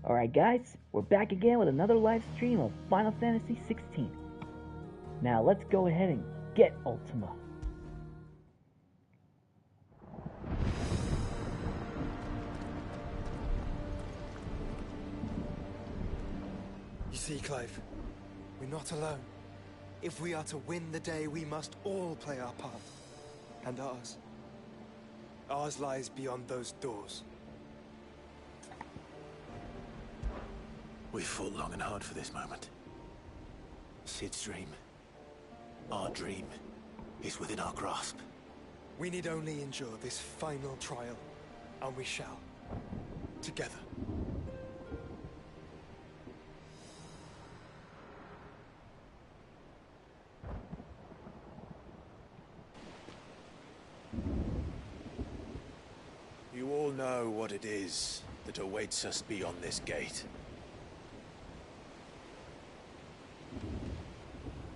Alright guys, we're back again with another live stream of Final Fantasy XVI. Now let's go ahead and get Ultima. You see, Clive, we're not alone. If we are to win the day, we must all play our part. And ours. Ours lies beyond those doors. We've fought long and hard for this moment. Sid's dream, our dream, is within our grasp. We need only endure this final trial, and we shall. Together. You all know what it is that awaits us beyond this gate.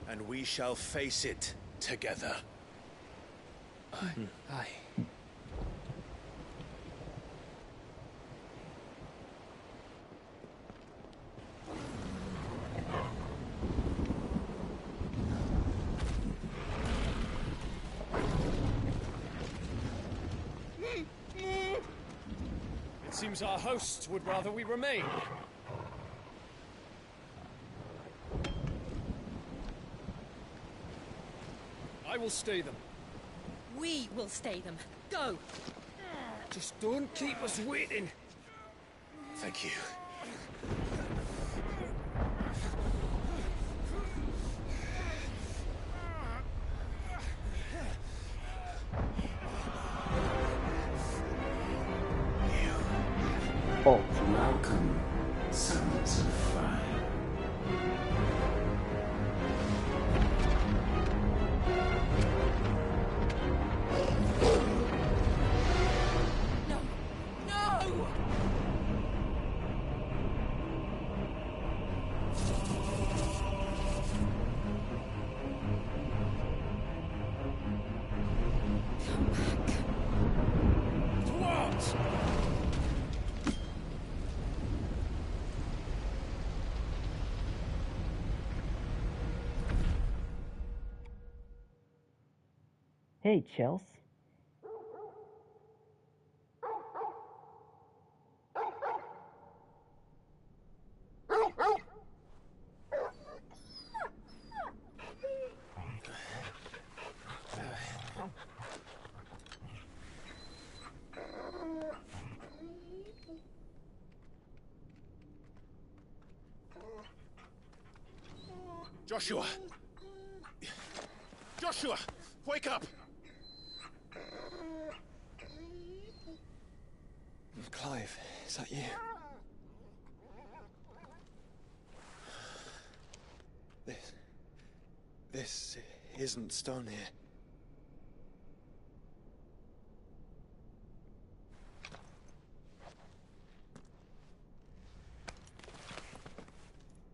And we shall face it together. Aye. It seems our hosts would rather we remain. I will stay them. We will stay them. Go! Just don't keep us waiting. Thank you. Ultima. Welcome, sons of fire. No! No! Come back. Towards! Hey Chels. Joshua! Joshua! Wake up! Clive, is that you? This isn't stone here.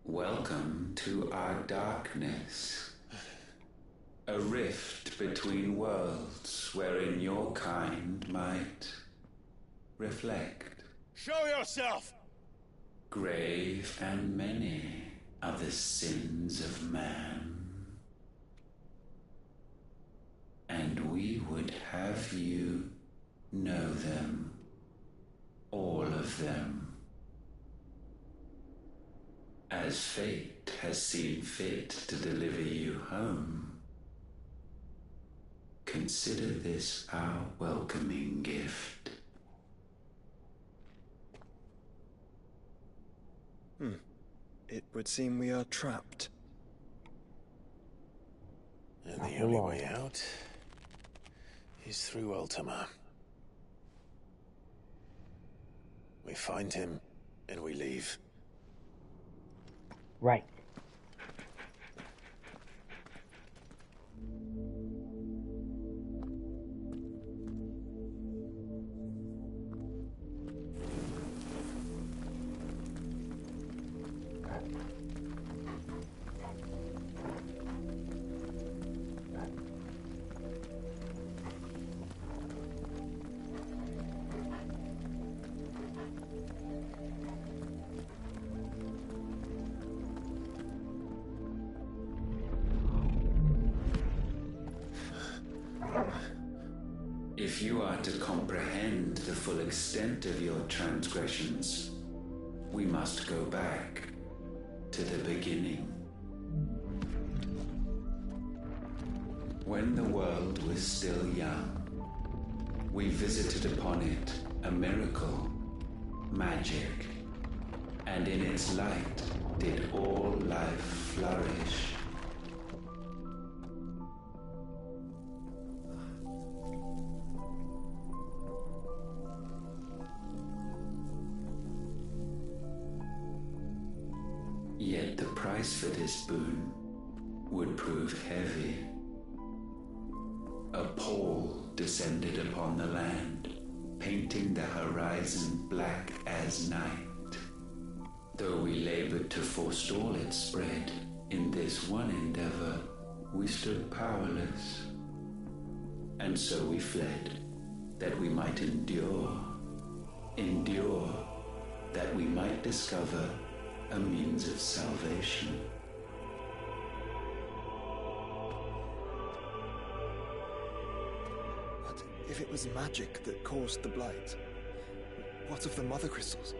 Welcome to our darkness. A rift between worlds wherein your kind might reflect. Show yourself! Grave and many are the sins of man. And we would have you know them. All of them. As fate has seen fit to deliver you home, consider this our welcoming gift. It would seem we are trapped. And the only way out is through Ultima. We find him, and we leave. Right. If you are to comprehend the full extent of your transgressions, we must go back to the beginning. When the world was still young, we visited upon it a miracle, magic, and in its light did all life flourish. Yet the price for this boon would prove heavy. A pall descended upon the land, painting the horizon black as night. Though we labored to forestall its spread, in this one endeavor we stood powerless. And so we fled, that we might endure, that we might discover a means of salvation. But if it was magic that caused the blight, what of the mother crystals?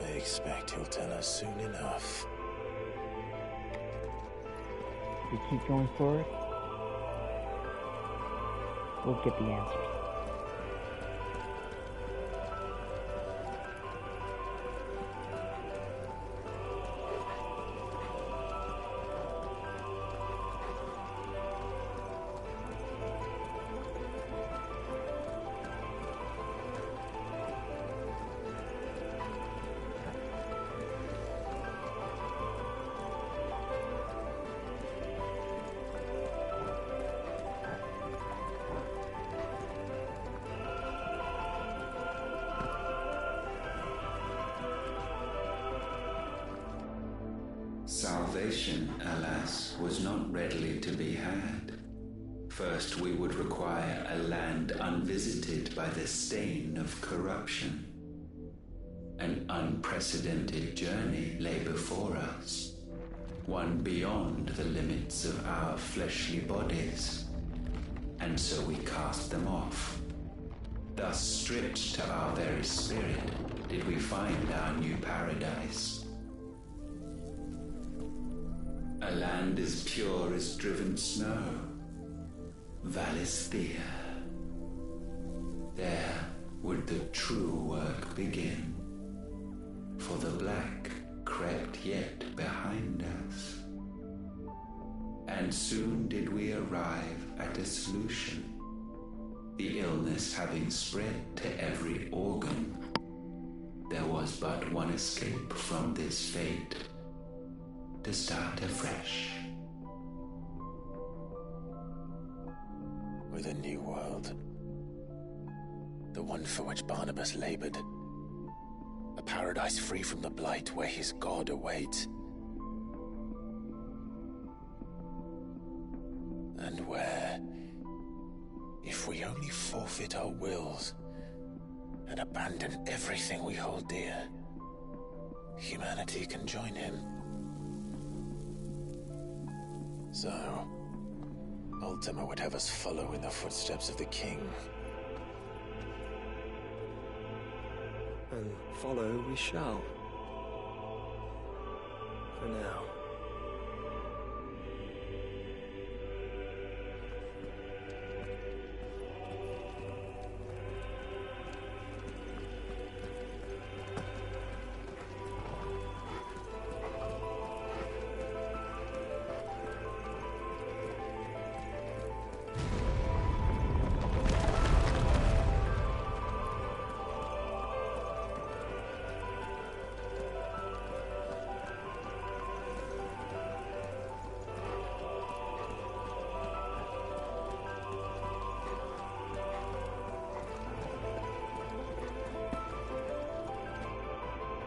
I expect he'll tell us soon enough. We keep going forward, we'll get the answers. Salvation, alas, was not readily to be had. First, we would require a land unvisited by the stain of corruption. An unprecedented journey lay before us, one beyond the limits of our fleshly bodies. And so we cast them off. Thus, stripped to our very spirit, did we find our new paradise. A land as pure as driven snow, Valisthea. There would the true work begin, for the black crept yet behind us. And soon did we arrive at a solution, the illness having spread to every organ. There was but one escape from this fate, to start afresh. With a new world. The one for which Barnabas labored. A paradise free from the blight where his God awaits. And where, if we only forfeit our wills and abandon everything we hold dear, humanity can join him. So, Ultima would have us follow in the footsteps of the king. And follow we shall. For now.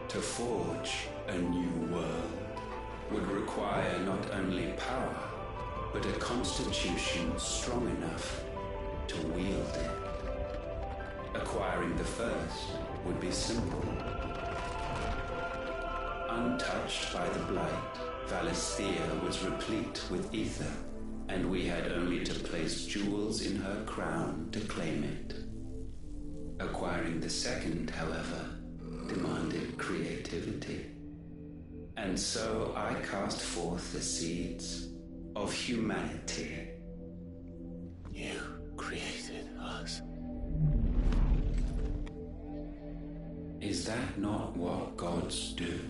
To forge a new world would require not only power, but a constitution strong enough to wield it. Acquiring the first would be simple. Untouched by the blight, Valisthea was replete with ether, and we had only to place jewels in her crown to claim it. Acquiring the second, however, demanded creativity. And so I cast forth the seeds of humanity. You created us. Is that not what gods do?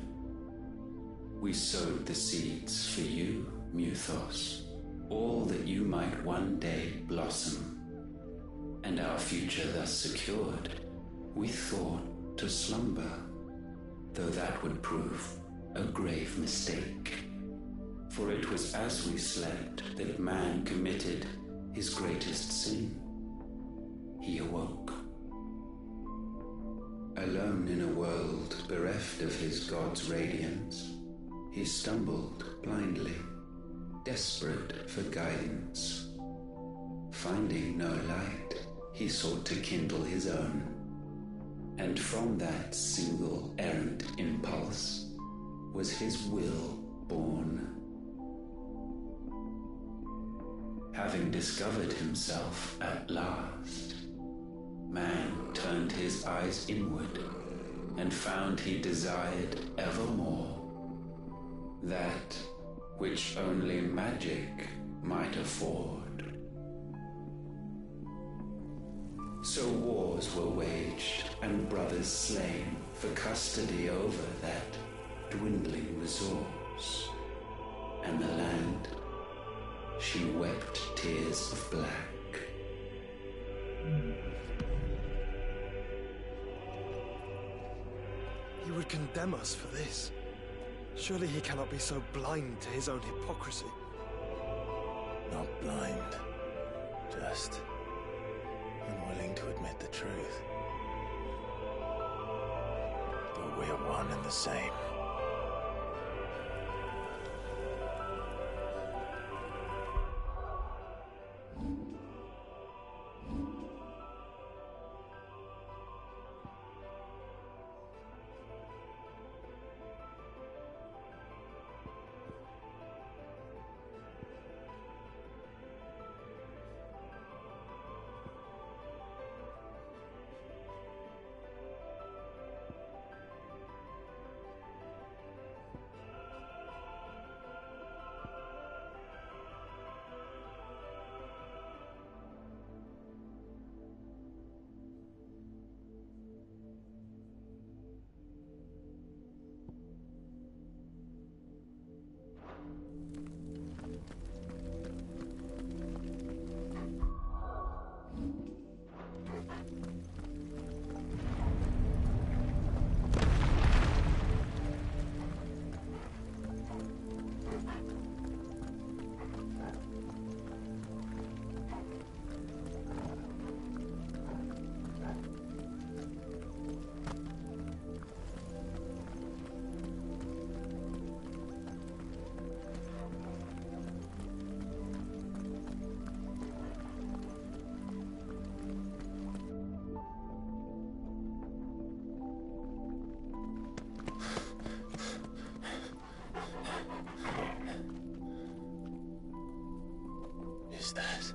We sowed the seeds for you, Muthos, all that you might one day blossom. And our future thus secured, we thought to slumber, though that would prove a grave mistake. For it was as we slept that man committed his greatest sin. He awoke. Alone in a world bereft of his God's radiance, he stumbled blindly, desperate for guidance. Finding no light, he sought to kindle his own, and from that single errant impulse was his will born. Having discovered himself at last, man turned his eyes inward and found he desired evermore that which only magic might afford. So wars were waged and brothers slain for custody over that dwindling resource, and the land, she wept tears of black. He would condemn us for this. Surely he cannot be so blind to his own hypocrisy. Not blind, just unwilling to admit the truth. But we're one and the same. Is that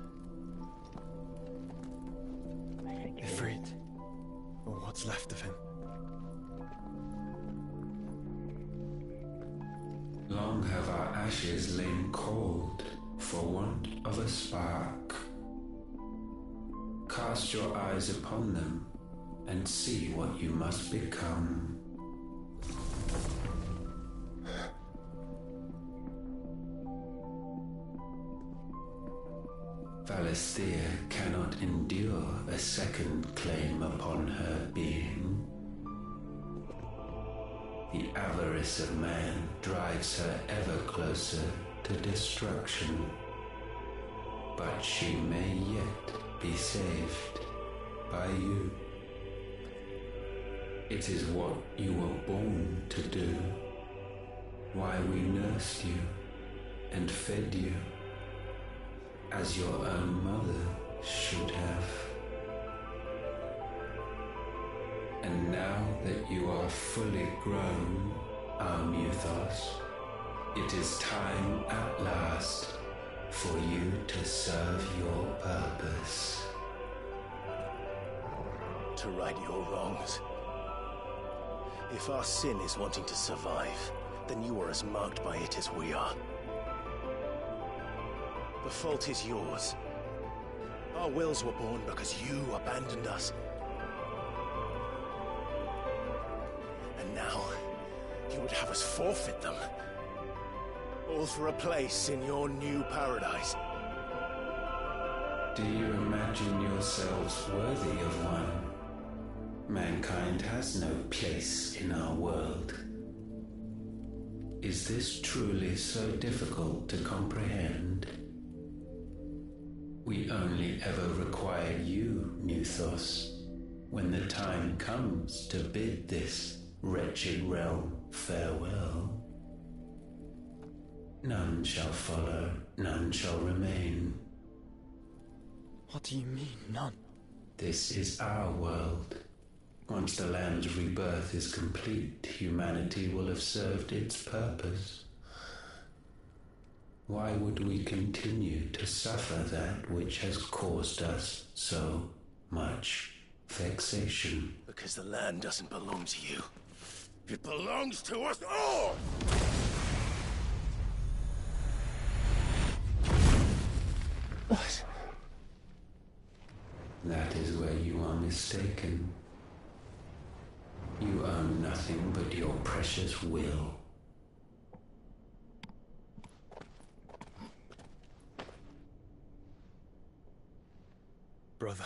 Ifrit, or what's left of him. Long have our ashes lain cold for want of a spark. Cast your eyes upon them and see what you must become. Valisthea cannot endure a second claim upon her being. The avarice of man drives her ever closer to destruction, but she may yet be saved by you. It is what you were born to do, why we nursed you and fed you, as your own mother should have. And now that you are fully grown, our mythos. It is time at last for you to serve your purpose. To right your wrongs. If our sin is wanting to survive, then you are as marked by it as we are. The fault is yours. Our wills were born because you abandoned us. And now, you would have us forfeit them. All for a place in your new paradise. Do you imagine yourselves worthy of one? Mankind has no place in our world. Is this truly so difficult to comprehend? We only ever require you, Nuthos, when the time comes to bid this wretched realm farewell. None shall follow, none shall remain. What do you mean, none? This is our world. Once the land's rebirth is complete, humanity will have served its purpose. Why would we continue to suffer that which has caused us so much vexation? Because the land doesn't belong to you. It belongs to us all! What? That is where you are mistaken. You own nothing but your precious will. Brother.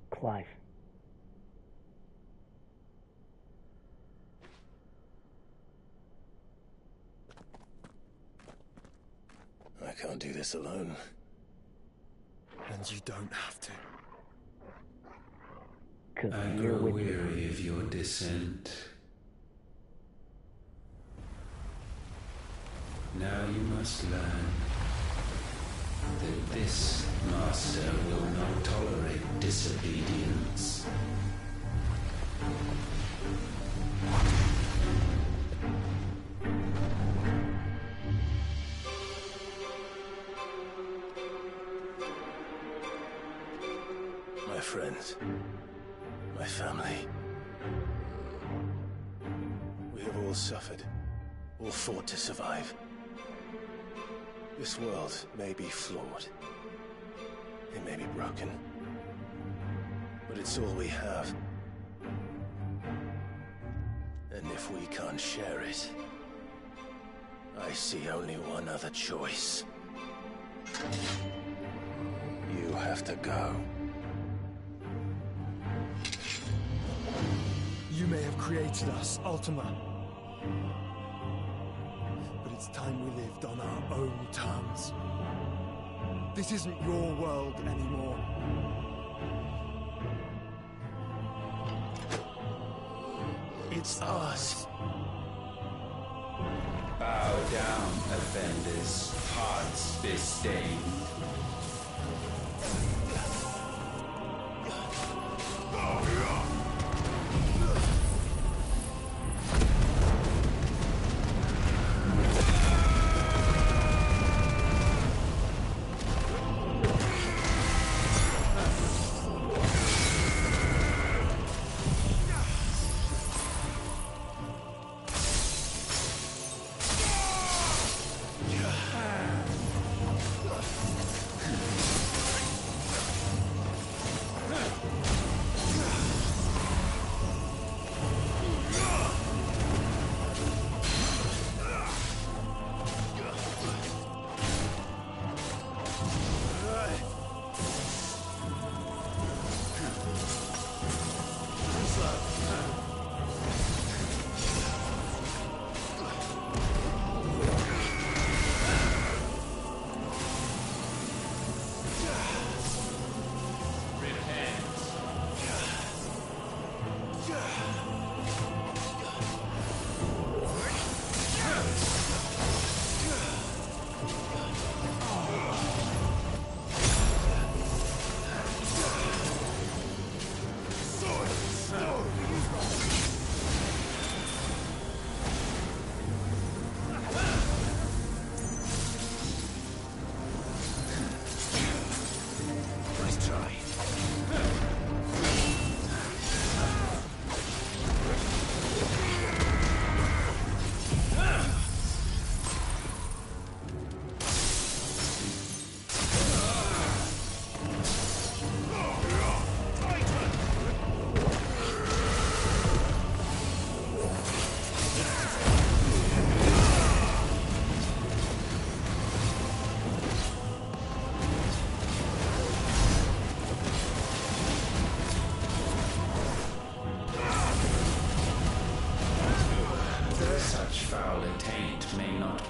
Clive. I can't do this alone. And you don't have to. Cause I you're grow with weary of your dissent. Now you must learn that this master will not tolerate disobedience. My friends, my family. We have all suffered, all fought to survive. This world may be flawed. It may be broken. But it's all we have. And if we can't share it, I see only one other choice. You have to go. You may have created us, Ultima. But it's time we lived on our own terms. This isn't your world anymore. It's ours. Bow down, offenders, hearts bestained.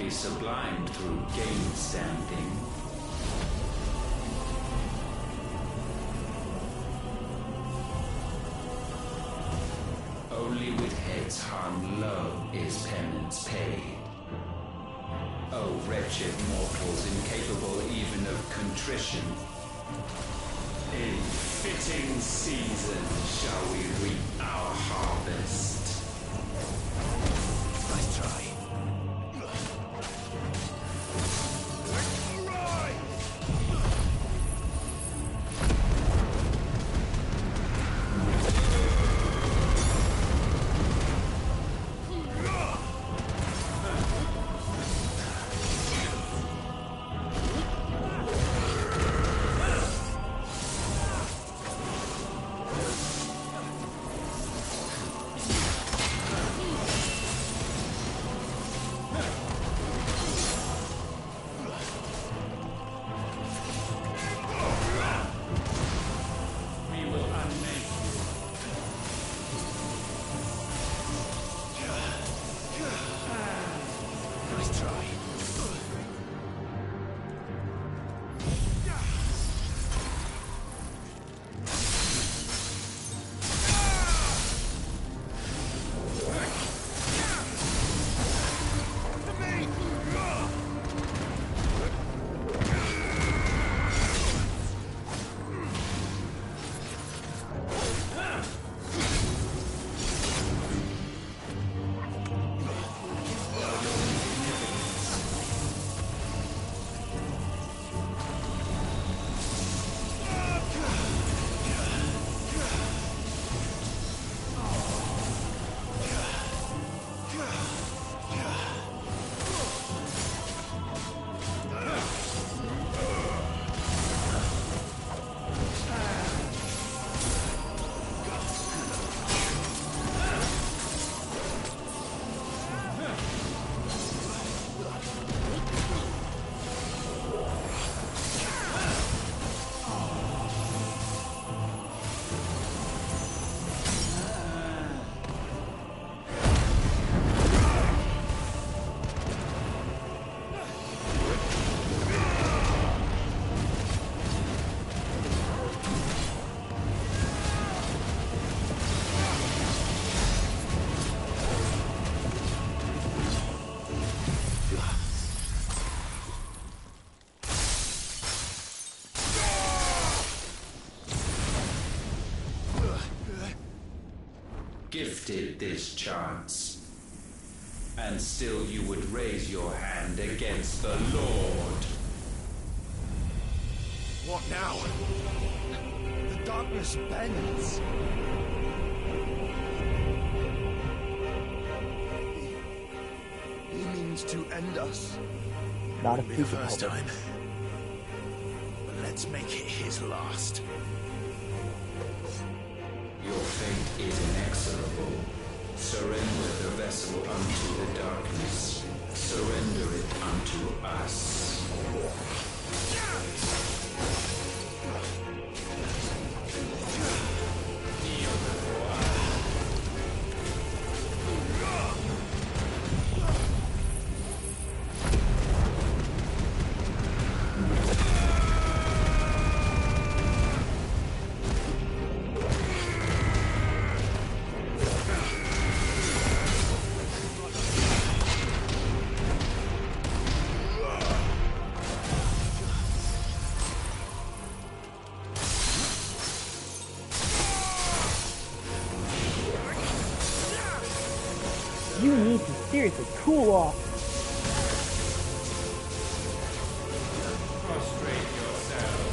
be sublimed through game standing. Only with heads hung low is penance paid. O wretched mortals, incapable even of contrition, in fitting season shall we reap our harvest. Nice try. Gifted this chance, and still you would raise your hand against the Lord. What now? The darkness bends. He means to end us. Not a Be the secret, first Hobbit. time. But let's make it his last. Your fate is inexorable. Surrender the vessel unto the darkness. Surrender it unto us. You need to seriously cool off. Prostrate yourself.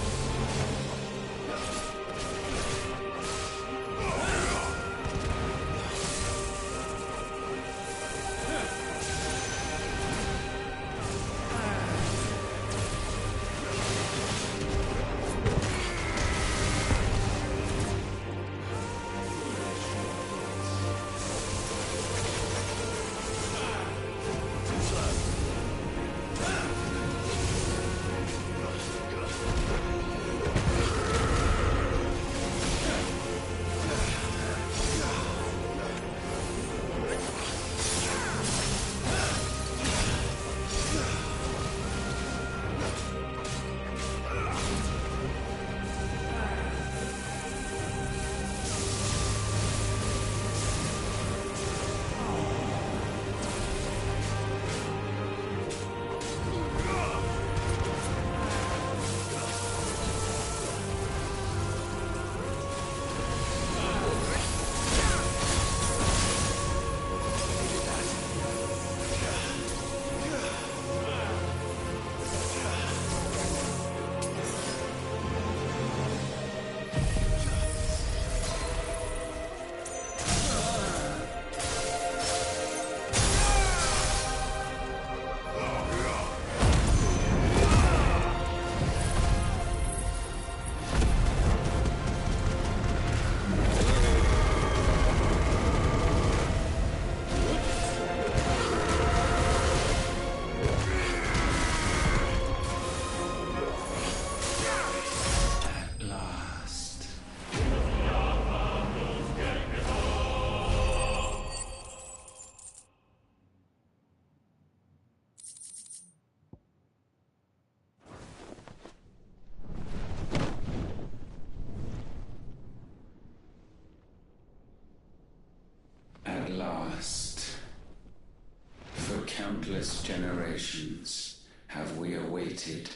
generations have we awaited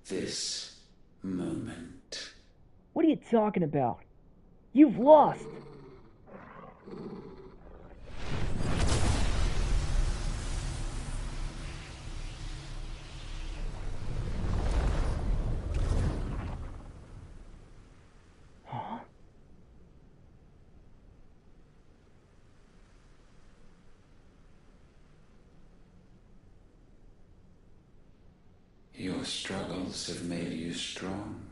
this moment. What are you talking about? You've lost! Huh? Your struggles have made you strong,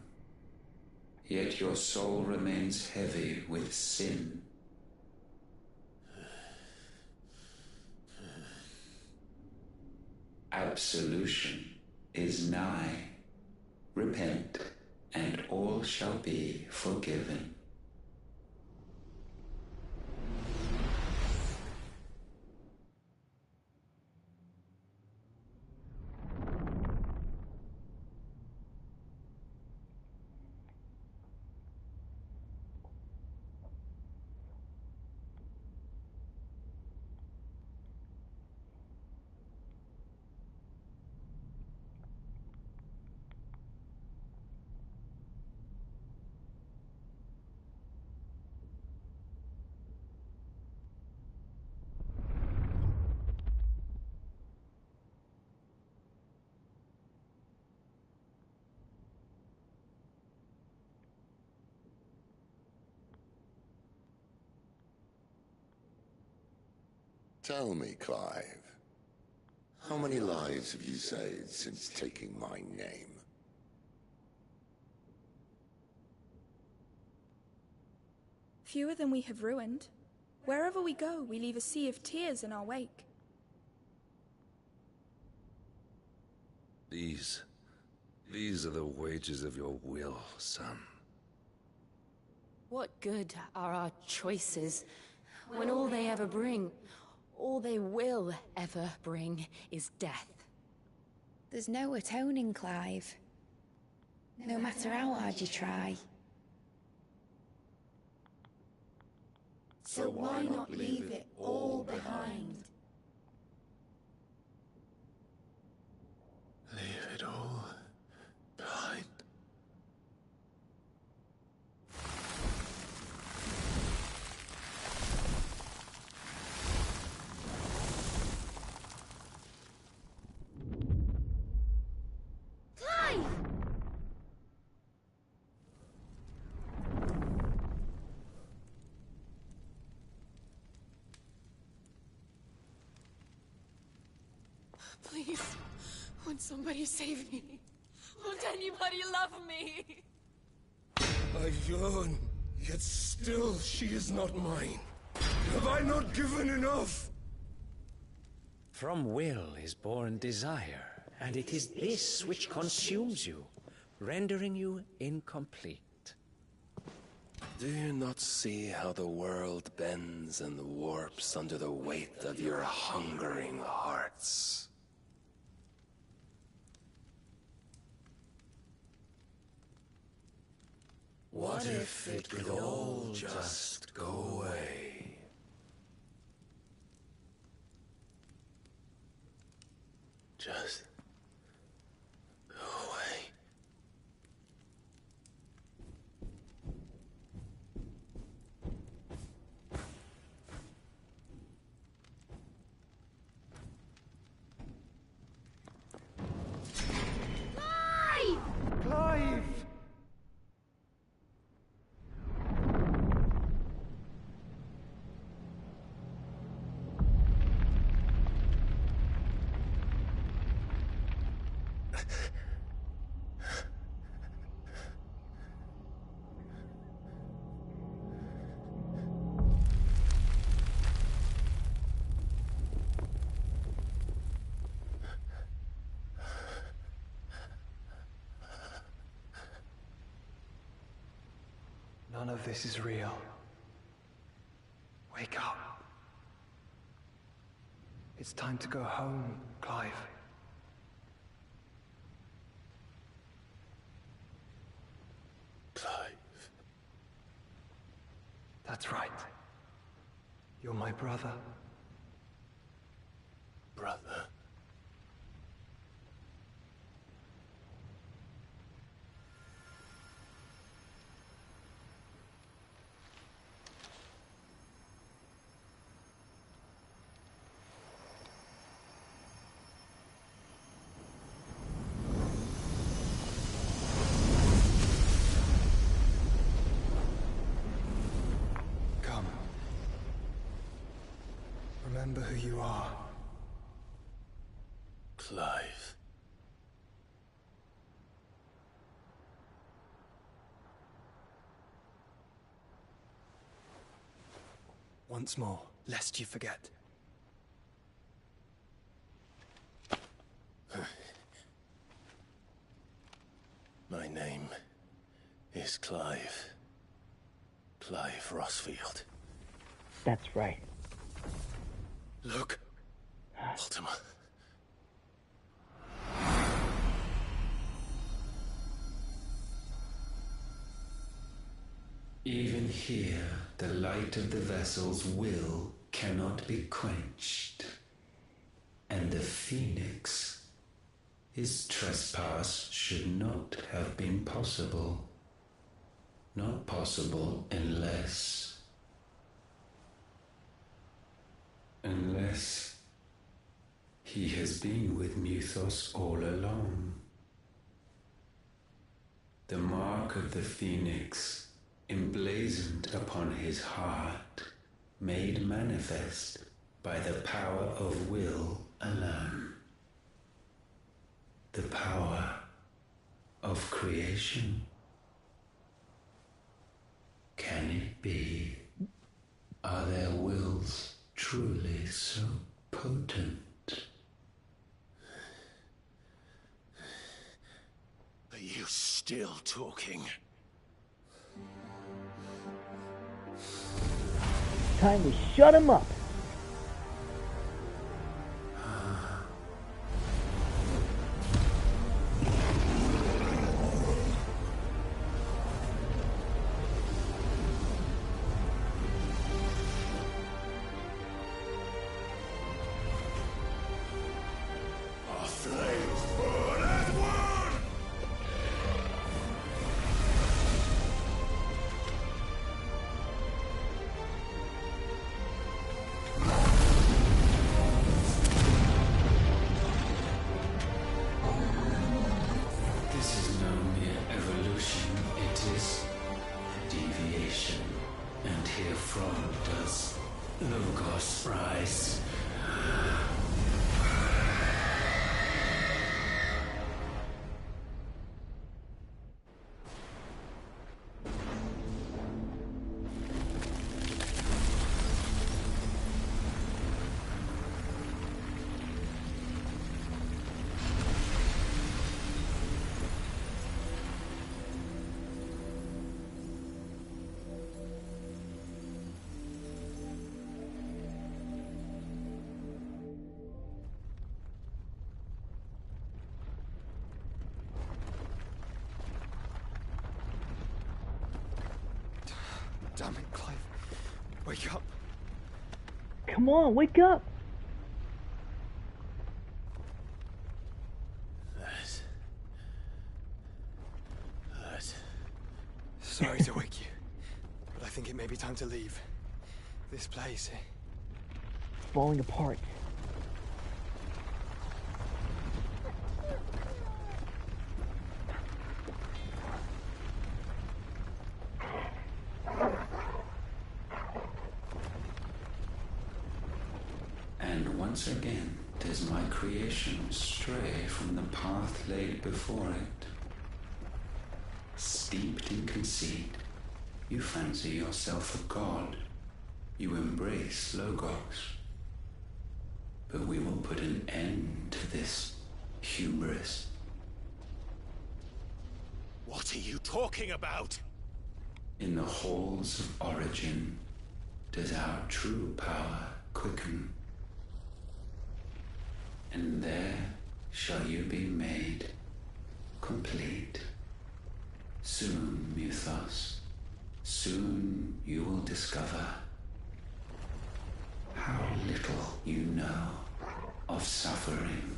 yet your soul remains heavy with sin. Absolution is nigh. Repent, and all shall be forgiven. Tell me, Clive, how many lives have you saved since taking my name? Fewer than we have ruined. Wherever we go, we leave a sea of tears in our wake. These are the wages of your will, son. What good are our choices when all they ever bring, all they will ever bring, is death? There's no atoning, Clive. No matter how hard you try. So why not leave it all behind? Leave it all behind. Clive! Please, won't somebody save me? Won't anybody love me? I yearn, yet still she is not mine. Have I not given enough? From will is born desire, and it is this which consumes you, rendering you incomplete. Do you not see how the world bends and warps under the weight of your hungering hearts? What if it could all just go away? Just go away. Clive! None of this is real. Wake up. It's time to go home, Clive. Clive. That's right. You're my brother. Brother. Remember who you are. Clive. Once more, lest you forget. My name is Clive. Clive Rossfield. That's right. Look, Ultima. Even here, the light of the vessel's will cannot be quenched. And the Phoenix, his trespass should not have been possible. Not possible unless he has been with Mythos all along. The mark of the Phoenix, emblazoned upon his heart, made manifest by the power of will alone. The power of creation. Can it be? Are their wills truly so potent? Are you still talking? Time we shut him up. Our flames burn as one! This is no mere evolution, it is deviation. And herefrom does Logos rise. Damn it, Clive. Wake up. Come on, wake up. Sorry to wake you, but I think it may be time to leave. This place. Falling apart. And once again does my creation stray from the path laid before it. Steeped in conceit, you fancy yourself a god. You embrace Logos. But we will put an end to this hubris. What are you talking about? In the halls of origin does our true power quicken. And there shall you be made complete. Soon, Mythos, soon you will discover how little you know of suffering.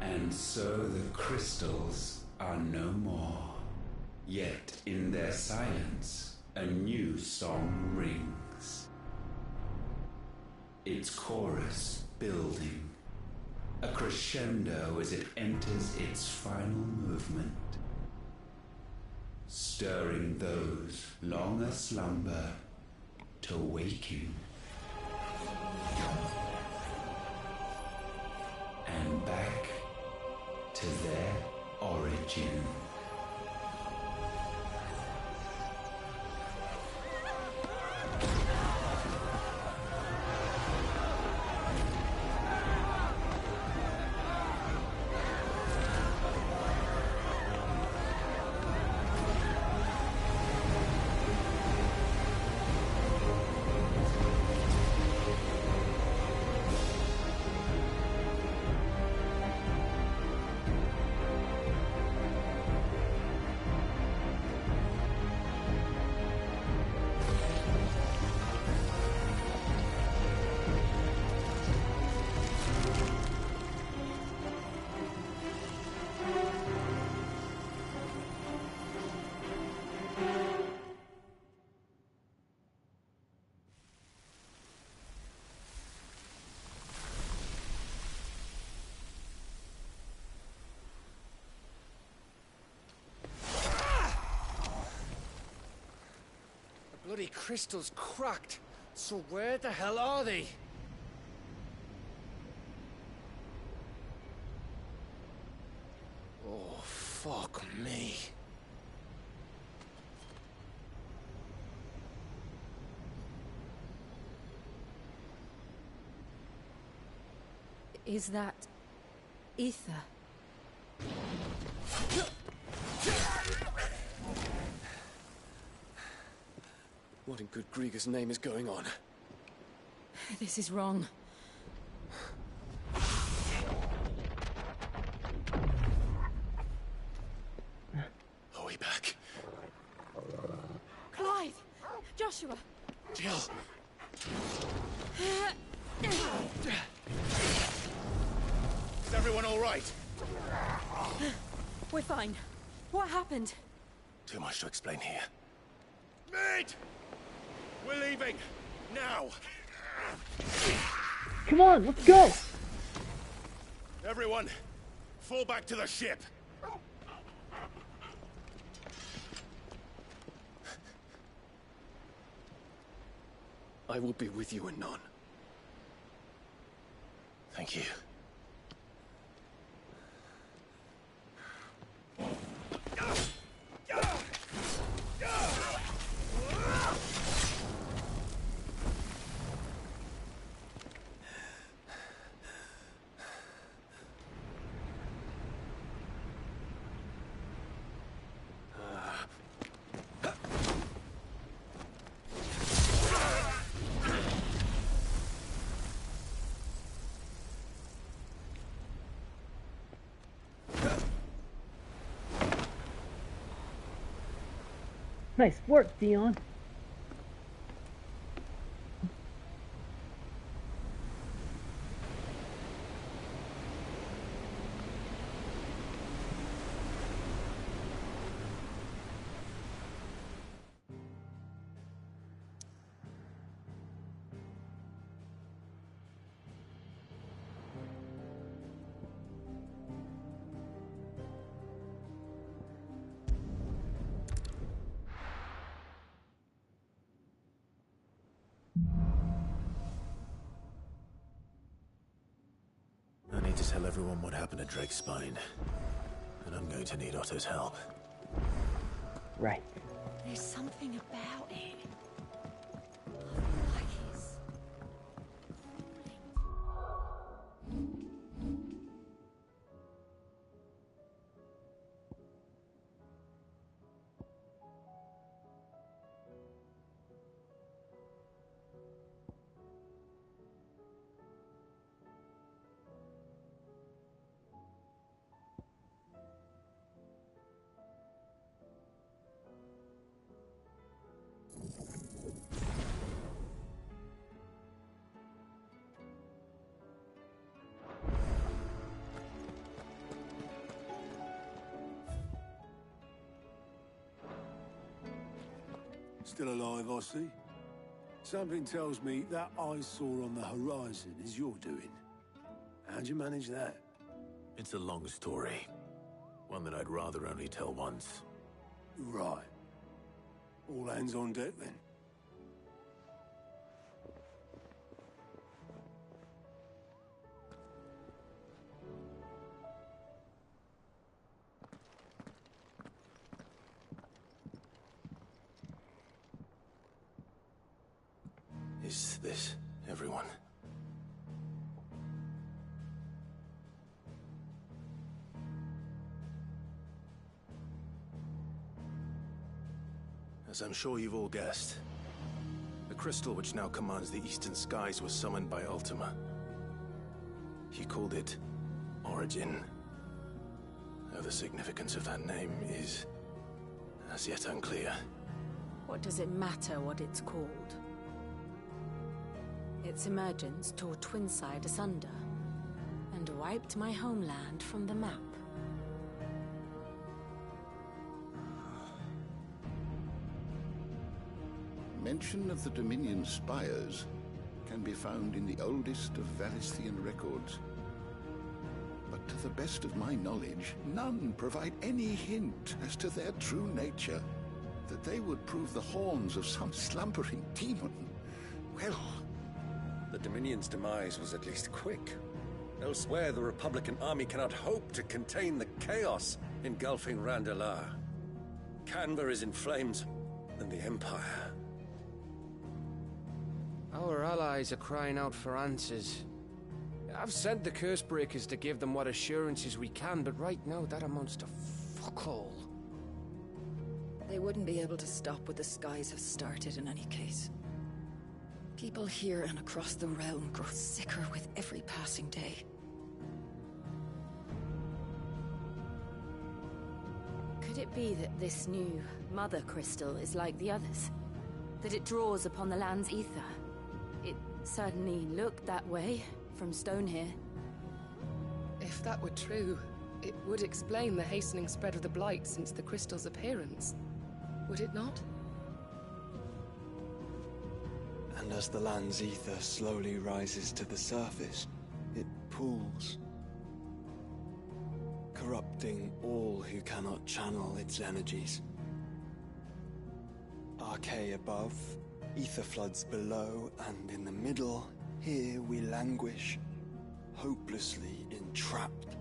And And so the crystals are no more. Yet in their silence, a new song rings. Its chorus building, a crescendo as it enters its final movement, stirring those long aslumber to waking. And back to their origin. Bloody crystal's cracked. So where the hell are they? Oh, fuck me. Is that ether? What in good Grieger's name is going on? This is wrong. Are we back? Clive! Joshua! Jill! Is everyone all right? We're fine. What happened? Too much to explain here. Mate! We're leaving! Now! Come on, let's go! Everyone, fall back to the ship! I will be with you anon. Thank you. Nice work, Dion. I need to tell everyone what happened at Drake's Spine. And I'm going to need Otto's help. Right. There's something about it. Still alive, I see. Something tells me that I saw on the horizon is your doing. How'd you manage that? It's a long story. One that I'd rather only tell once. Right. All hands on deck, then. Is this everyone? As I'm sure you've all guessed, the crystal which now commands the eastern skies was summoned by Ultima. He called it Origin. Though the significance of that name is as yet unclear. What does it matter what it's called? Its emergence tore Twinside asunder, and wiped my homeland from the map. Mention of the Dominion spires can be found in the oldest of Valisthian records. But to the best of my knowledge, none provide any hint as to their true nature. That they would prove the horns of some slumbering demon. Well... The Dominion's demise was at least quick. Elsewhere, the Republican army cannot hope to contain the chaos engulfing Randalar. Canberra is in flames, and the Empire. Our allies are crying out for answers. I've sent the Cursebreakers to give them what assurances we can, but right now that amounts to fuck all. They wouldn't be able to stop what the skies have started in any case. People here and across the realm grow sicker with every passing day. Could it be that this new Mother Crystal is like the others? That it draws upon the land's ether? It certainly looked that way from stone here. If that were true, it would explain the hastening spread of the Blight since the crystal's appearance. Would it not? And as the land's ether slowly rises to the surface, it pools, corrupting all who cannot channel its energies. Archay above, ether floods below, and in the middle, here we languish, hopelessly entrapped.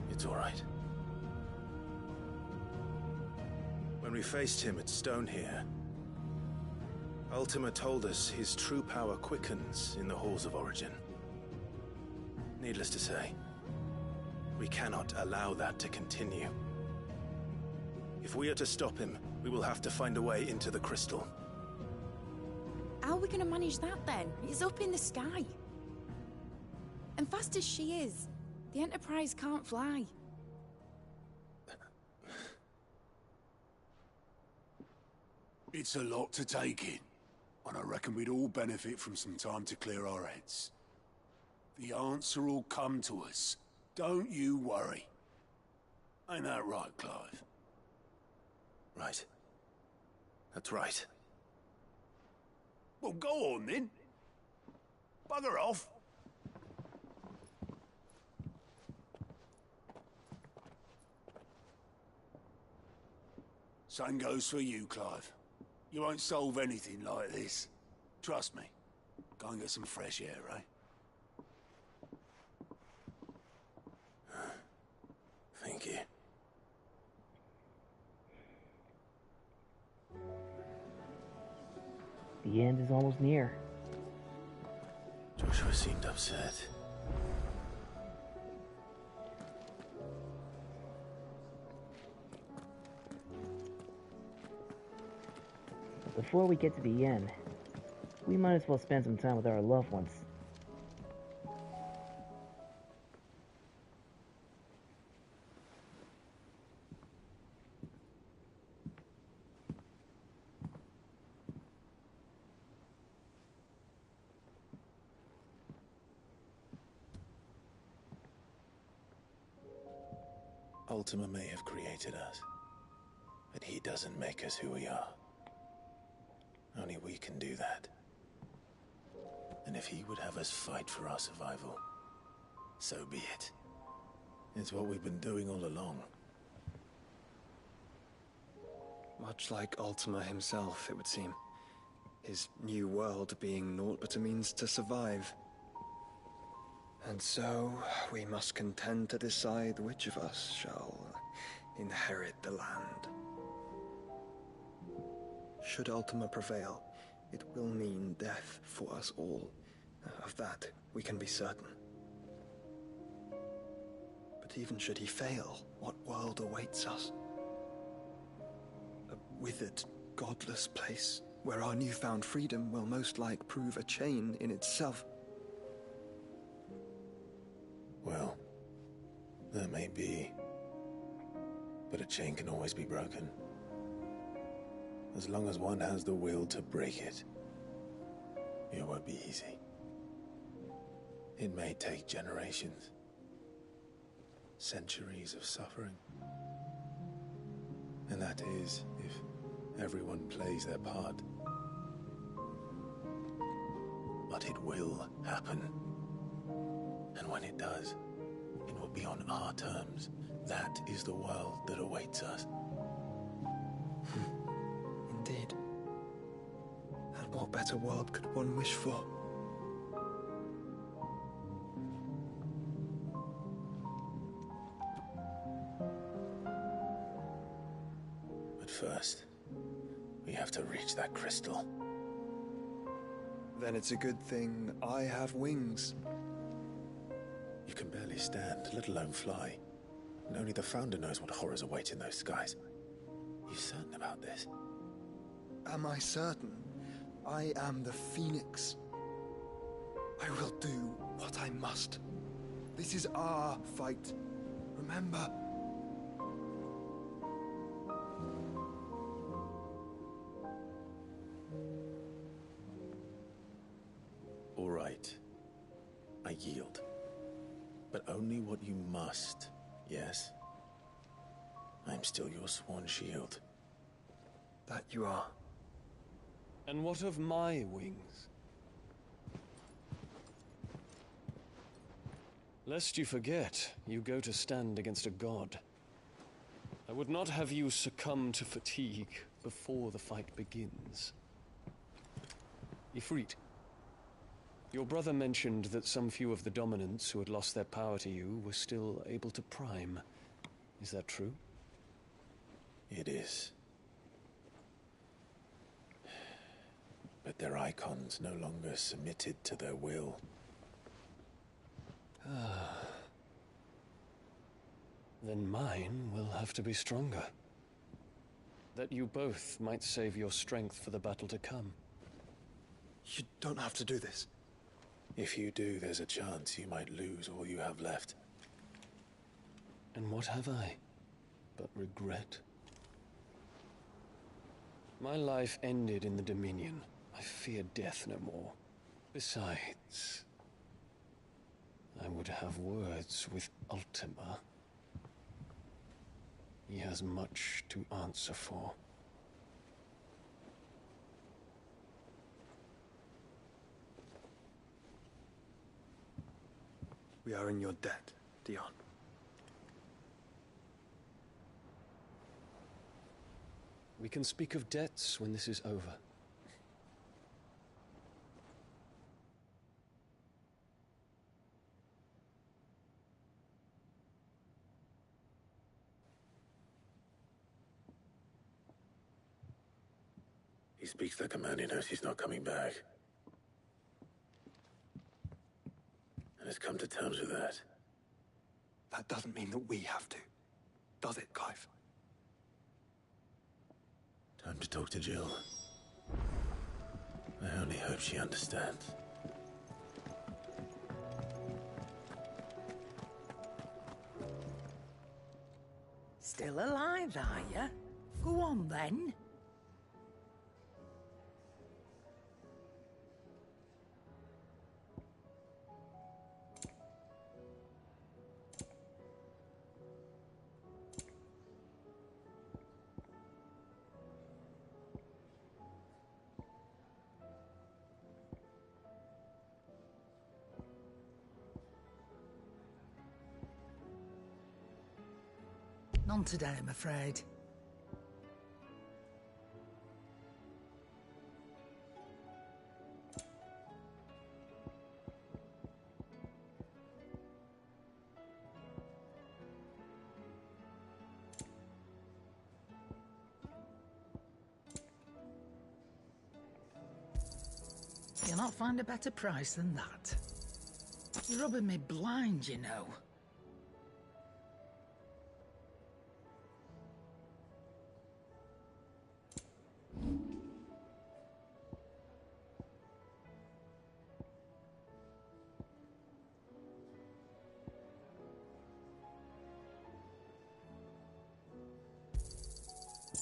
It's all right. When we faced him at Stone here, Ultima told us his true power quickens in the halls of Origin. Needless to say, we cannot allow that to continue. If we are to stop him, we will have to find a way into the crystal. How are we going to manage that then? It's up in the sky. And fast as she is, the Enterprise can't fly. It's a lot to take in, and I reckon we'd all benefit from some time to clear our heads. The answer will come to us. Don't you worry. Ain't that right, Clive? Right. That's right. Well, go on then. Bugger off. Same goes for you, Clive. You won't solve anything like this. Trust me. Go and get some fresh air, eh? Thank you. The end is almost near. Joshua seemed upset. Before we get to the end, we might as well spend some time with our loved ones. Ultima may have created us, but he doesn't make us who we are. Only we can do that. And if he would have us fight for our survival, so be it. It's what we've been doing all along. Much like Ultima himself, it would seem. His new world being naught but a means to survive. And so, we must contend to decide which of us shall inherit the land. Should Ultima prevail, it will mean death for us all. Of that, we can be certain. But even should he fail, what world awaits us? A withered, godless place, where our newfound freedom will most like prove a chain in itself. Well, that may be, but a chain can always be broken. As long as one has the will to break it, it won't be easy. It may take generations, centuries of suffering. And that is, if everyone plays their part. But it will happen. And when it does, it will be on our terms. That is the world that awaits us. Indeed. And what better world could one wish for? But first, we have to reach that crystal. Then it's a good thing I have wings. You can barely stand, let alone fly. And only the Founder knows what horrors await in those skies. You certain about this? Am I certain? I am the Phoenix. I will do what I must. This is our fight. Remember? All right. I yield. But only what you must, yes? I'm still your sworn shield. That you are. And what of my wings? Lest you forget, you go to stand against a god. I would not have you succumb to fatigue before the fight begins. Ifrit, your brother mentioned that some few of the dominants who had lost their power to you were still able to prime. Is that true? It is. But their icons no longer submitted to their will. Then mine will have to be stronger. That you both might save your strength for the battle to come. You don't have to do this. If you do, there's a chance you might lose all you have left. And what have I but regret? My life ended in the Dominion. I fear death no more. Besides, I would have words with Ultima. He has much to answer for. We are in your debt, Dion. We can speak of debts when this is over. He speaks the command, he knows he's not coming back. And has come to terms with that. That doesn't mean that we have to, does it, Clive? Time to talk to Jill. I only hope she understands. Still alive, are you? Go on, then. None today, I'm afraid. You'll not find a better price than that. You're rubbing me blind, you know.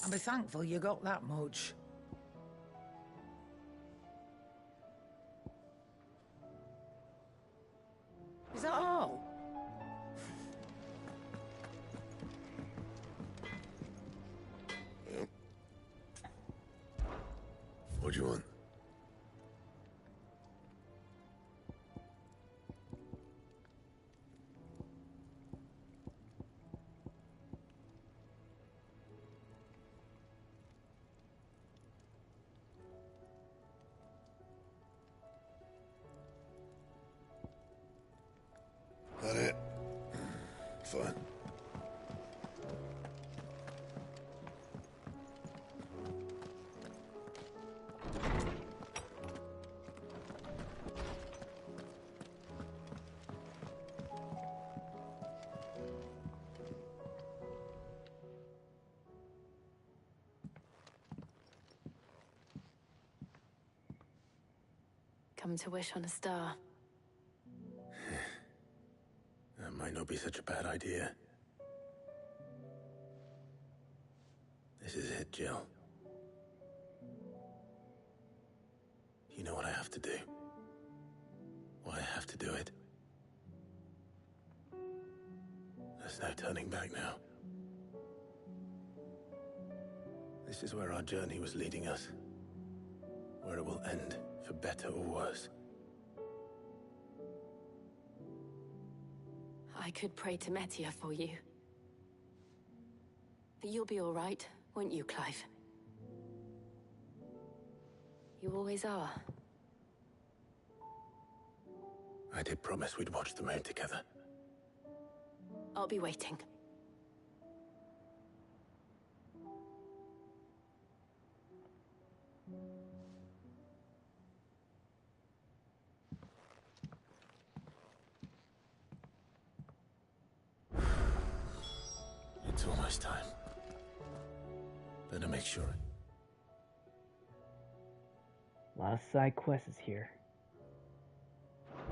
I'll be thankful you got that much. Is that all? What do you want? That it? Fine. Come to wish on a star. That might not be such a bad idea. This is it, Jill. You know what I have to do. Why I have to do it. There's no turning back now. This is where our journey was leading us. Where it will end, for better or worse. I could pray to Metia for you. But you'll be all right, won't you, Clive? You always are. I did promise we'd watch the moon together. I'll be waiting. It's almost time. Better make sure. A lot of side quests here.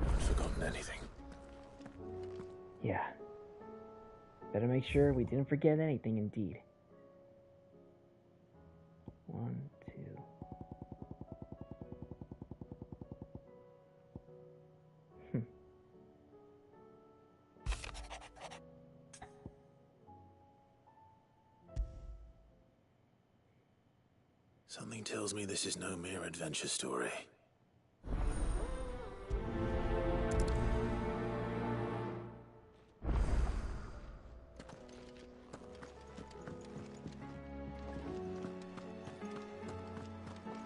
Haven't forgotten anything. Yeah. Better make sure we didn't forget anything indeed. 1, 2. Something tells me this is no mere adventure story.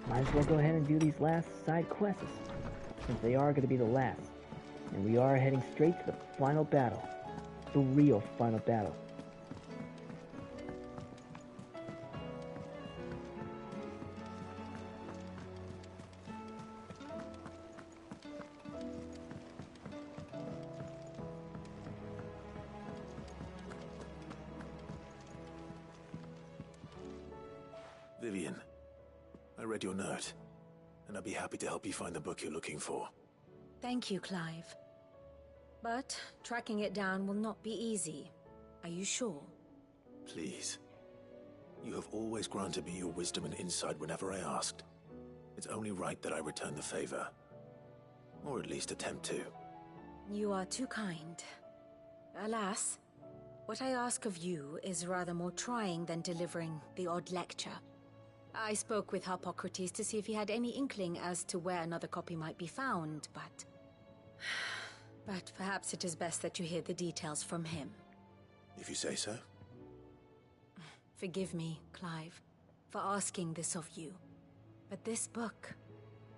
Might as well go ahead and do these last side quests, since they are going to be the last. And we are heading straight to the final battle. The real final battle. Vivian, I read your note, and I'd be happy to help you find the book you're looking for. Thank you, Clive. But tracking it down will not be easy. Are you sure? Please. You have always granted me your wisdom and insight whenever I asked. It's only right that I return the favor. Or at least attempt to. You are too kind. Alas, what I ask of you is rather more trying than delivering the odd lecture. I spoke with Harpocrates to see if he had any inkling as to where another copy might be found, but... But perhaps it is best that you hear the details from him. If you say so. Forgive me, Clive, for asking this of you. But this book,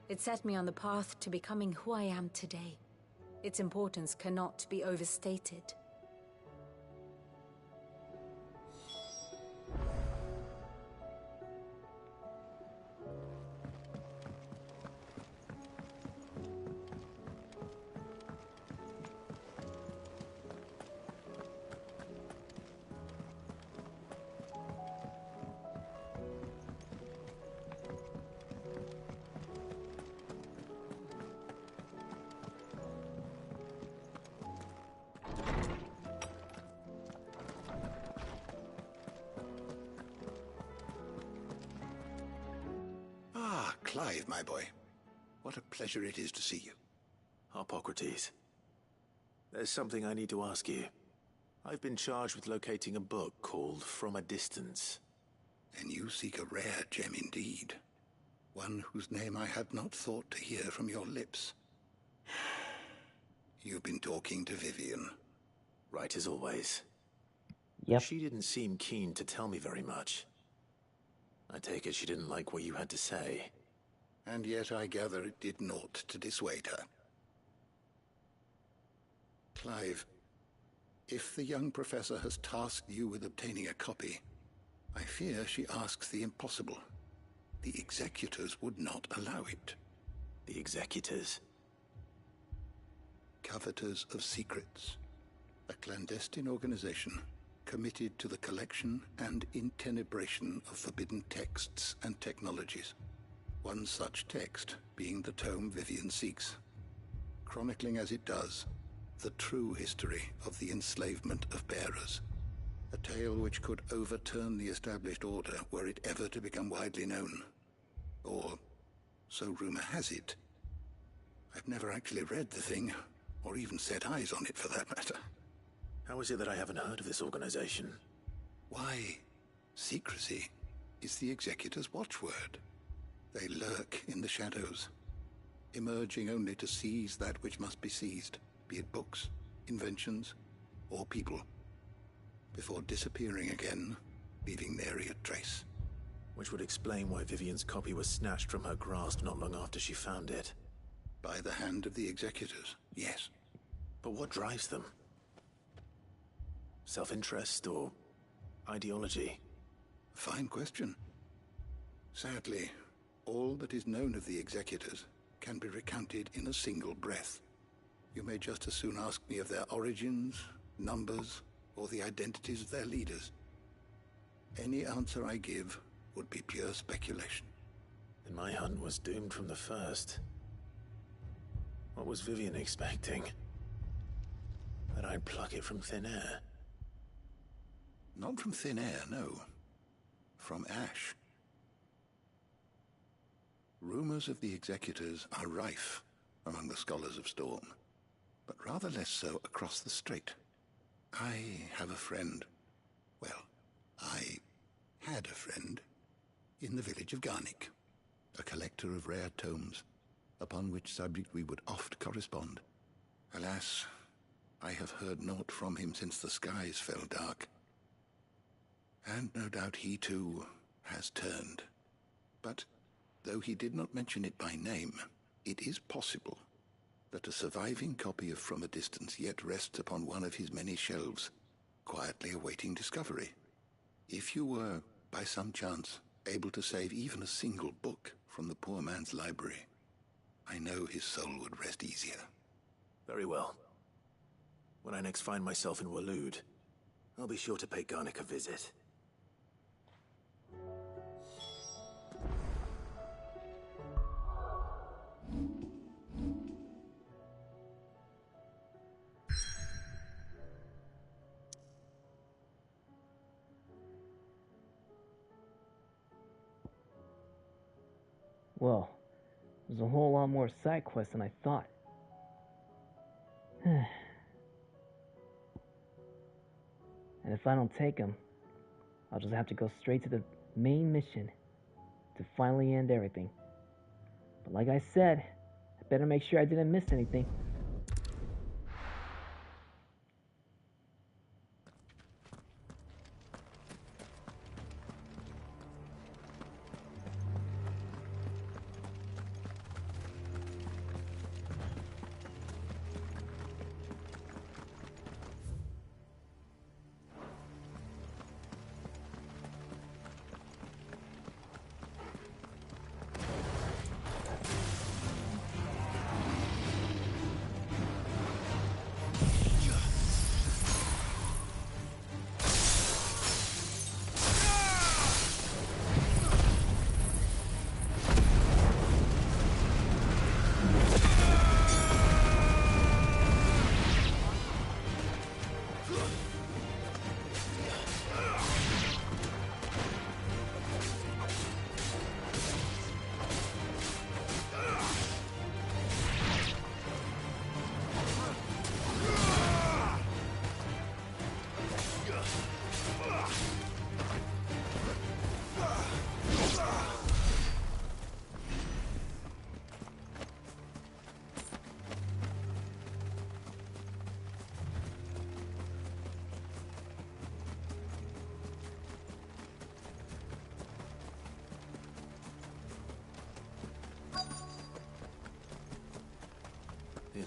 it set me on the path to becoming who I am today. Its importance cannot be overstated. Clive, my boy. What a pleasure it is to see you. Hippocrates. There's something I need to ask you. I've been charged with locating a book called From a Distance. And you seek a rare gem indeed. One whose name I had not thought to hear from your lips. You've been talking to Vivian. Right as always. Yep. She didn't seem keen to tell me very much. I take it she didn't like what you had to say. And yet I gather it did naught to dissuade her. Clive, if the young professor has tasked you with obtaining a copy, I fear she asks the impossible. The executors would not allow it. The executors? Coveters of Secrets. A clandestine organization committed to the collection and intenebration of forbidden texts and technologies. One such text being the tome Vivian seeks, chronicling as it does the true history of the enslavement of bearers. A tale which could overturn the established order were it ever to become widely known. Or, so rumor has it. I've never actually read the thing, or even set eyes on it for that matter. How is it that I haven't heard of this organization? Why, secrecy is the executor's watchword. They lurk in the shadows, emerging only to seize that which must be seized, be it books, inventions, or people, before disappearing again, leaving nary a trace. Which would explain why Vivian's copy was snatched from her grasp not long after she found it. By the hand of the executors, yes. But what drives them? Self-interest or ideology? Fine question. Sadly, all that is known of the executors can be recounted in a single breath. You may just as soon ask me of their origins, numbers, or the identities of their leaders. Any answer I give would be pure speculation. Then my hunt was doomed from the first. What was Vivian expecting? That I'd pluck it from thin air? Not from thin air, no. From ash. Rumors of the executors are rife among the scholars of Storm, but rather less so across the strait. I have a friend. Well, I had a friend in the village of Garnick, a collector of rare tomes, upon which subject we would oft correspond. Alas, I have heard naught from him since the skies fell dark. And no doubt he too has turned. But though he did not mention it by name, it is possible that a surviving copy of From a Distance yet rests upon one of his many shelves, quietly awaiting discovery. If you were, by some chance, able to save even a single book from the poor man's library, I know his soul would rest easier. Very well. When I next find myself in Waloed, I'll be sure to pay Garnick a visit. Well, there's a whole lot more side quests than I thought. And if I don't take them, I'll just have to go straight to the main mission to finally end everything. But like I said, I better make sure I didn't miss anything.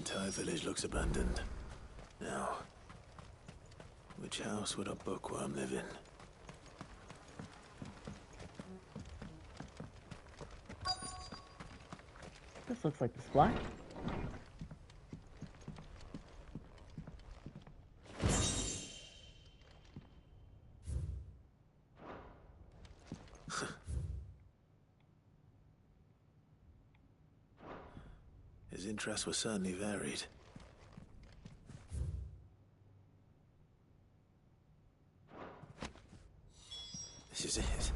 entire village looks abandoned. Now, which house would a bookworm live in? This looks like the spot. His interests were certainly varied. This is it.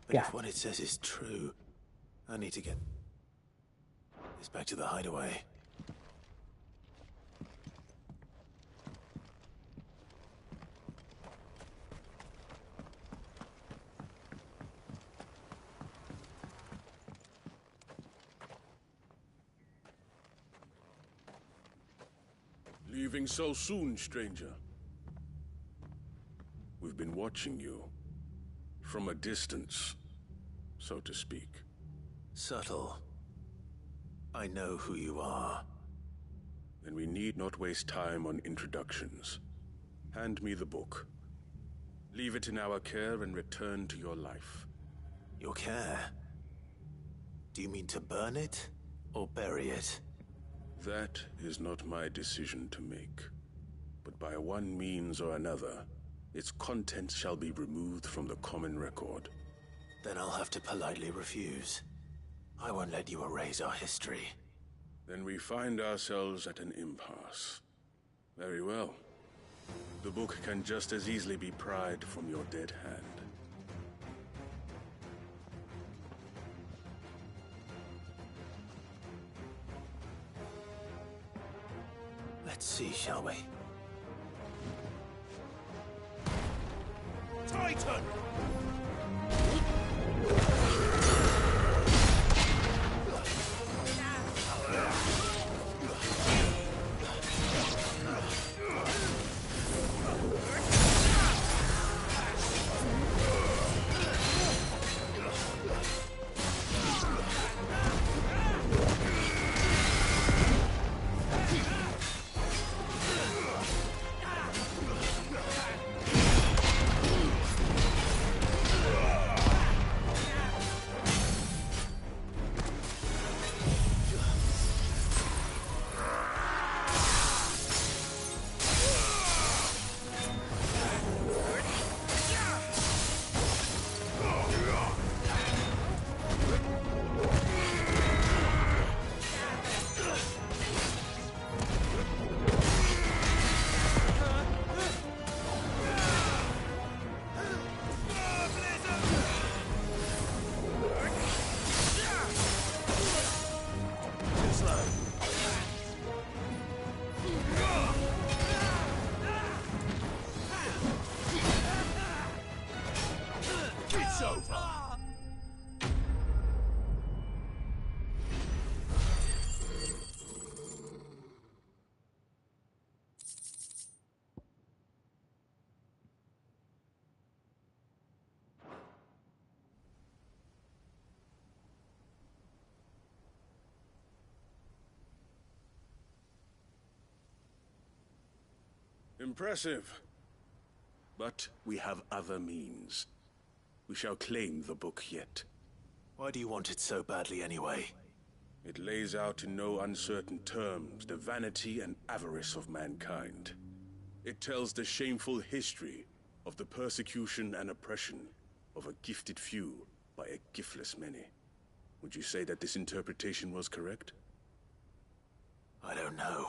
But if what it says is true, I need to get this back to the hideaway. Leaving so soon, stranger? We've been watching you. From a distance, so to speak. Subtle. I know who you are. Then we need not waste time on introductions. Hand me the book. Leave it in our care and return to your life. Your care? Do you mean to burn it, or bury it? That is not my decision to make. But by one means or another, its contents shall be removed from the common record. Then I'll have to politely refuse. I won't let you erase our history. Then we find ourselves at an impasse. Very well. The book can just as easily be pried from your dead hand. Let's see, shall we? Titan! It's over! Impressive. But we have other means. We shall claim the book yet. Why do you want it so badly anyway? It lays out in no uncertain terms the vanity and avarice of mankind. It tells the shameful history of the persecution and oppression of a gifted few by a giftless many. Would you say that this interpretation was correct? I don't know.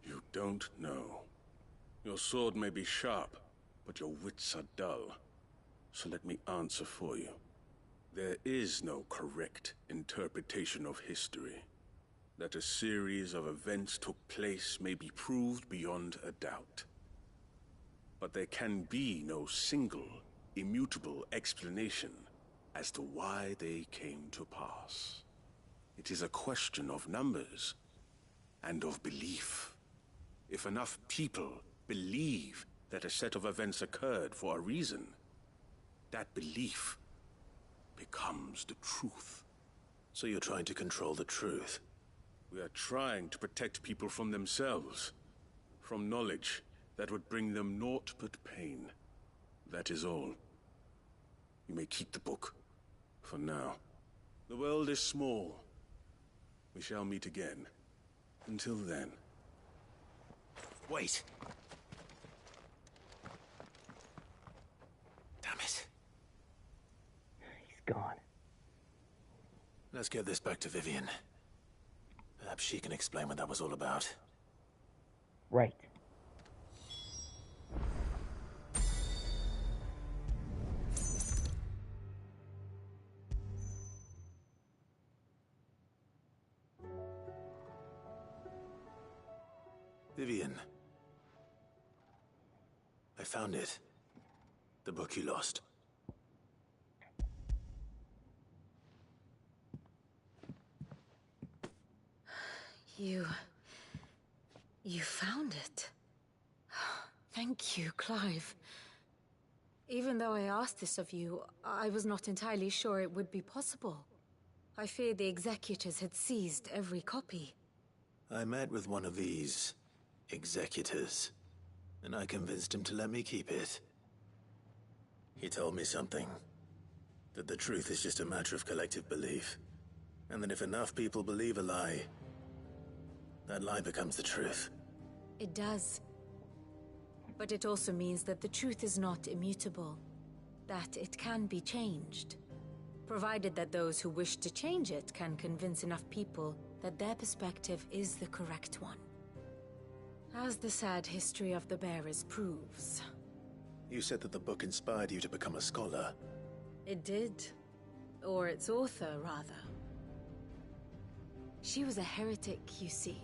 You don't know. Your sword may be sharp, but your wits are dull. So let me answer for you. There is no correct interpretation of history. That a series of events took place may be proved beyond a doubt. But there can be no single, immutable explanation as to why they came to pass. It is a question of numbers and of belief. If enough people believe that a set of events occurred for a reason, that belief becomes the truth. So you're trying to control the truth? We are trying to protect people from themselves. From knowledge that would bring them naught but pain. That is all. You may keep the book. For now. The world is small. We shall meet again. Until then. Wait. Damn it. He's gone. Let's get this back to Vivian. Perhaps she can explain what that was all about. Right. Vivian. I found it. The book you lost. You found it. Thank you, Clive. Even though I asked this of you, I was not entirely sure it would be possible. I feared the executors had seized every copy. I met with one of these executors, and I convinced him to let me keep it. He told me something. That the truth is just a matter of collective belief. And that if enough people believe a lie, that lie becomes the truth. It does. But it also means that the truth is not immutable. That it can be changed. Provided that those who wish to change it can convince enough people that their perspective is the correct one. As the sad history of the Bearers proves. You said that the book inspired you to become a scholar. It did. Or its author, rather. She was a heretic, you see.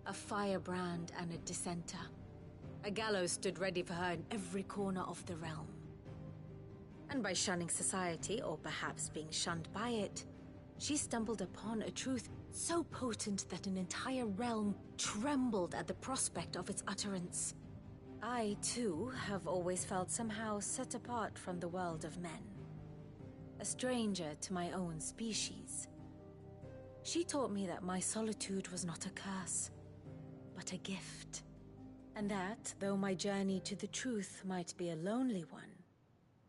A firebrand and a dissenter. A gallows stood ready for her in every corner of the realm. And by shunning society, or perhaps being shunned by it, she stumbled upon a truth so potent that an entire realm trembled at the prospect of its utterance. I, too, have always felt somehow set apart from the world of men. A stranger to my own species. She taught me that my solitude was not a curse, but a gift. And that, though my journey to the truth might be a lonely one,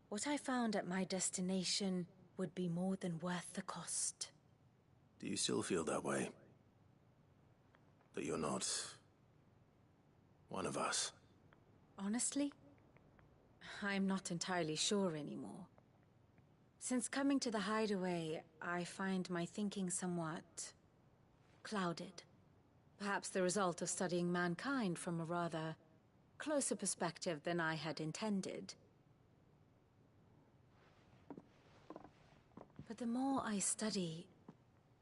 what I found at my destination would be more than worth the cost. Do you still feel that way? That you're not one of us? Honestly, I'm not entirely sure anymore. Since coming to the hideaway, I find my thinking somewhat clouded. Perhaps the result of studying mankind from a rather closer perspective than I had intended. But the more I study,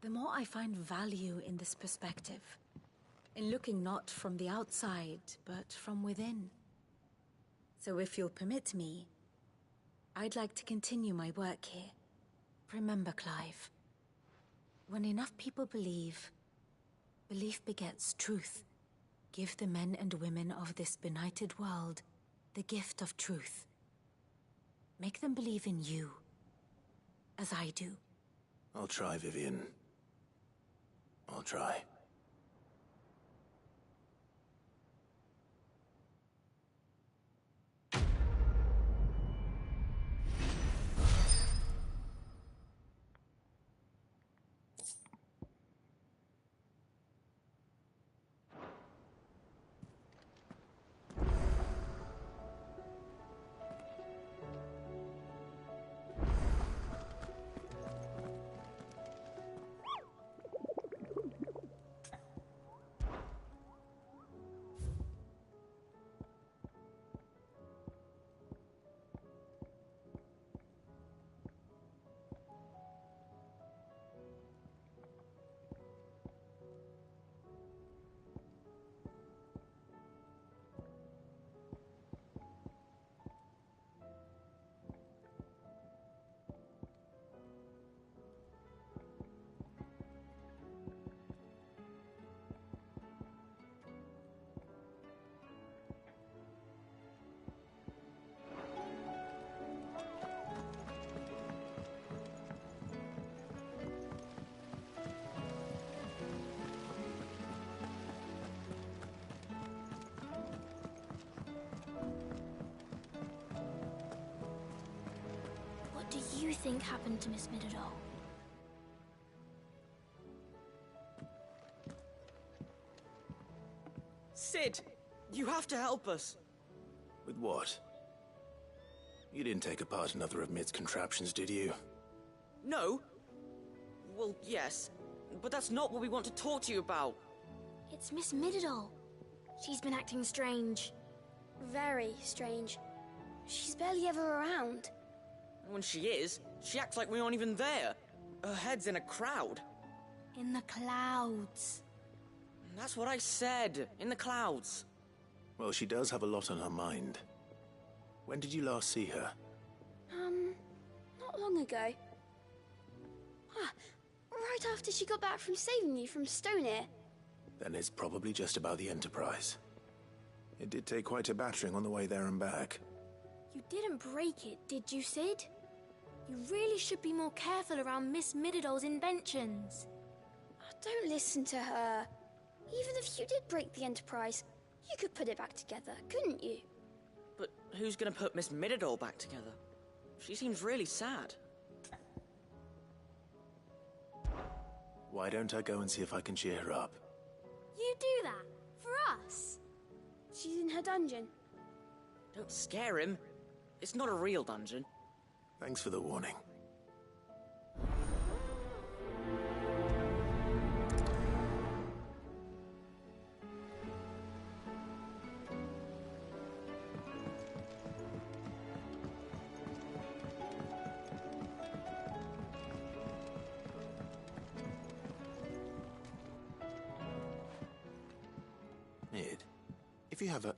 the more I find value in this perspective. In looking not from the outside, but from within. So if you'll permit me, I'd like to continue my work here. Remember, Clive, when enough people believe, belief begets truth. Give the men and women of this benighted world the gift of truth. Make them believe in you, as I do. I'll try, Vivian. I'll try. What do you think happened to Miss Midadol? Sid, you have to help us. With what? You didn't take apart another of Mid's contraptions, did you? No. Well, yes, but that's not what we want to talk to you about. It's Miss Midadol. She's been acting strange. Very strange. She's barely ever around. And when she is, she acts like we aren't even there. Her head's in a crowd. In the clouds. That's what I said. In the clouds. Well, she does have a lot on her mind. When did you last see her? Not long ago. Right after she got back from saving you from Stoneir. Then it's probably just about the Enterprise. It did take quite a battering on the way there and back. You didn't break it, did you, Sid? You really should be more careful around Miss Midadol's inventions. Don't listen to her. Even if you did break the Enterprise, you could put it back together, couldn't you? But who's gonna put Miss Midadol back together? She seems really sad. Why don't I go and see if I can cheer her up? You do that? For us? She's in her dungeon. Don't scare him. It's not a real dungeon. Thanks for the warning. Mid, if you have a...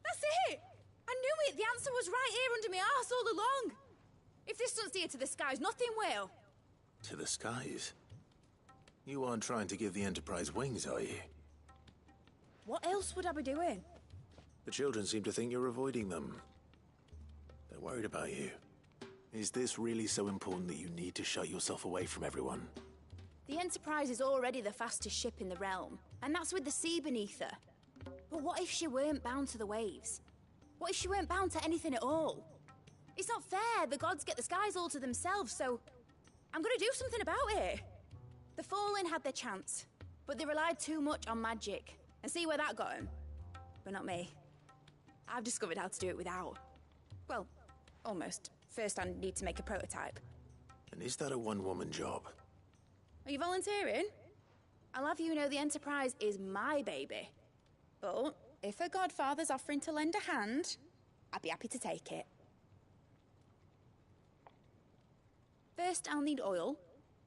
That's it! I knew it! The answer was right here under my arse all along! If this doesn't steer to the skies, nothing will! To the skies? You aren't trying to give the Enterprise wings, are you? What else would I be doing? The children seem to think you're avoiding them. They're worried about you. Is this really so important that you need to shut yourself away from everyone? The Enterprise is already the fastest ship in the realm, and that's with the sea beneath her. But what if she weren't bound to the waves? What if she weren't bound to anything at all? It's not fair. The gods get the skies all to themselves, so I'm gonna do something about it. The Fallen had their chance, but they relied too much on magic. And see where that got them? But not me. I've discovered how to do it without. Well, almost. First, I need to make a prototype. And is that a one-woman job? Are you volunteering? I'll have you know the Enterprise is my baby. But if her godfather's offering to lend a hand, I'd be happy to take it. First, I'll need oil,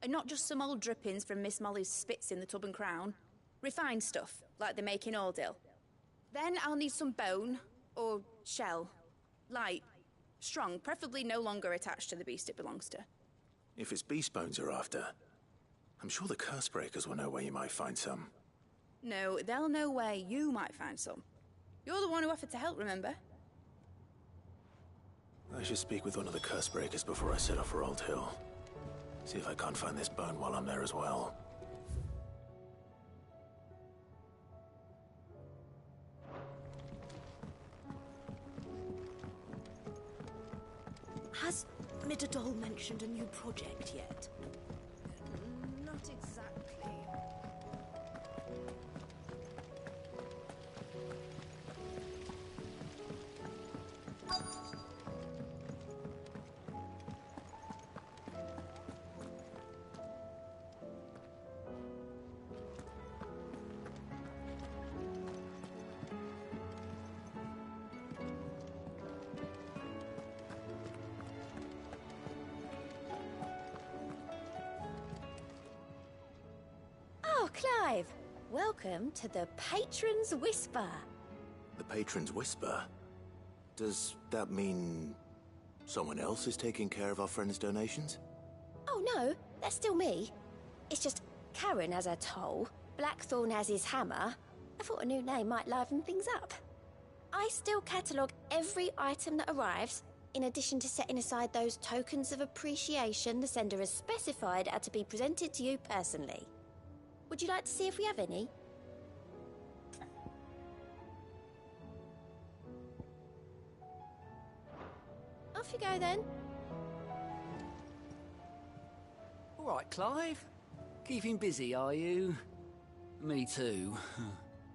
and not just some old drippings from Miss Molly's spits in the Tub and Crown. Refined stuff, like they make in Ordil. Then I'll need some bone, or shell. Light, strong, preferably no longer attached to the beast it belongs to. If it's beast bones you're after, I'm sure the Cursebreakers will know where you might find some. No, they'll know where you might find some. You're the one who offered to help, remember? I should speak with one of the Cursebreakers before I set off for Old Hill. See if I can't find this bone while I'm there as well. Has Midadol mentioned a new project yet? Not exactly. Oh, Clive! Welcome to the Patron's Whisper. The Patron's Whisper? Does that mean someone else is taking care of our friend's donations? Oh no, that's still me. It's just Karen has her toll, Blackthorn has his hammer. I thought a new name might liven things up. I still catalogue every item that arrives, in addition to setting aside those tokens of appreciation the sender has specified are to be presented to you personally. Would you like to see if we have any? Off you go then. All right, Clive. Keeping busy, are you? Me too.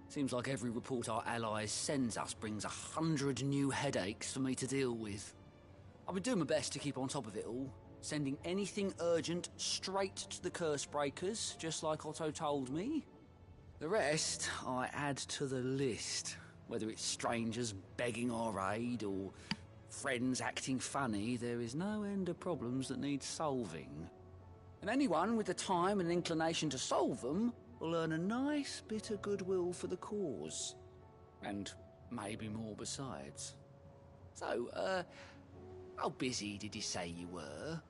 Seems like every report our allies sends us brings 100 new headaches for me to deal with. I've been doing my best to keep on top of it all, sending anything urgent straight to the curse breakers, just like Otto told me. The rest I add to the list, whether it's strangers begging our aid or friends acting funny. There is no end of problems that need solving. And anyone with the time and inclination to solve them will earn a nice bit of goodwill for the cause. And maybe more besides. So, how busy did you say you were?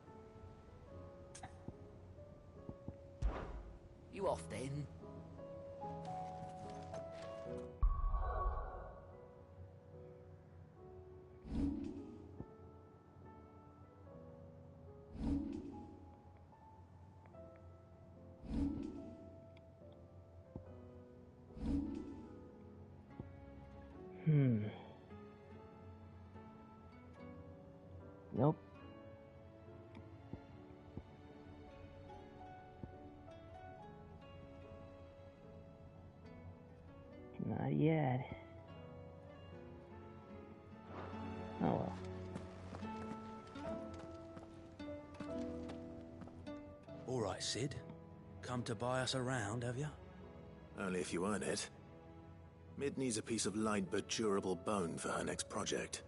You off then? Nope. Not yet. Oh well. All right, Sid. Come to buy us around, have you? Only if you earn it. Mid needs a piece of light but durable bone for her next project.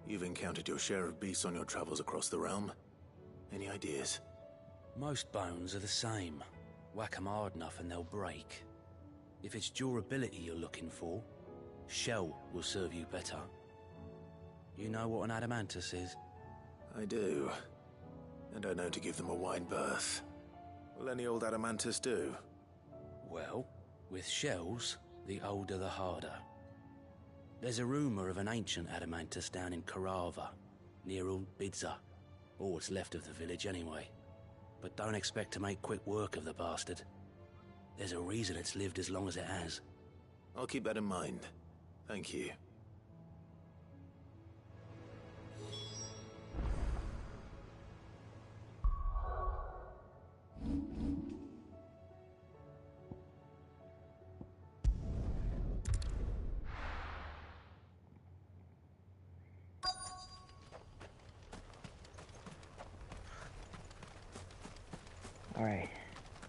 You've encountered your share of beasts on your travels across the realm. Any ideas? Most bones are the same. Whack 'em hard enough and they'll break. If it's durability you're looking for, shell will serve you better. You know what an adamantus is? I do. And I know to give them a wide berth. Will any old adamantus do? Well, with shells, the older the harder. There's a rumour of an ancient adamantus down in Karava, near Old Bidza, or what's left of the village anyway. But don't expect to make quick work of the bastard. There's a reason it's lived as long as it has. I'll keep that in mind. Thank you. Alright.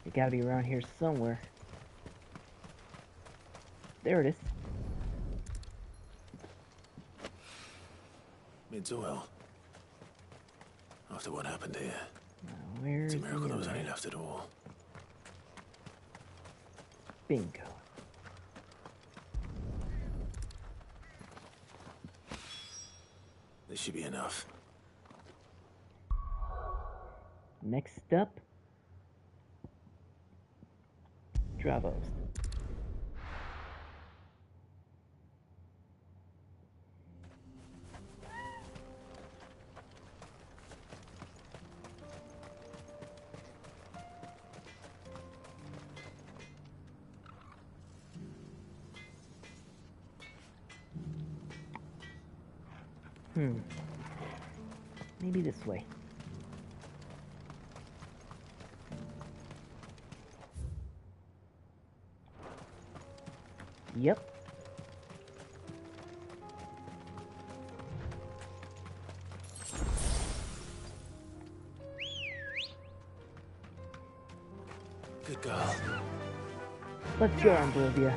You gotta be around here somewhere. There it is. Mid's well. After what happened here. Where's It's a miracle there was the any left at all. Bingo. This should be enough. Next up, Dravos. Maybe this way. Yep. Good girl. Let's go, Ambrovia.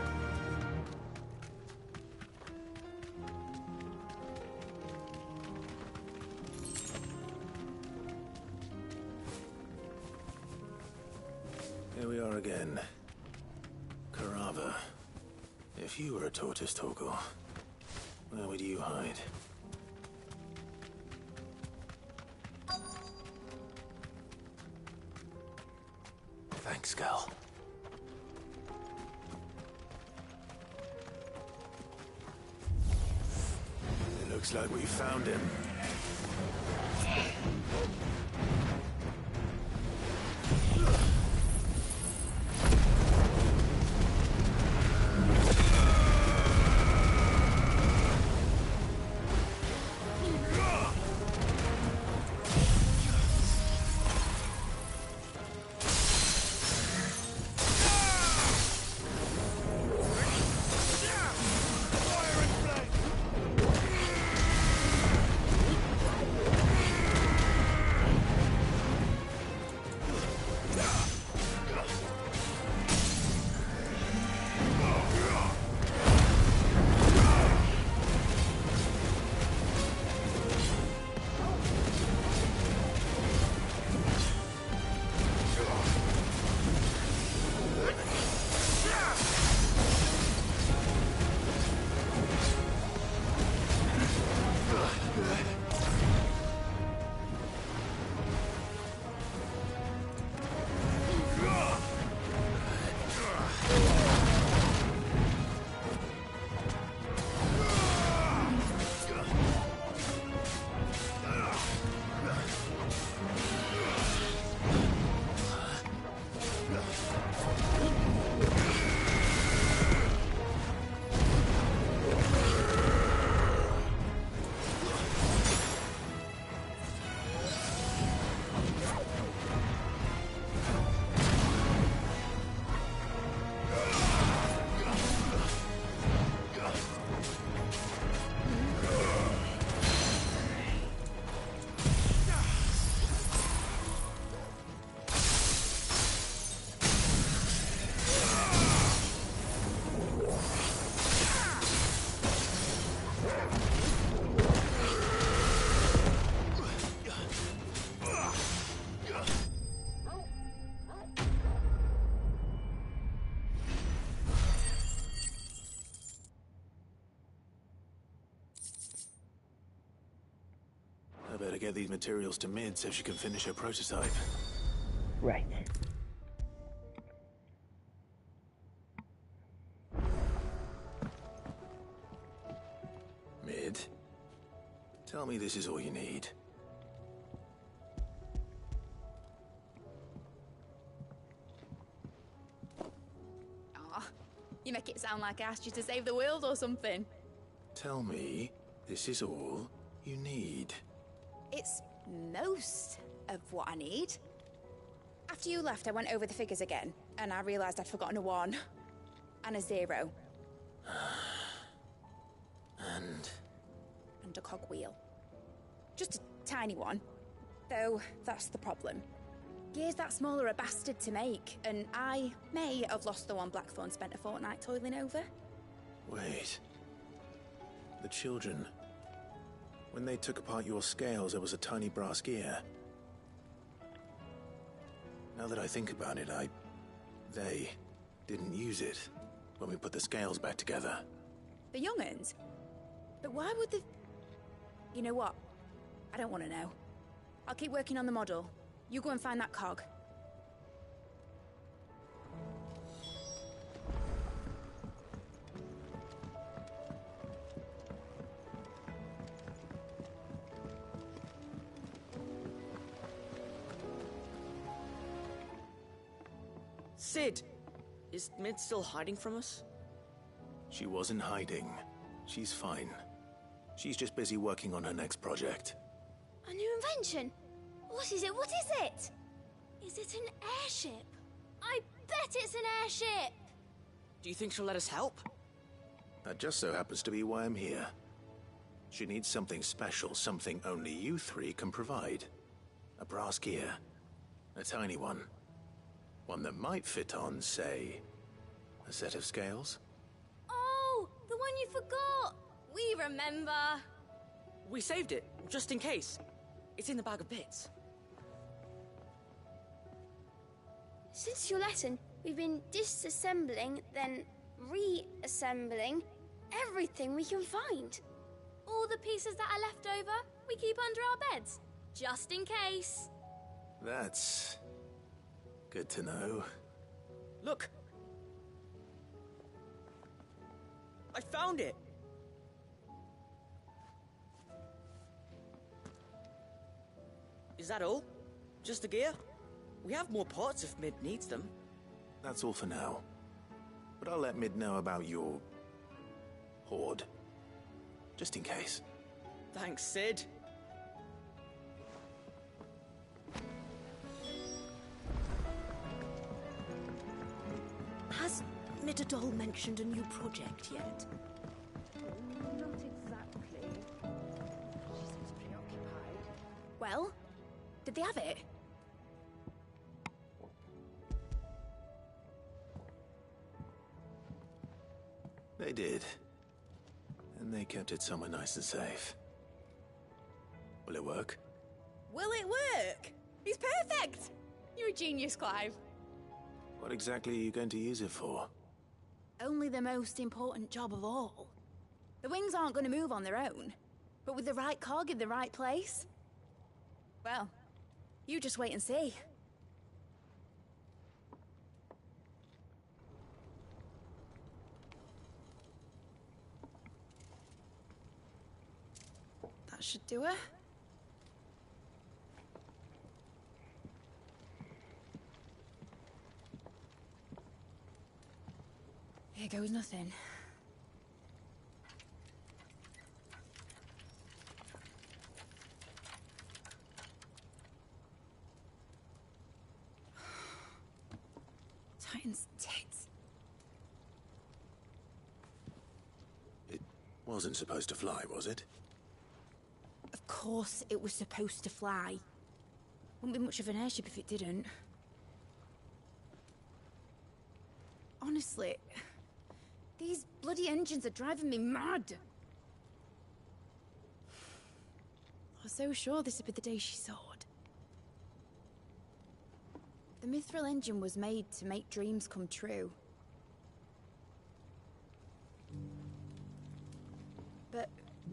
Here we are again. Karava. If you were a tortoise, Torgal, where would you hide? Thanks, Gal. It looks like we found him. I better get these materials to Mid so she can finish her prototype. Right. Mid, tell me this is all you need. Aw, you make it sound like I asked you to save the world or something. Tell me this is all you need. It's most of what I need. After you left, I went over the figures again, and I realised I'd forgotten a 1 and a 0. And a cogwheel. Just a tiny one. Though, that's the problem. Gears that small are a bastard to make, and I may have lost the one Blackthorn spent a fortnight toiling over. Wait. The children. When they took apart your scales, there was a tiny brass gear. Now that I think about it, they didn't use it when we put the scales back together. The young'uns? But why would the... You know what? I don't want to know. I'll keep working on the model. You go and find that cog. Sid! Is Mid still hiding from us? She wasn't hiding. She's fine. She's just busy working on her next project. A new invention? What is it? What is it? Is it an airship? I bet it's an airship! Do you think she'll let us help? That just so happens to be why I'm here. She needs something special, something only you three can provide. A brass gear. A tiny one. One that might fit on, say, a set of scales? Oh, the one you forgot! We remember! We saved it, just in case. It's in the bag of bits. Since your lesson, we've been disassembling, then reassembling everything we can find. All the pieces that are left over, we keep under our beds, just in case. That's good to know. Look! I found it! Is that all? Just the gear? We have more parts if Mid needs them. That's all for now. But I'll let Mid know about your hoard. Just in case. Thanks, Sid. Has Midadol mentioned a new project yet? Not exactly. She seems preoccupied. Well, did they have it? They did. And they kept it somewhere nice and safe. Will it work? Will it work? He's perfect! You're a genius, Clive. What exactly are you going to use it for? Only the most important job of all. The wings aren't going to move on their own. But with the right cog in the right place... Well, you just wait and see. That should do it. Here goes nothing. Titan's tits. It wasn't supposed to fly, was it? Of course it was supposed to fly. Wouldn't be much of an airship if it didn't. Honestly, these bloody engines are driving me mad. I was so sure this would be the day she soared. The Mithril engine was made to make dreams come true. But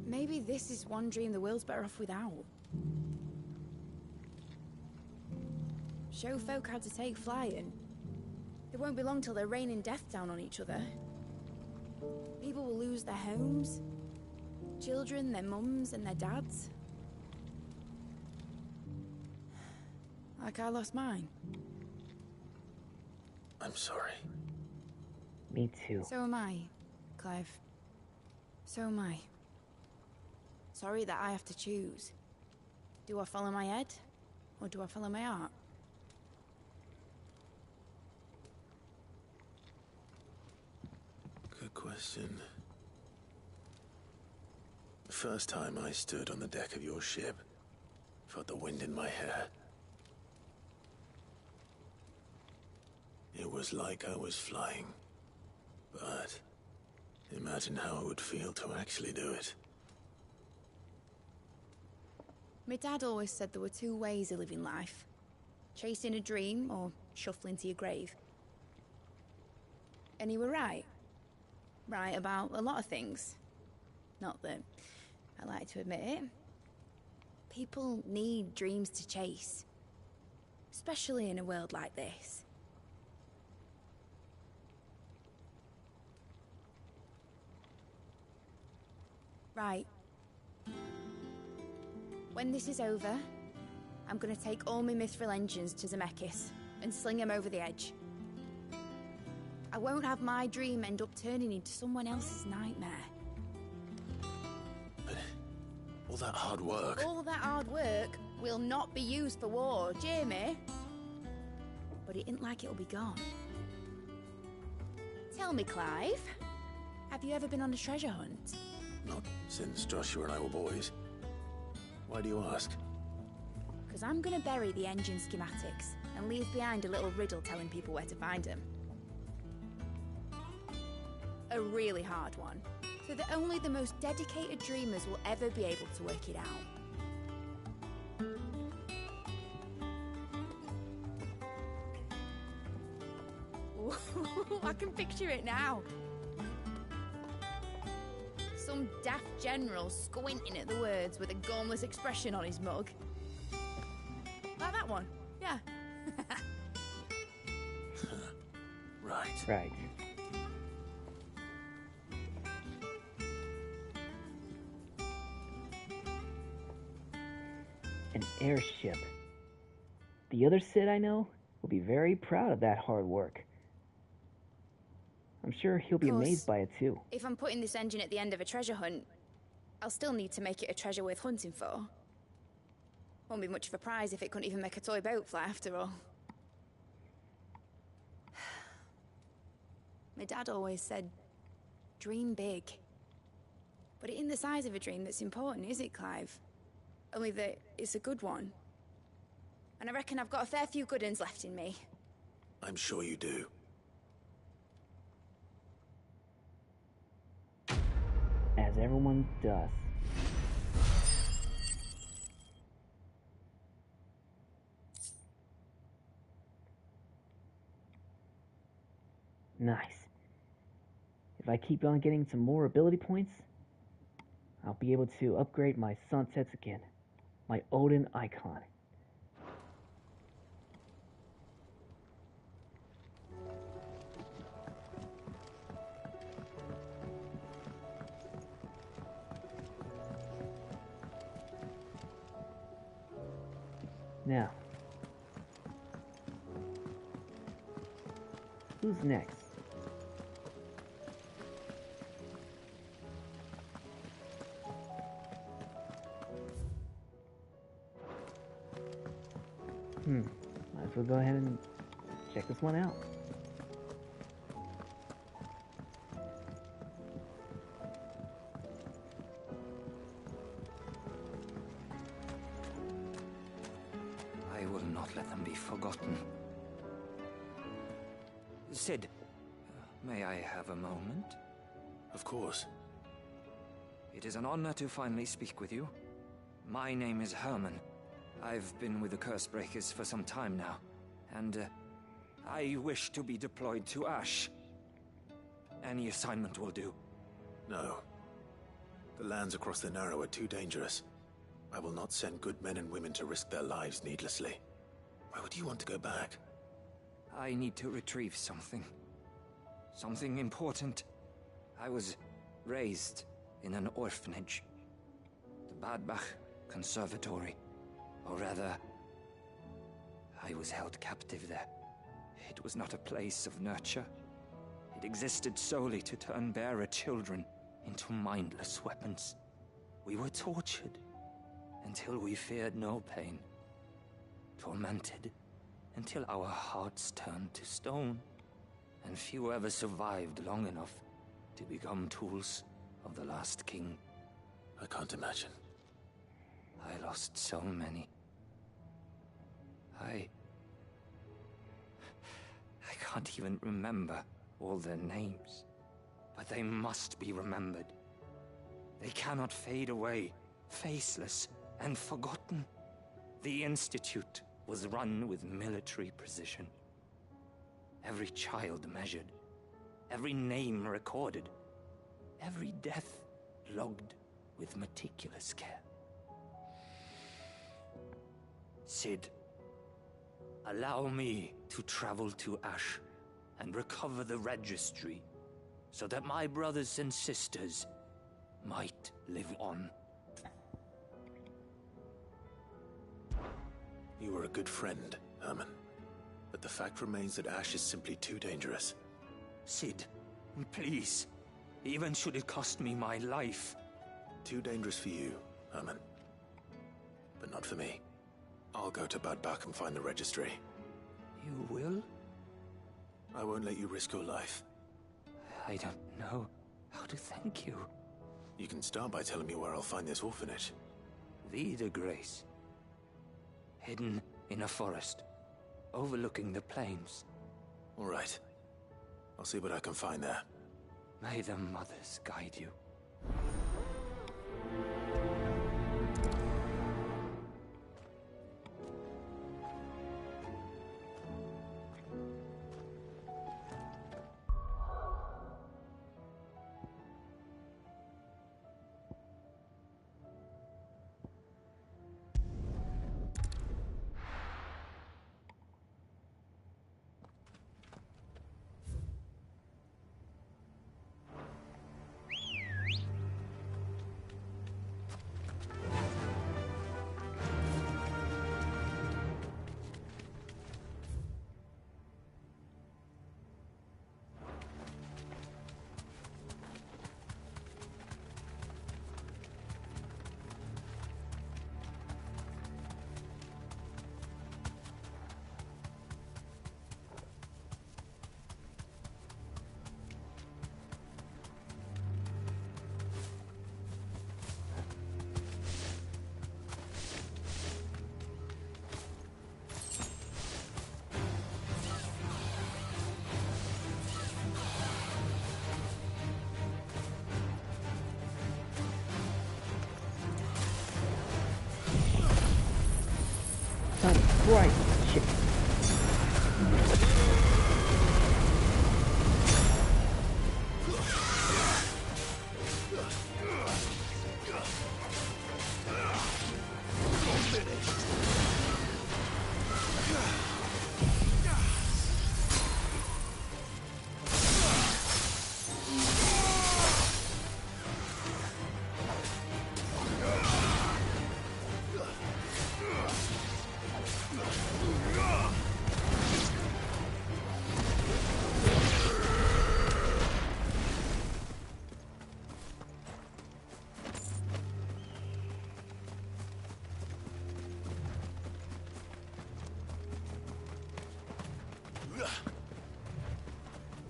maybe this is one dream the world's better off without. show folk how to take flying. It won't be long till they're raining death down on each other. People will lose their homes. Children, their mums and their dads. Like I lost mine. I'm sorry. Me too. So am I, Clive. So am I. Sorry that I have to choose. Do I follow my head, or do I follow my heart? Good question. The first time I stood on the deck of your ship, felt the wind in my hair. It was like I was flying. But imagine how it would feel to actually do it. My dad always said there were two ways of living life. Chasing a dream or shuffling to your grave. And he were right. Right about a lot of things. Not that I like to admit it. People need dreams to chase. Especially in a world like this. Right. When this is over, I'm gonna take all my mithril engines to Zemeckis and sling them over the edge. I won't have my dream end up turning into someone else's nightmare. But all that hard work... All that hard work will not be used for war, Jamie. But it ain't like it'll be gone. Tell me, Clive, have you ever been on a treasure hunt? Not since Joshua and I were boys. Why do you ask? Because I'm gonna bury the engine schematics and leave behind a little riddle telling people where to find them. A really hard one, so that only the most dedicated dreamers will ever be able to work it out. Ooh, I can picture it now. Some daft general squinting at the words with a gormless expression on his mug. Like that one, yeah. Right. Right. An airship. The other Sid I know will be very proud of that hard work. I'm sure he'll be amazed by it too. If I'm putting this engine at the end of a treasure hunt, I'll still need to make it a treasure worth hunting for. Won't be much of a prize if it couldn't even make a toy boat fly after all. My dad always said, dream big. But it ain't the size of a dream that's important, is it, Clive? Only that it's a good one. And I reckon I've got a fair few good uns left in me. I'm sure you do. As everyone does. Nice. If I keep on getting some more ability points, I'll be able to upgrade my sunsets again. My Odin icon. Now, who's next? Might as well go ahead and check this one out. I will not let them be forgotten. Sid, may I have a moment? Of course. It is an honor to finally speak with you. My name is Herman. I've been with the Cursebreakers for some time now, and I wish to be deployed to Ash. Any assignment will do. No. The lands across the Narrow are too dangerous. I will not send good men and women to risk their lives needlessly. Why would you want to go back? I need to retrieve something. Something important. I was raised in an orphanage. The Badbach Conservatory. Or rather, I was held captive there. It was not a place of nurture. It existed solely to turn bearer children into mindless weapons. We were tortured until we feared no pain. Tormented until our hearts turned to stone. And few ever survived long enough to become tools of the last king. I can't imagine. I lost so many. I can't even remember all their names. But they must be remembered. They cannot fade away, faceless and forgotten. The Institute was run with military precision. Every child measured, every name recorded, every death logged with meticulous care. Sid, allow me to travel to Ash and recover the registry so that my brothers and sisters might live on. You were a good friend, Herman. But the fact remains that Ash is simply too dangerous. Sid, please. Even should it cost me my life. Too dangerous for you, Herman. But not for me. I'll go to Bad Bach and find the registry. You will? I won't let you risk your life. I don't know how to thank you. You can start by telling me where I'll find this orphanage. Vida Grace. Hidden in a forest, overlooking the plains. All right. I'll see what I can find there. May the mothers guide you. Right, shit.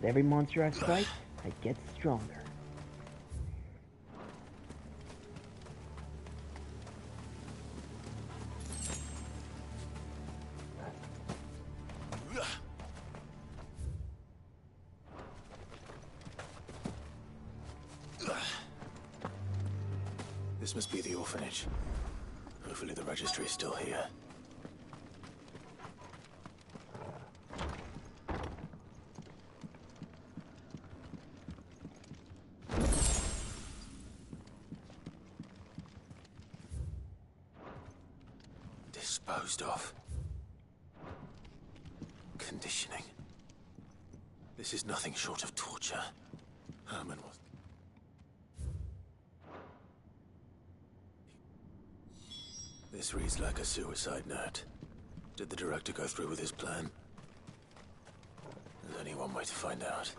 With every monster I fight, I get stronger. This must be the orphanage. Hopefully the registry is still here. Disposed of. conditioning. This is nothing short of torture. Herman was... This reads like a suicide note. Did the director go through with his plan? There's only one way to find out.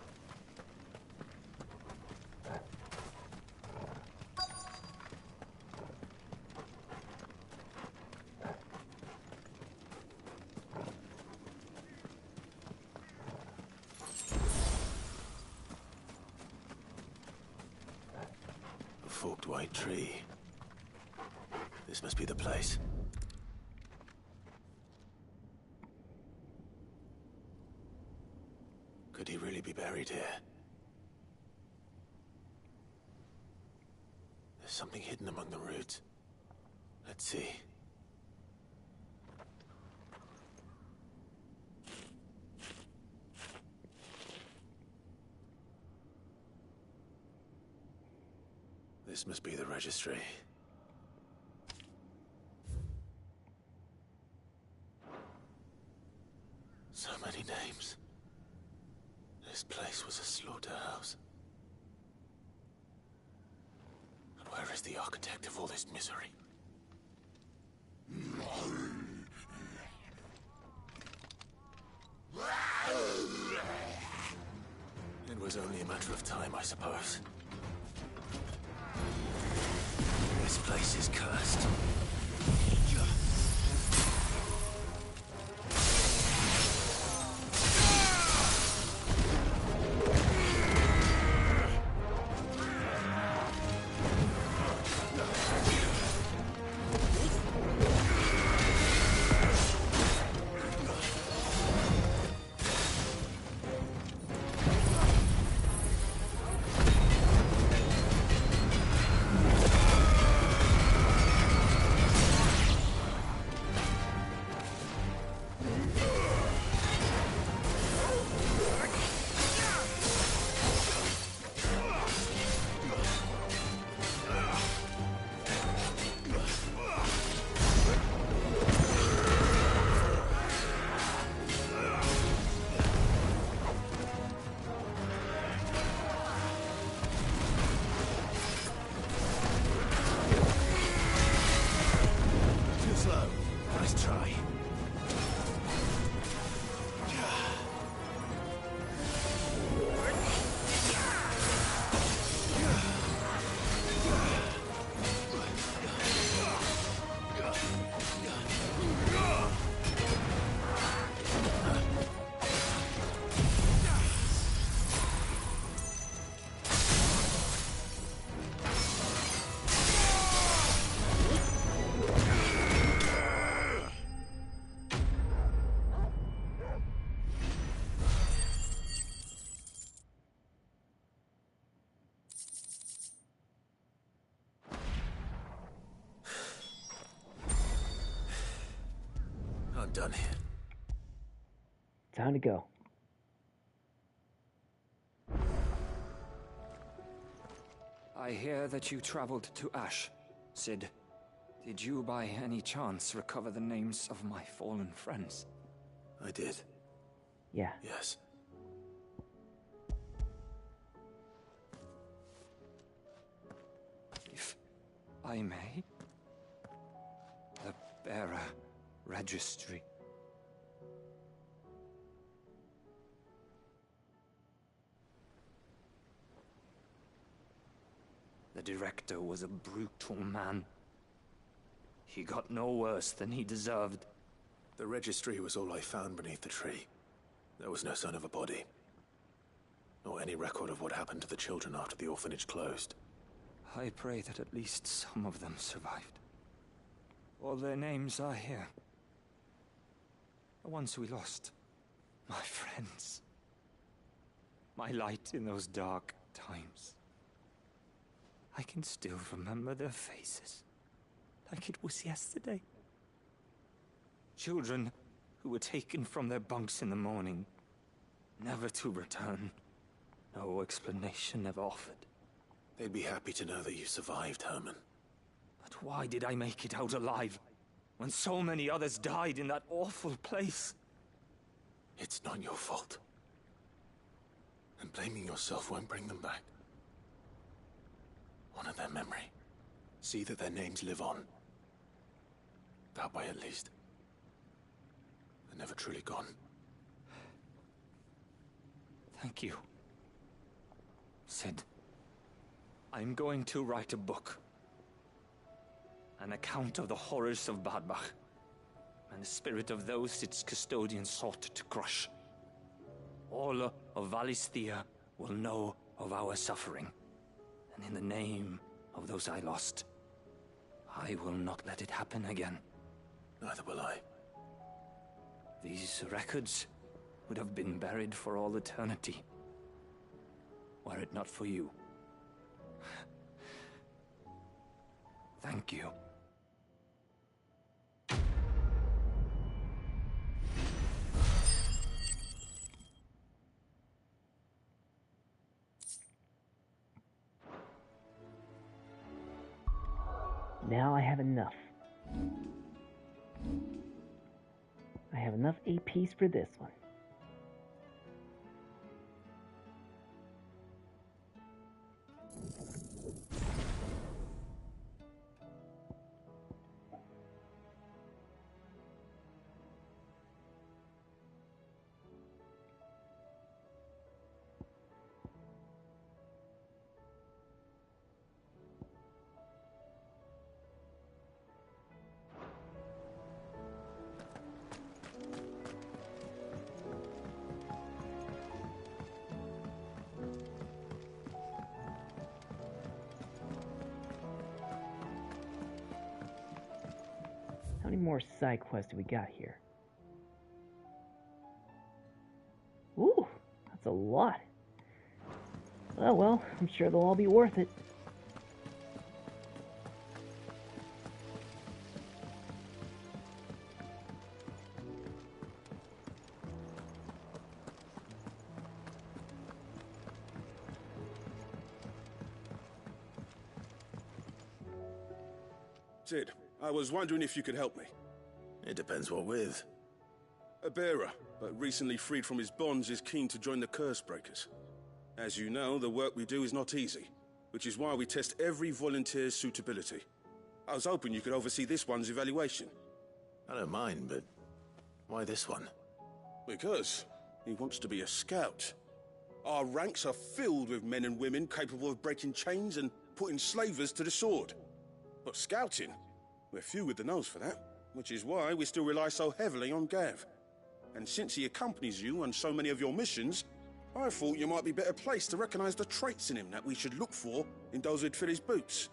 A forked white tree. This must be the place. Could he really be buried here? There's something hidden among the roots. Let's see. This must be the registry. So many names. This place was a slaughterhouse. And where is the architect of all this misery? It was only a matter of time, I suppose. This place is cursed. I'm done here. Time to go. I hear that you traveled to Ash, Sid. Did you by any chance recover the names of my fallen friends? I did. Yeah. Yes. If I may. The bearer registry. The director was a brutal man. He got no worse than he deserved. The registry was all I found beneath the tree. There was no sign of a body. Nor any record of what happened to the children after the orphanage closed. I pray that at least some of them survived. All their names are here. The ones we lost. My friends. My light in those dark times. I can still remember their faces. Like it was yesterday. Children who were taken from their bunks in the morning. Never to return. No explanation ever offered. They'd be happy to know that you survived, Herman. But why did I make it out alive? When so many others died in that awful place? It's not your fault. And blaming yourself won't bring them back. Honor their memory. See that their names live on. That way, at least. They're never truly gone. Thank you. Sid, I'm going to write a book. An account of the horrors of Badbach, and the spirit of those its custodians sought to crush. All of Valisthea will know of our suffering, and in the name of those I lost, I will not let it happen again. Neither will I. These records would have been buried for all eternity, were it not for you. Thank you. Now I have enough. I have enough APs for this one. How many more side quests do we got here? Ooh, that's a lot. Oh well, I'm sure they'll all be worth it. Sid, I was wondering if you could help me. It depends what with. A bearer, but recently freed from his bonds, is keen to join the Cursebreakers. As you know, the work we do is not easy, which is why we test every volunteer's suitability. I was hoping you could oversee this one's evaluation. I don't mind, but why this one? Because he wants to be a scout. Our ranks are filled with men and women capable of breaking chains and putting slavers to the sword. But scouting, we're few with the nose for that, which is why we still rely so heavily on Gav. And since he accompanies you on so many of your missions, I thought you might be better placed to recognize the traits in him that we should look for in those who'd fill his boots.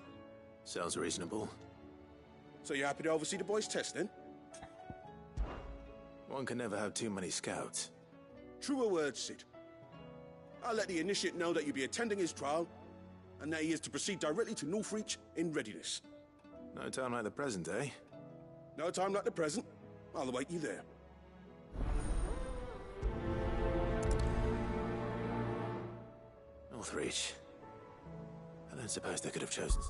Sounds reasonable. So you happy to oversee the boys' test, then? One can never have too many scouts. Truer words, Sid. I'll let the initiate know that you'll be attending his trial, and that he is to proceed directly to Northreach in readiness. No time like the present, eh? No time like the present. I'll await you there. Northreach. I don't suppose they could have chosen.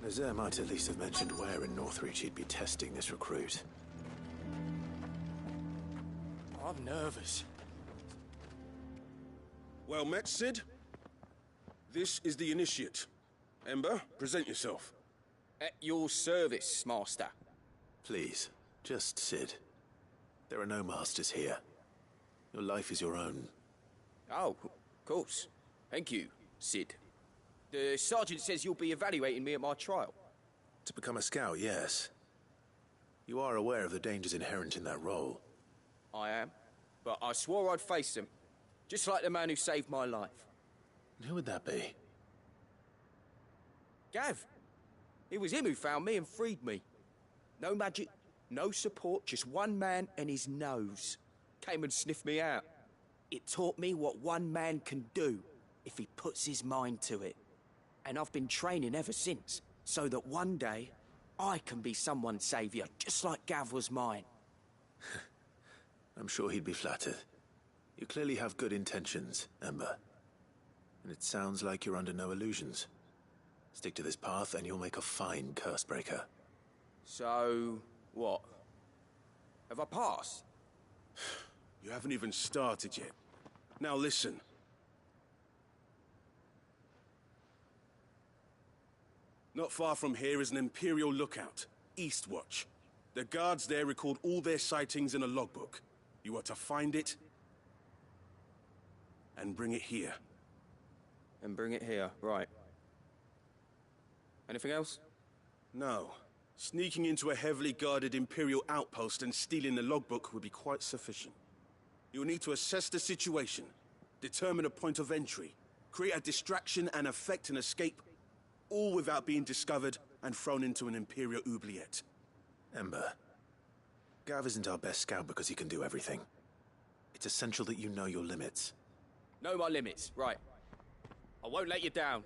Nazir might at least have mentioned where in Northreach he'd be testing this recruit. I'm nervous. Well met, Sid. This is the initiate. Ember, present yourself. At your service, Master. Please, just Sid. There are no masters here. Your life is your own. Oh, of course. Thank you, Sid. The sergeant says you'll be evaluating me at my trial. To become a scout, yes. You are aware of the dangers inherent in that role. I am, but I swore I'd face them. Just like the man who saved my life. Who would that be? Gav. It was him who found me and freed me. No magic, no support, just one man and his nose. Came and sniffed me out. It taught me what one man can do if he puts his mind to it. And I've been training ever since, so that one day I can be someone's saviour, just like Gav was mine. I'm sure he'd be flattered. You clearly have good intentions, Ember. And it sounds like you're under no illusions. Stick to this path and you'll make a fine Cursebreaker. So, what? Have I passed? You haven't even started yet. Now listen. Not far from here is an Imperial lookout, Eastwatch. The guards there record all their sightings in a logbook. You are to find it and bring it here. And bring it here, right. Anything else? No. Sneaking into a heavily guarded Imperial outpost and stealing the logbook would be quite sufficient. You'll need to assess the situation, determine a point of entry, create a distraction and effect an escape, all without being discovered and thrown into an Imperial oubliette. Ember, Gav isn't our best scout because he can do everything. It's essential that you know your limits. Know my limits, right. I won't let you down.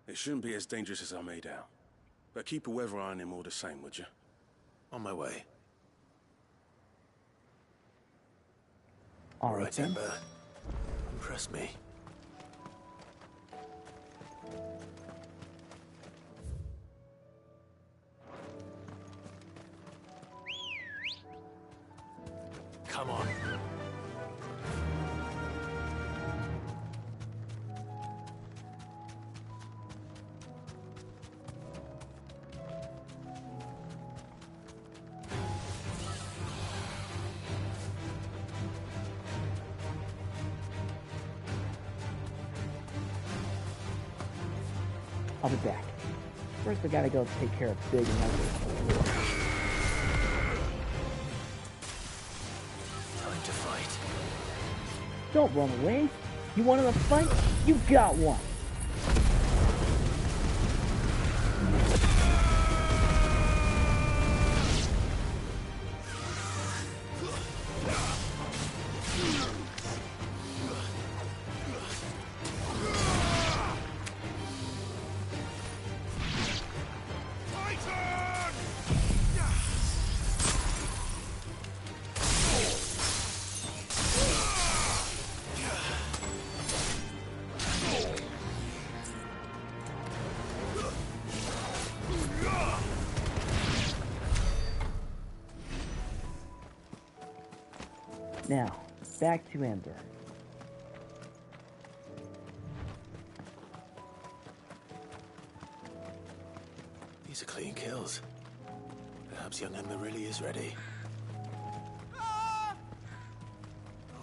It shouldn't be as dangerous as I made out. But keep a weather eye on him all the same, would you? On my way. All right, Ember. Impress me. Come on. I'll be back. First, I gotta go take care of Big and Ugly. Time to fight. Don't run away. You wanted a fight? You got one. Now, back to Ember. These are clean kills. Perhaps young Ember really is ready.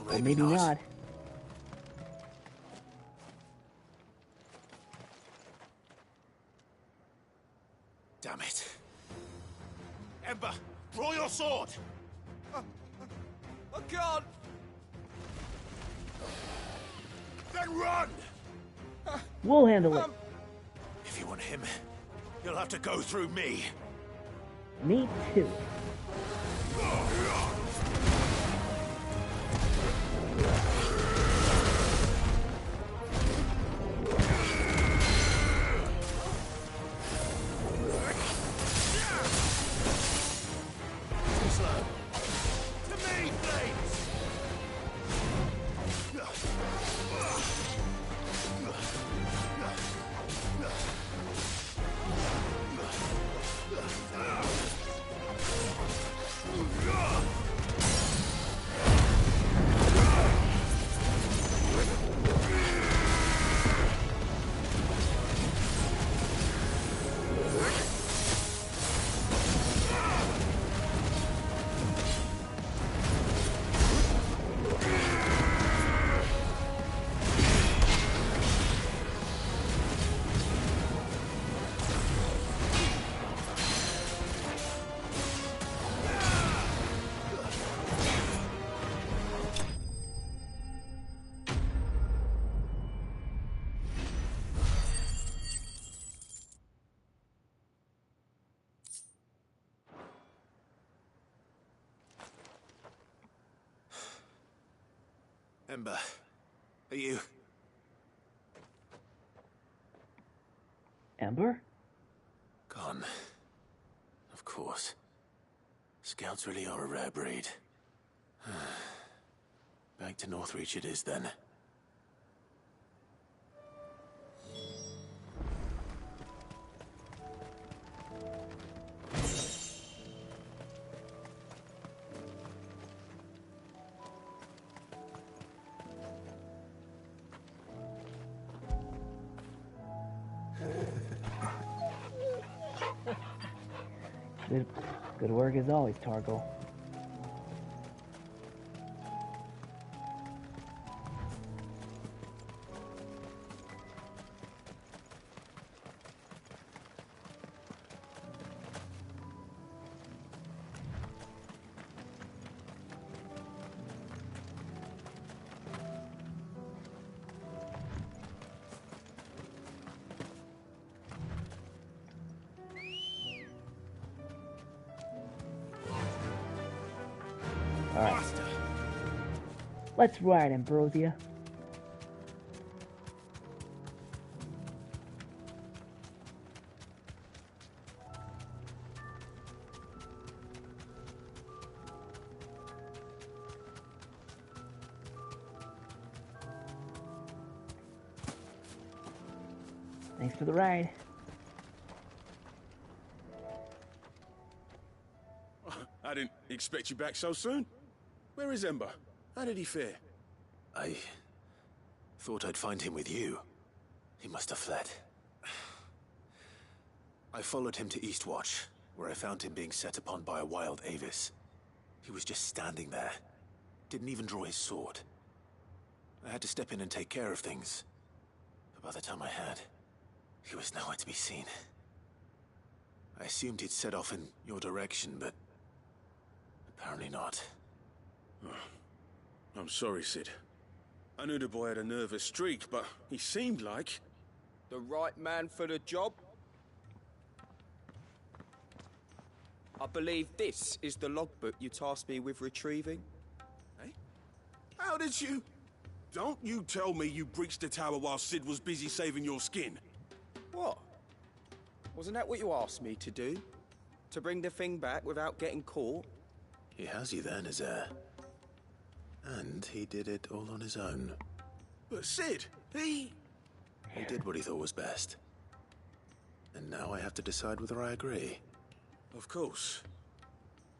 Or Or maybe not. Damn it. Ember, draw your sword! I can't! Then run! We'll handle it. If you want him, you'll have to go through me. Me too. Ember, are you... Ember? Gone. Of course. Scouts really are a rare breed. Back to Northreach it is then. Good work as always, Targo. Alright. Let's ride, Ambrosia. Thanks for the ride. I didn't expect you back so soon. Where is Ember? How did he fare? I thought I'd find him with you. He must have fled. I followed him to Eastwatch, where I found him being set upon by a wild Avis. He was just standing there. Didn't even draw his sword. I had to step in and take care of things. But by the time I had, he was nowhere to be seen. I assumed he'd set off in your direction, but apparently not. I'm sorry, Sid. I knew the boy had a nervous streak, but he seemed like... The right man for the job? I believe this is the logbook you tasked me with retrieving. Eh? How did you... Don't you tell me you breached the tower while Sid was busy saving your skin. What? Wasn't that what you asked me to do? To bring the thing back without getting caught? He has you then, his heir. And he did it all on his own. But Sid, he did what he thought was best. And now I have to decide whether I agree. Of course.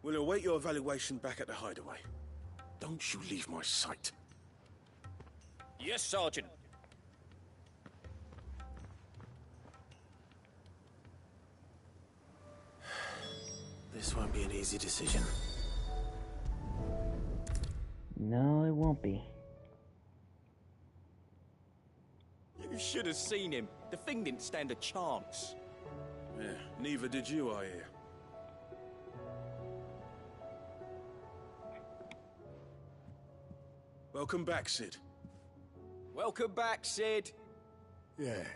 We'll await your evaluation back at the hideaway. Don't you leave my sight. Yes, Sergeant. This won't be an easy decision. No, it won't be. You should have seen him. The thing didn't stand a chance. Yeah, neither did you, I hear. Welcome back, Sid. Welcome back, Sid. Yes.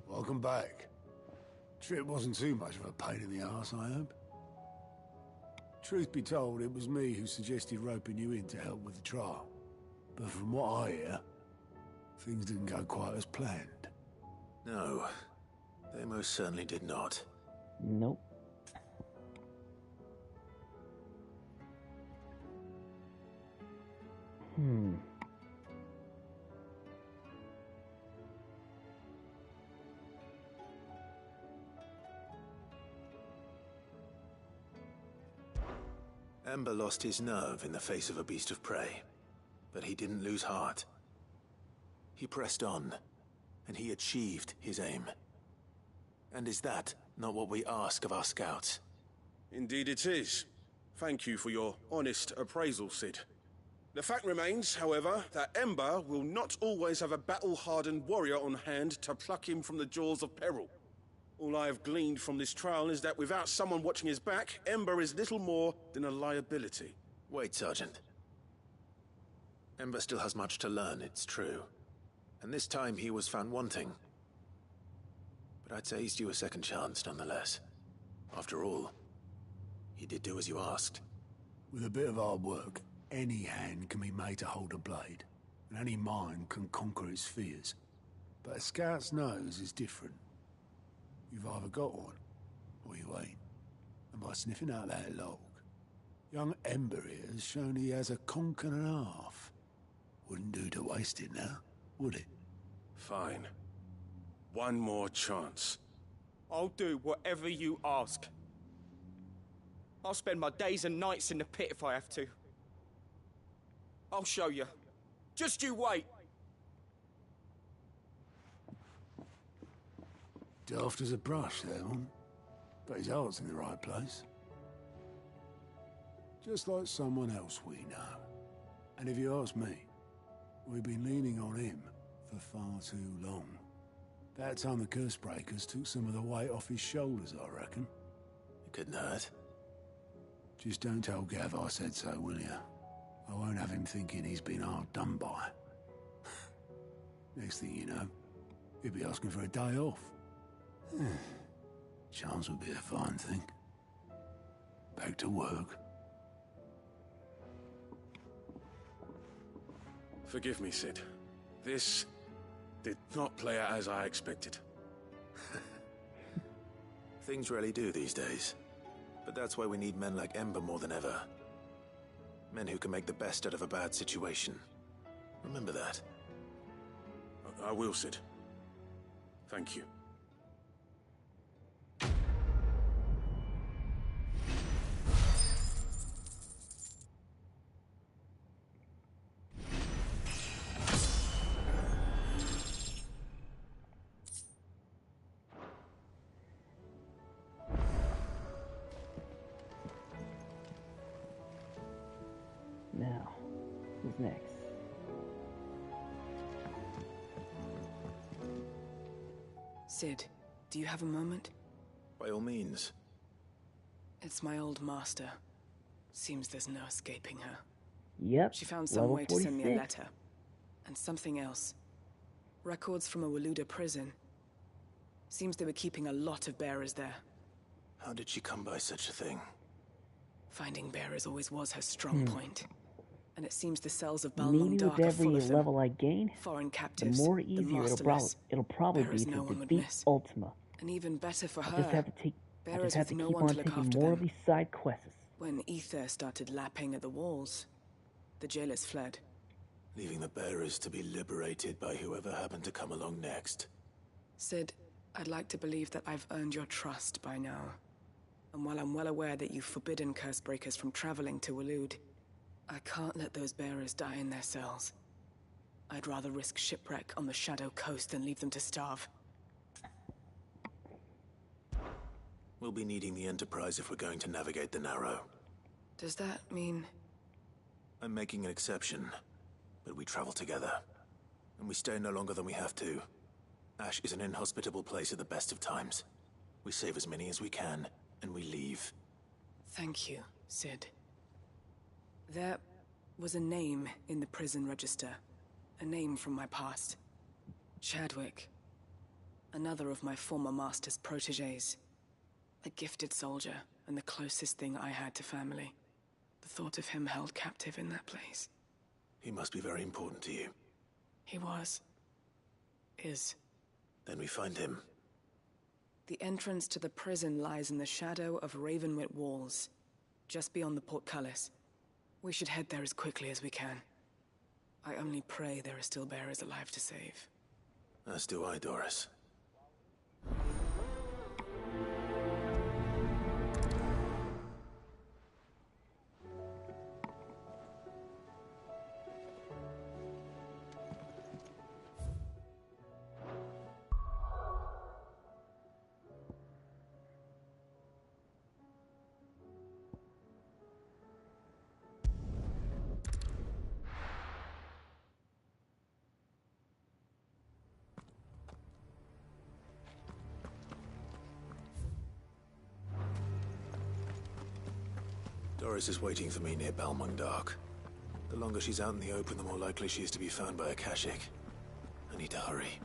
Welcome back. Trip wasn't too much of a pain in the arse, I hope. Truth be told, it was me who suggested roping you in to help with the trial. But from what I hear, things didn't go quite as planned. No, they most certainly did not. Nope. Ember lost his nerve in the face of a beast of prey, but he didn't lose heart. He pressed on, and he achieved his aim. And is that not what we ask of our scouts? Indeed it is. Thank you for your honest appraisal, Sid. The fact remains, however, that Ember will not always have a battle-hardened warrior on hand to pluck him from the jaws of peril. All I have gleaned from this trial is that without someone watching his back, Ember is little more than a liability. Wait, Sergeant. Ember still has much to learn, it's true. And this time he was found wanting. But I'd say he's due a second chance, nonetheless. After all, he did do as you asked. With a bit of hard work, any hand can be made to hold a blade, and any mind can conquer its fears. But a scout's nose is different. You've either got one, or you ain't. And by sniffing out that log, young Ember here has shown he has a conch and a half. Wouldn't do to waste it now, would it? Fine. One more chance. I'll do whatever you ask. I'll spend my days and nights in the pit if I have to. I'll show you. Just you wait. Daft as a brush, there, one. But his heart's in the right place. Just like someone else we know. And if you ask me, we've been leaning on him for far too long. That time the Cursebreakers took some of the weight off his shoulders, I reckon. It couldn't hurt. Just don't tell Gav I said so, will you? I won't have him thinking he's been hard done by. Next thing you know, he'll be asking for a day off. Chance would be a fine thing. Back to work. Forgive me, Sid. This did not play out as I expected. Things really do these days. But that's why we need men like Ember more than ever. Men who can make the best out of a bad situation. Remember that. I will, Sid. Thank you. Now, who's next? Sid, do you have a moment? By all means. It's my old master. Seems there's no escaping her. Yep. She found some level way to send me a 46. letter. And something else. Records from a Waluda prison. Seems they were keeping a lot of bearers there. How did she come by such a thing? Finding bearers always was her strong point. And it seems the cells of Maybe Balmung with Dark are every full of them. level I gain, Foreign the captives, more easier masterless, it'll probably be bearers to no one would defeat miss. Ultima. And even better for I her, just have to take. I bearers just have to with no keep one on to look taking after more them. of these side quests. When Ether started lapping at the walls, the jailers fled. Leaving the bearers to be liberated by whoever happened to come along next. Sid, I'd like to believe that I've earned your trust by now. And while I'm well aware that you've forbidden Cursebreakers from traveling to Waloed, I can't let those bearers die in their cells. I'd rather risk shipwreck on the Shadow Coast than leave them to starve. We'll be needing the Enterprise if we're going to navigate the Narrow. Does that mean... I'm making an exception, but we travel together. And we stay no longer than we have to. Ash is an inhospitable place at the best of times. We save as many as we can, and we leave. Thank you, Sid. There was a name in the prison register. A name from my past. Chadwick. Another of my former master's protégés. A gifted soldier, and the closest thing I had to family. The thought of him held captive in that place. He must be very important to you. He was. Is. Then we find him. The entrance to the prison lies in the shadow of Ravenwit Walls, just beyond the portcullis. We should head there as quickly as we can. I only pray there are still bearers alive to save. As do I, Doris. Doris is waiting for me near Balmung Dark. The longer she's out in the open, the more likely she is to be found by a Kashik. I need to hurry.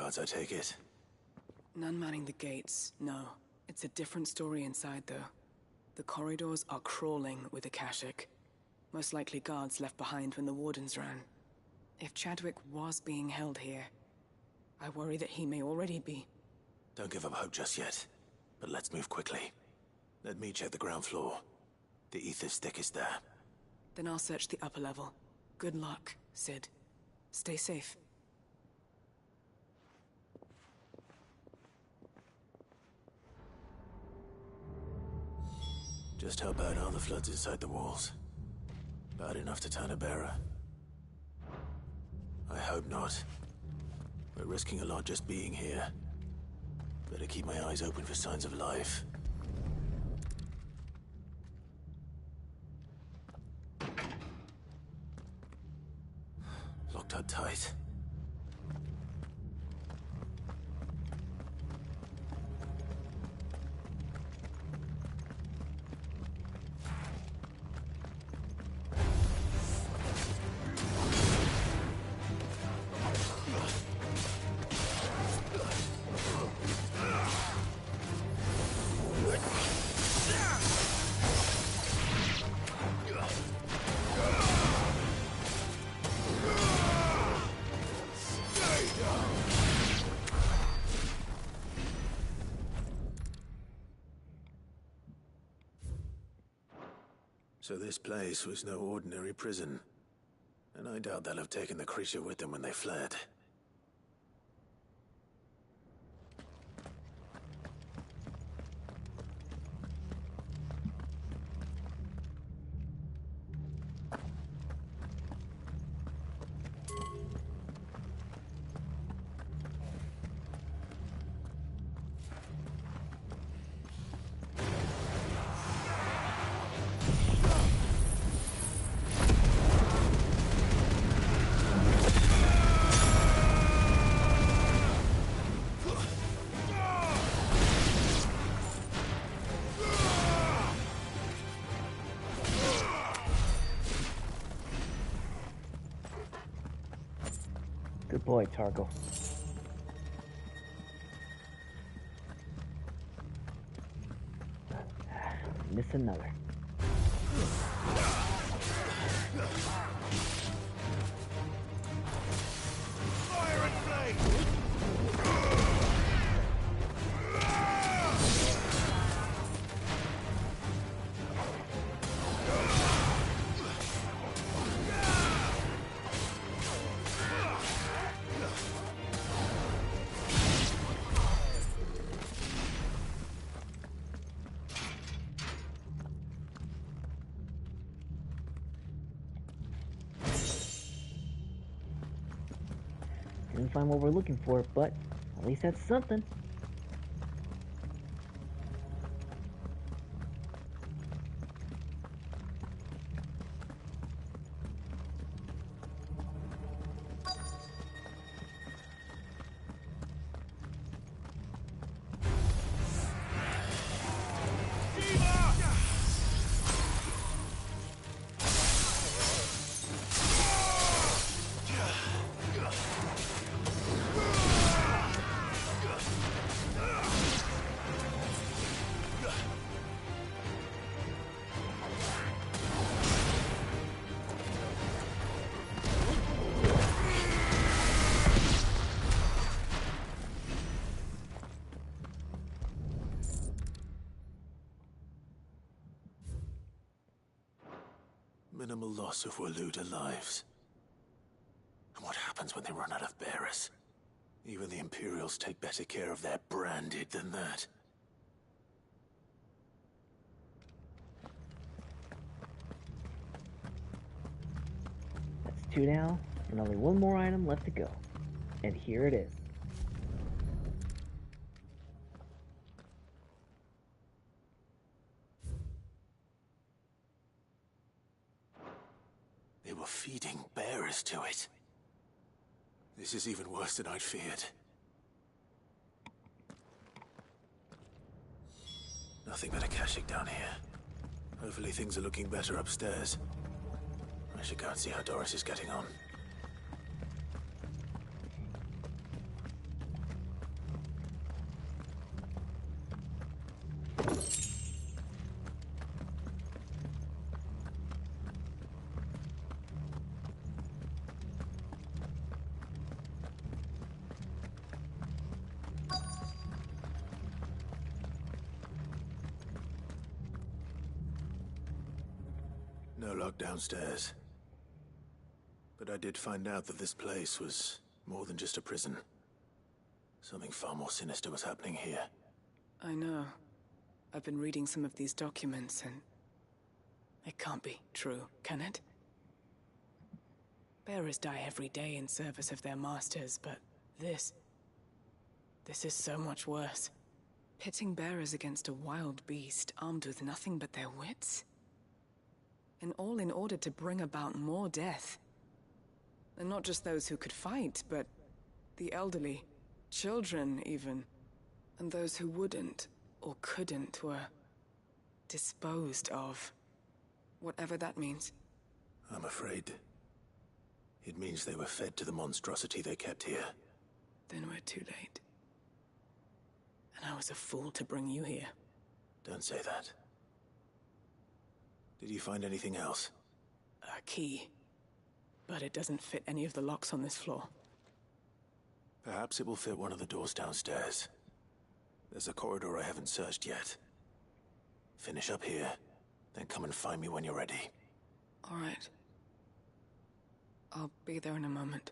guards, I take it? None manning the gates, no. It's a different story inside, though. The corridors are crawling with Akashic. Most likely guards left behind when the Wardens ran. If Chadwick was being held here, I worry that he may already be. Don't give up hope just yet. But let's move quickly. Let me check the ground floor. The ether stick is there. Then I'll search the upper level. Good luck, Sid. Stay safe. Just how bad are the floods inside the walls? Bad enough to turn a bearer? I hope not. We're risking a lot just being here. Better keep my eyes open for signs of life. Locked up tight. So this place was no ordinary prison. And I doubt they'll have taken the creature with them when they fled. Good boy, Targo. Miss another. Fire and flame! Didn't find what we're looking for, but at least that's something. Minimal loss of Waluda lives. And what happens when they run out of bearers? Even the Imperials take better care of their branded than that. That's 2 now, and only 1 more item left to go. And here it is. They were feeding bearers to it. This is even worse than I'd feared. Nothing but Akashic down here. Hopefully things are looking better upstairs. I should go and see how Doris is getting on. No lock downstairs. But I did find out that this place was more than just a prison. Something far more sinister was happening here. I know. I've been reading some of these documents, and it can't be true, can it? Bearers die every day in service of their masters, but this is so much worse. Pitting bearers against a wild beast armed with nothing but their wits? And all in order to bring about more death. And not just those who could fight, but the elderly, children even, and those who wouldn't or couldn't were disposed of. Whatever that means. I'm afraid it means they were fed to the monstrosity they kept here. Then we're too late. And I was a fool to bring you here. Don't say that. Did you find anything else? A key. But it doesn't fit any of the locks on this floor. Perhaps it will fit one of the doors downstairs. There's a corridor I haven't searched yet. Finish up here, then come and find me when you're ready. All right. I'll be there in a moment.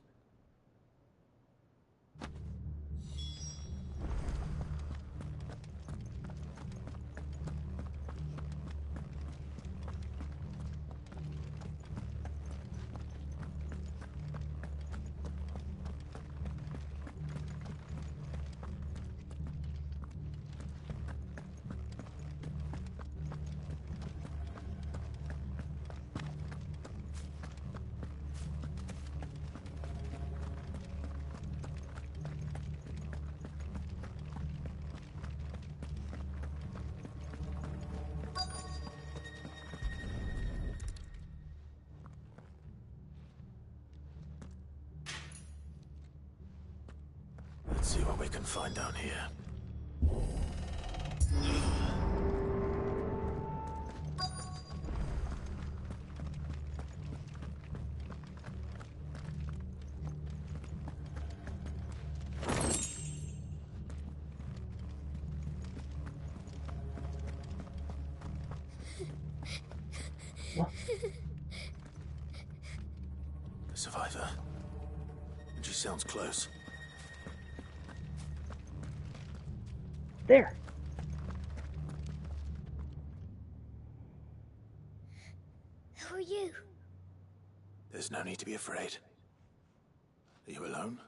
Let's see what we can find down here. A survivor. And she sounds close. There! Who are you? There's no need to be afraid. Are you alone?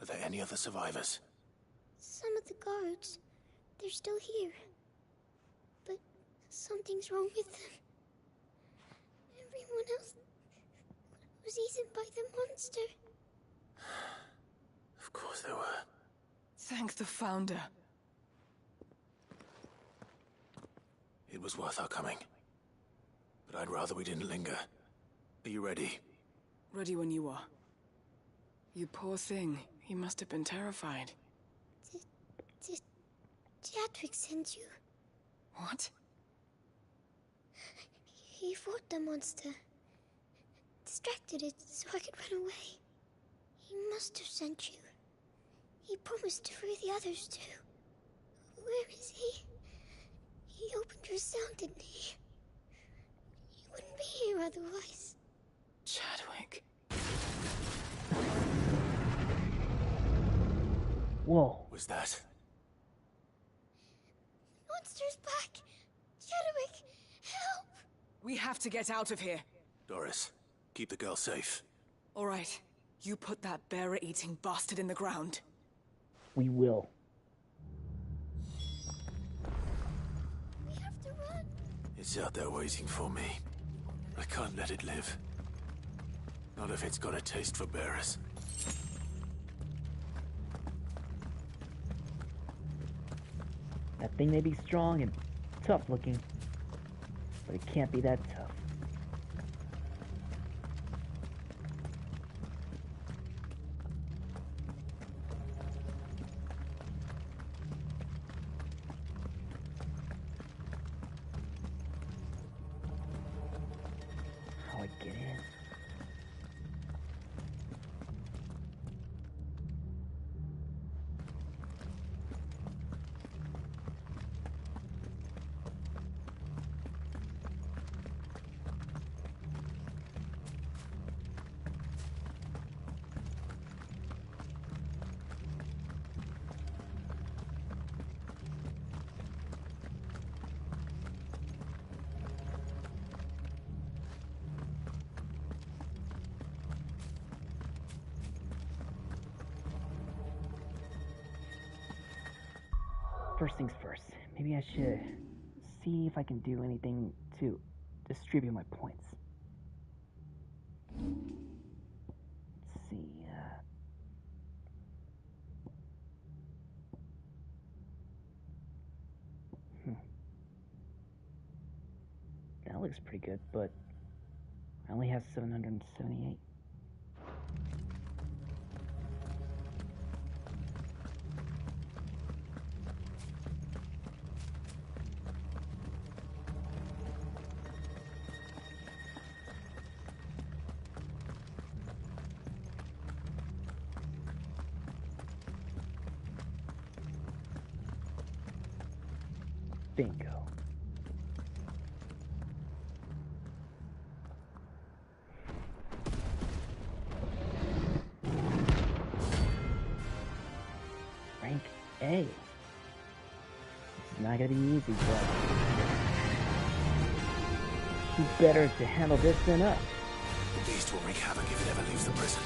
Are there any other survivors? Some of the guards. They're still here. But something's wrong with them. Everyone else was eaten by the monster. Of course there were. Thank the Founder. It was worth our coming. But I'd rather we didn't linger. Are you ready? Ready when you are. You poor thing. He must have been terrified. Did Chadwick send you? What? He fought the monster. Distracted it so I could run away. He must have sent you. He promised to free the others too. Where is he? He opened your cell, didn't he? He wouldn't be here otherwise. Chadwick. Whoa. Was that? Monster's back! Chadwick, help! We have to get out of here. Doris, keep the girl safe. All right. You put that bearer-eating bastard in the ground. We will. We have to run. It's out there waiting for me. I can't let it live. Not if it's got a taste for bearers. That thing may be strong and tough looking, but it can't be that tough. How I get in? first things first. Maybe I should see if I can do anything to distribute my points. Let's see. That looks pretty good, but I only have 778. Bingo. Rank A. This is not gonna be easy, but who better to handle this than us? The beast will wreak havoc if it ever leaves the prison.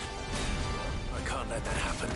I can't let that happen.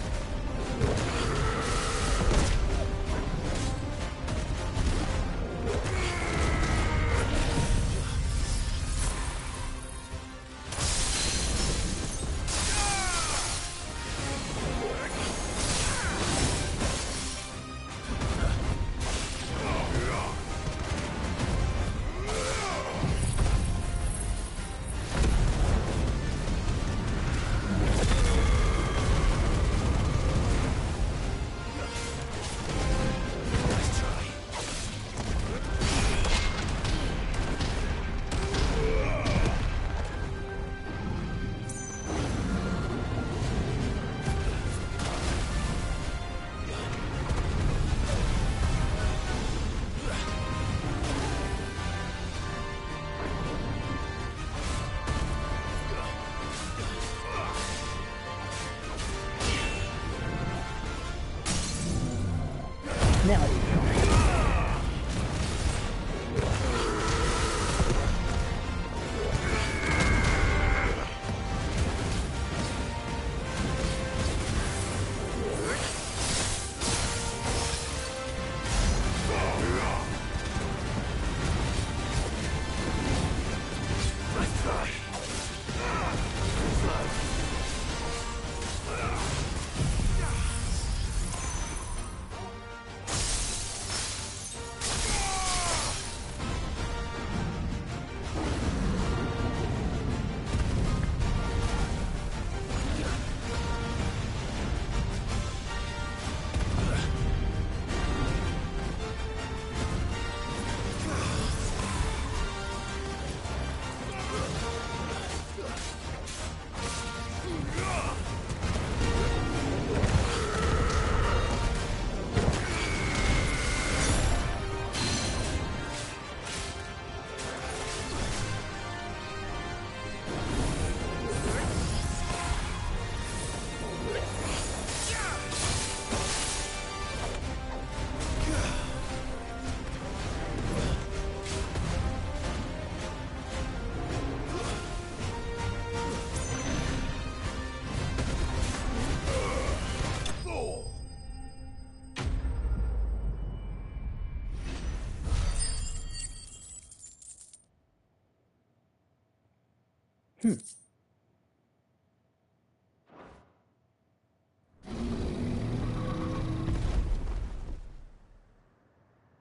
Now it's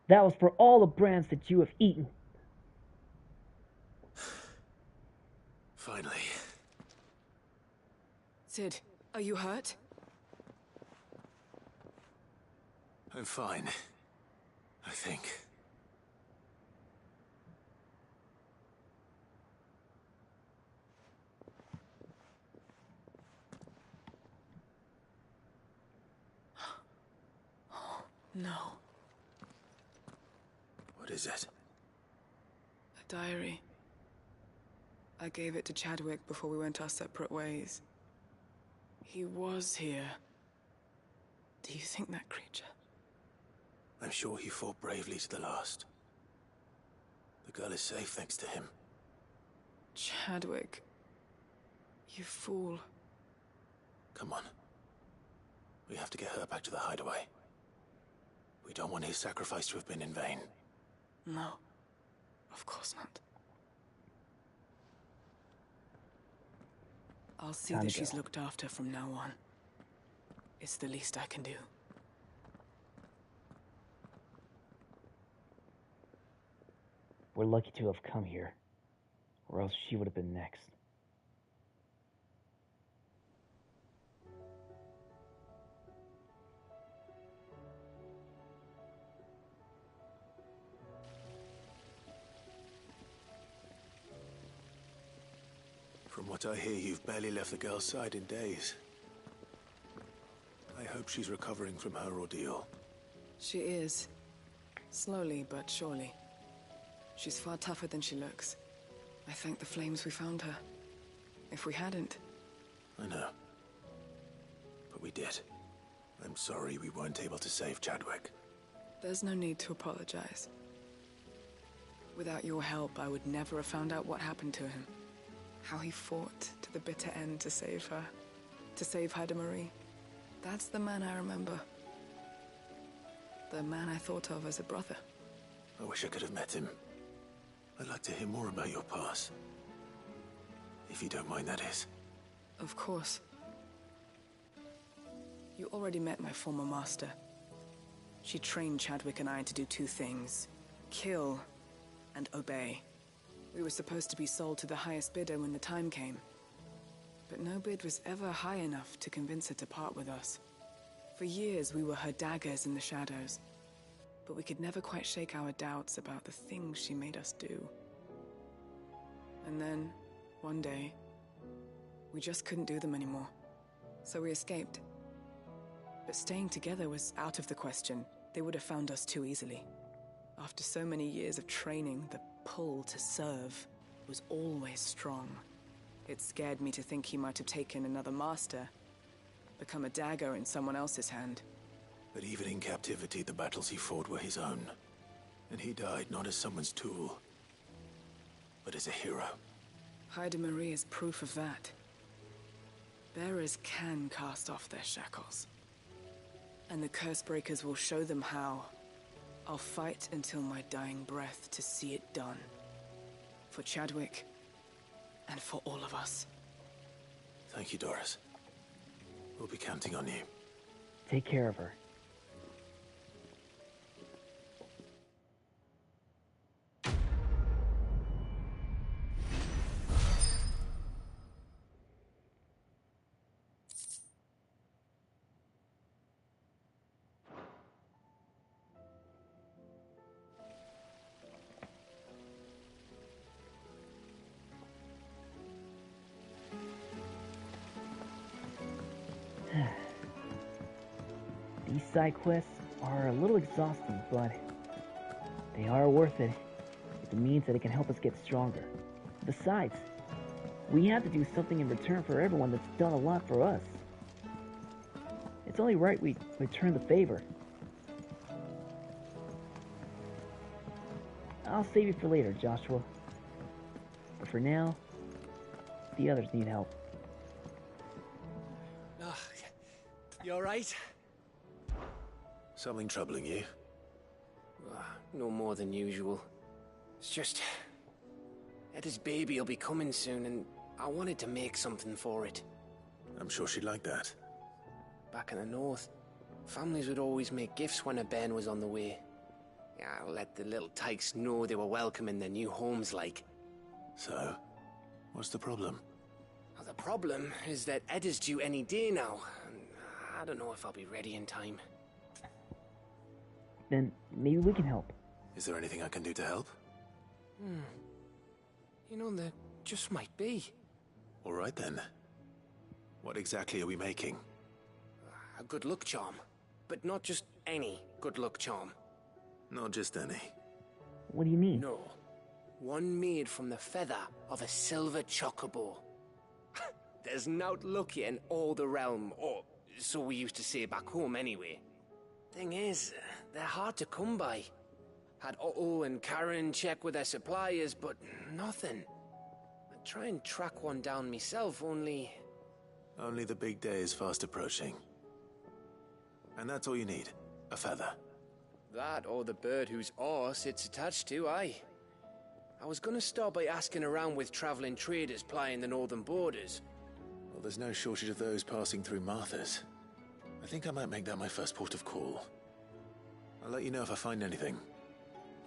That was for all the brands that you have eaten. Finally. Sid, are you hurt? I'm fine. I think. No. What is it? A diary. I gave it to Chadwick before we went our separate ways. He was here. Do you think that creature? I'm sure he fought bravely to the last. The girl is safe thanks to him. Chadwick. You fool. Come on. We have to get her back to the hideaway. We don't want his sacrifice to have been in vain. No, of course not. I'll see that she's looked after from now on. It's the least I can do. We're lucky to have come here, or else she would have been next. From what I hear, you've barely left the girl's side in days. I hope she's recovering from her ordeal. She is. Slowly but surely. She's far tougher than she looks. I thank the flames we found her. If we hadn't... I know. But we did. I'm sorry we weren't able to save Chadwick. There's no need to apologize. Without your help, I would never have found out what happened to him. How he fought to the bitter end to save her. To save Haida Marie. That's the man I remember. The man I thought of as a brother. I wish I could have met him. I'd like to hear more about your past. If you don't mind, that is. Of course. You already met my former master. She trained Chadwick and I to do two things. Kill and obey. We were supposed to be sold to the highest bidder when the time came. But no bid was ever high enough to convince her to part with us. For years we were her daggers in the shadows. But we could never quite shake our doubts about the things she made us do. And then, one day, we just couldn't do them anymore. So we escaped. But staying together was out of the question. They would have found us too easily. After so many years of training, the pull to serve was always strong. It scared me to think he might have taken another master, become a dagger in someone else's hand. But even in captivity, the battles he fought were his own. And he died not as someone's tool, but as a hero. Haida Marie is proof of that. Bearers can cast off their shackles. And the Cursebreakers will show them how. I'll fight until my dying breath to see it done. For Chadwick, and for all of us. Thank you, Doris. We'll be counting on you. Take care of her. These side quests are a little exhausting, but they are worth it if it means that it can help us get stronger. Besides, we have to do something in return for everyone that's done a lot for us. It's only right we return the favor. I'll save it for later, Joshua. But for now, the others need help. You alright? Something troubling you? No more than usual. It's just... Etta's baby will be coming soon, and I wanted to make something for it. I'm sure she'd like that. Back in the north, families would always make gifts when a bairn was on the way. Yeah, let the little tykes know they were welcome in their new homes, like. So, what's the problem? Well, the problem is that Etta's due any day now, and I don't know if I'll be ready in time. Then maybe we can help. Is there anything I can do to help? You know, there just might be. All right then. What exactly are we making? A good luck charm. But not just any good luck charm. Not just any. What do you mean? No. One made from the feather of a silver chocobo. There's naught luckier in all the realm, or so we used to say back home anyway. Thing is, they're hard to come by. Had Otto and Karen check with their suppliers, but nothing. I'd try and track one down myself, only... Only the big day is fast approaching. And that's all you need, a feather. That or the bird whose horse it's attached to, aye. I was gonna start by asking around with traveling traders plying the northern borders. Well, there's no shortage of those passing through Martha's. I think I might make that my first port of call. I'll let you know if I find anything.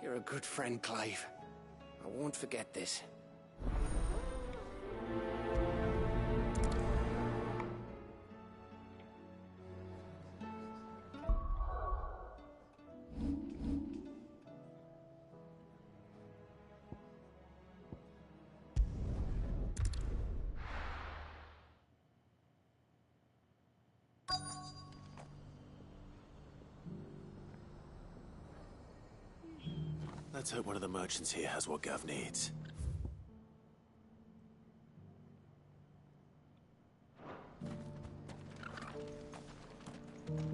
You're a good friend, Clive. I won't forget this. Let's hope one of the merchants here has what Gav needs.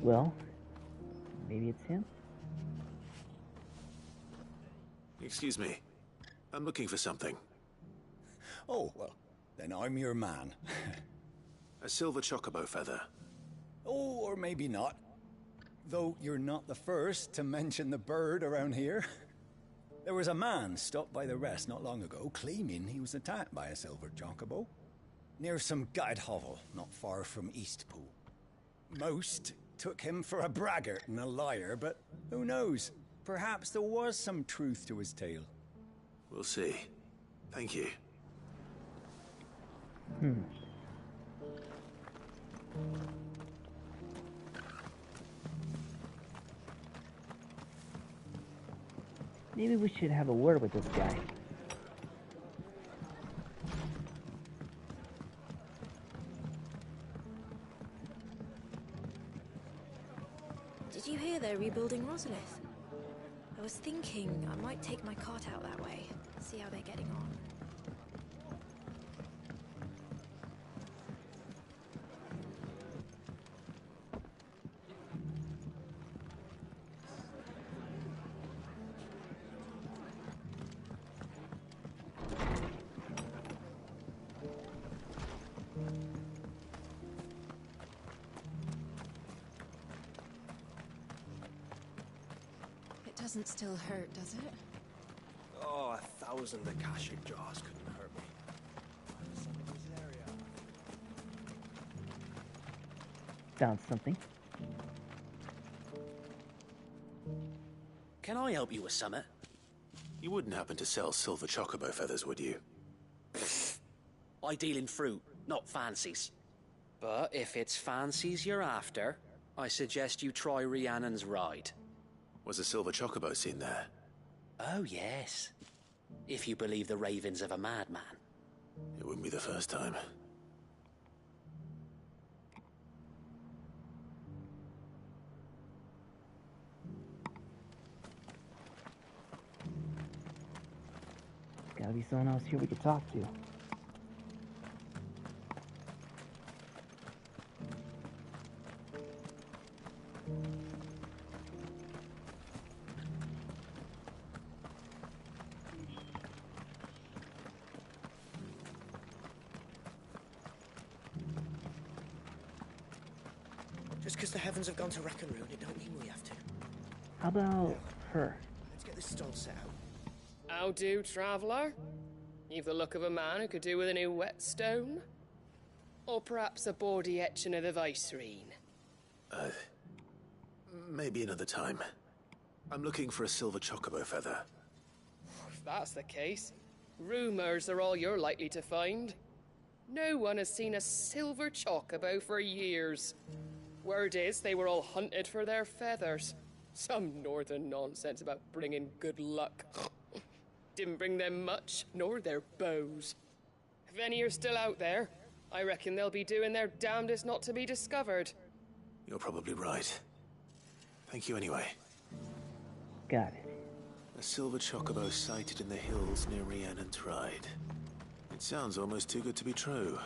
Well, maybe it's him? Excuse me. I'm looking for something. Oh, well, then I'm your man. A silver chocobo feather. Oh, or maybe not. Though you're not the first to mention the bird around here. There was a man stopped by the rest not long ago, claiming he was attacked by a silver chocobo. Near some gutted hovel, not far from Eastpool. Most took him for a braggart and a liar, but who knows? Perhaps there was some truth to his tale. We'll see. Thank you. Maybe we should have a word with this guy. Did you hear they're rebuilding Rosalith? I was thinking I might take my cart out that way, see how they're getting on. Doesn't still hurt, does it? Oh, 1,000 Akashic jars couldn't hurt me. Found something. Can I help you with something? You wouldn't happen to sell silver chocobo feathers, would you? I deal in fruit, not fancies. But if it's fancies you're after, I suggest you try Rhiannon's ride. Was a silver chocobo seen there? Oh, yes. If you believe the ravings of a madman. It wouldn't be the first time. Gotta be someone else here we could talk to. Just because the heavens have gone to wreck and ruin, it don't mean we have to. How about her? Let's get this stall set out. How do, traveller? You've the look of a man who could do with a new whetstone? Or perhaps a bawdy etching of the Vicerine? Maybe another time. I'm looking for a silver chocobo feather. If that's the case, rumours are all you're likely to find. No one has seen a silver chocobo for years. Word is they were all hunted for their feathers. Some northern nonsense about bringing good luck. Didn't bring them much, nor their bows. If any are still out there, I reckon they'll be doing their damnedest not to be discovered. You're probably right. Thank you anyway. Got it. A silver chocobo sighted in the hills near Rhiannon's Ride. It sounds almost too good to be true.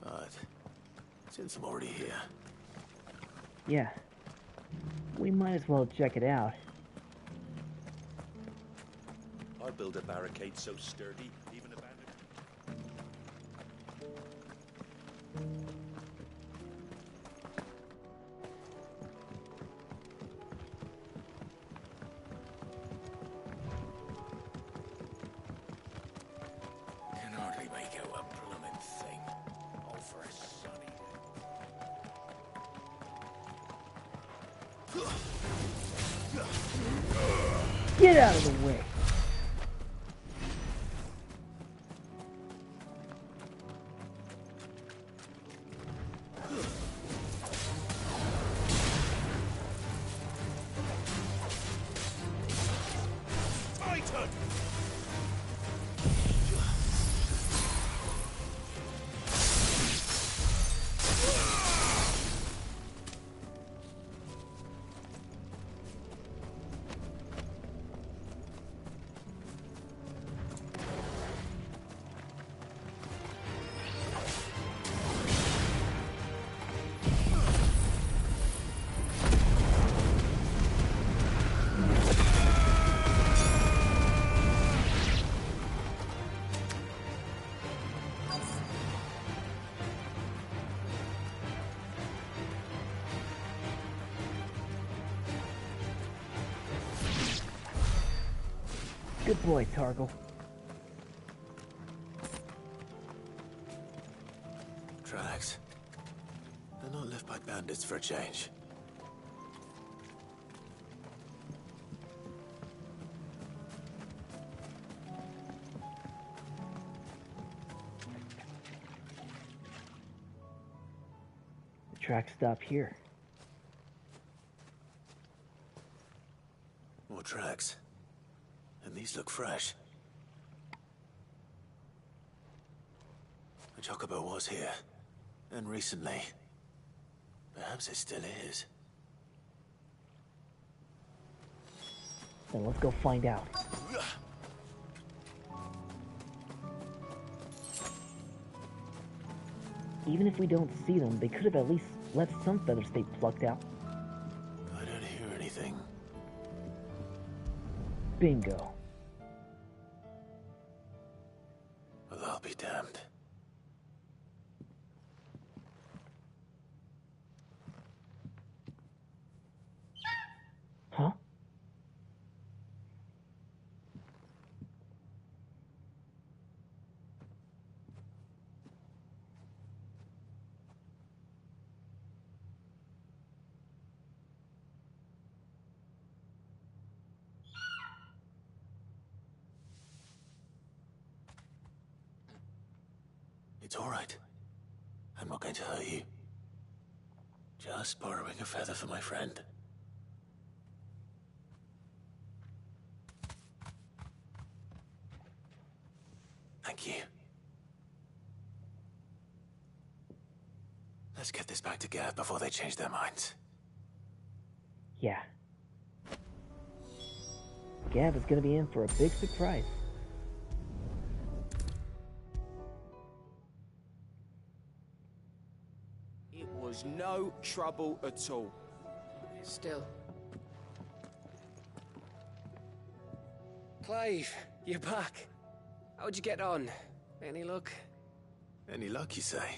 But since I'm already here... Yeah. We might as well check it out. I'd build a barricade so sturdy, even abandoned. Get out of the way. Titan! Good boy, Targle. Tracks. They're not left by bandits for a change. The tracks stop here. More tracks. And these look fresh. The Chocobo was here. And recently. Perhaps it still is. Then let's go find out. Even if we don't see them, they could have at least let some feathers stay plucked out. I don't hear anything. Bingo. Well, I'll be damned. Huh? It's all right. I'm not going to hurt you. Just borrowing a feather for my friend. Thank you. Let's get this back to Gav before they change their minds. Yeah. Gav is gonna be in for a big surprise. It was no trouble at all. Still. Clive, you're back. How'd you get on? Any luck? Any luck, you say?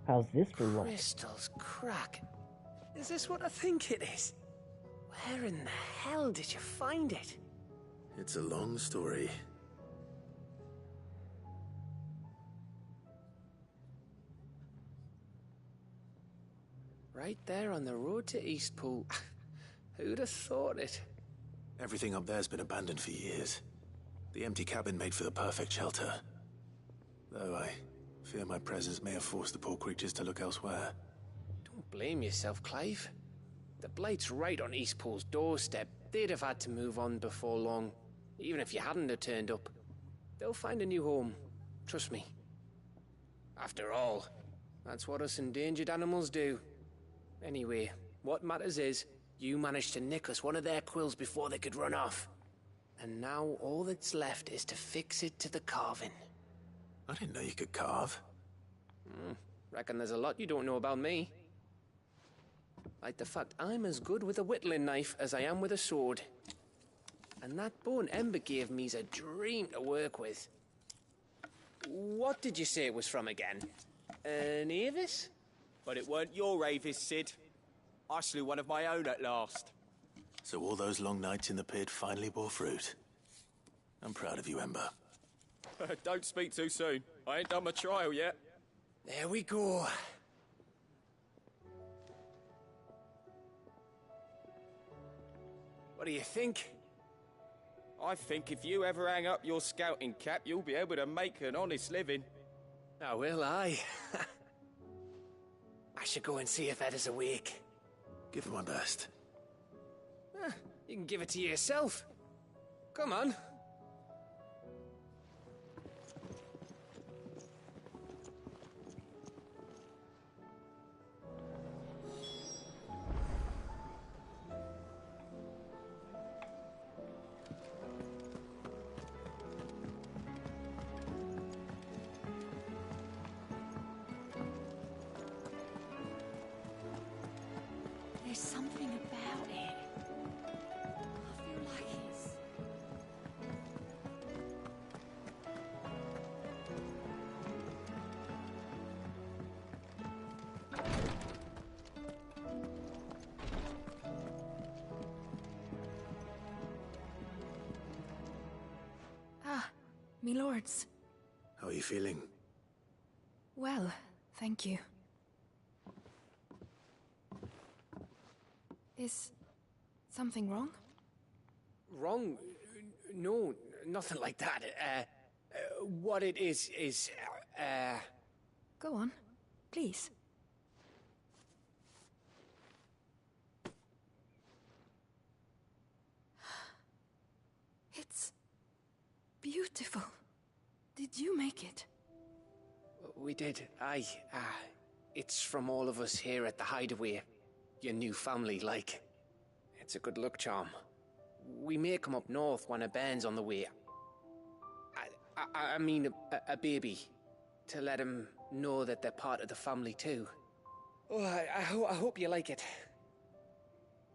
How's this for luck? Crystal's crack. Is this what I think it is? Where in the hell did you find it? It's a long story. Right there on the road to Eastpool. Who'd have thought it? Everything up there's been abandoned for years. The empty cabin made for the perfect shelter. Though I fear my presence may have forced the poor creatures to look elsewhere. Don't blame yourself, Clive. The Blight's right on Eastpool's doorstep. They'd have had to move on before long, even if you hadn't have turned up. They'll find a new home. Trust me. After all, that's what us endangered animals do. Anyway, what matters is, you managed to nick us one of their quills before they could run off. And now all that's left is to fix it to the carving. I didn't know you could carve. Reckon there's a lot you don't know about me. Like the fact I'm as good with a whittling knife as I am with a sword. And that bone Ember gave me's a dream to work with. What did you say it was from again? An Avis? But it weren't your Avis, Sid. I slew one of my own at last. So all those long nights in the pit finally bore fruit. I'm proud of you, Ember. Don't speak too soon. I ain't done my trial yet. There we go. What do you think? I think if you ever hang up your scouting cap, you'll be able to make an honest living. Oh, will I? I should go and see if Ed is awake. Give it my best. You can give it to yourself. Come on. There's something about it. I feel like it's... Ah, me lords. How are you feeling? Well, thank you. Is something wrong? Wrong? No, nothing like that. What it is... Go on, please. It's beautiful. Did you make it? We did. Aye. It's from all of us here at the Hideaway. Your new family, like. It's a good luck charm. We may come up north when a band's on the way. I mean a baby. To let him know that they're part of the family too. Oh, I hope you like it.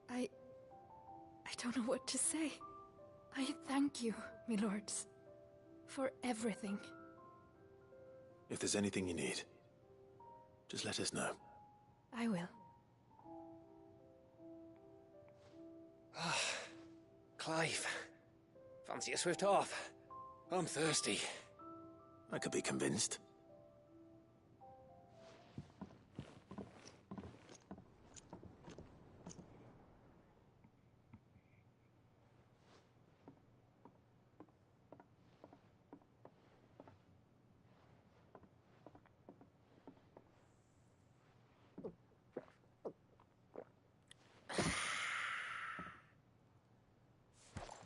I don't know what to say. I thank you, me lords, for everything. If there's anything you need, just let us know. I will. Clive, fancy a swift off? I'm thirsty. I could be convinced.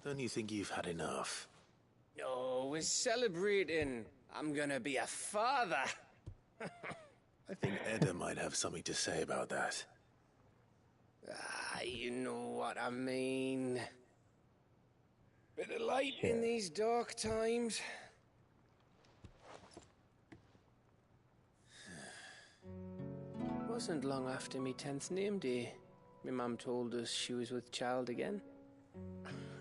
Don't you think you've had enough? No, we're celebrating. I'm gonna be a father. I think Edda might have something to say about that. You know what I mean. Bit of light in these dark times. Wasn't long after me 10th name day. My mum told us she was with child again.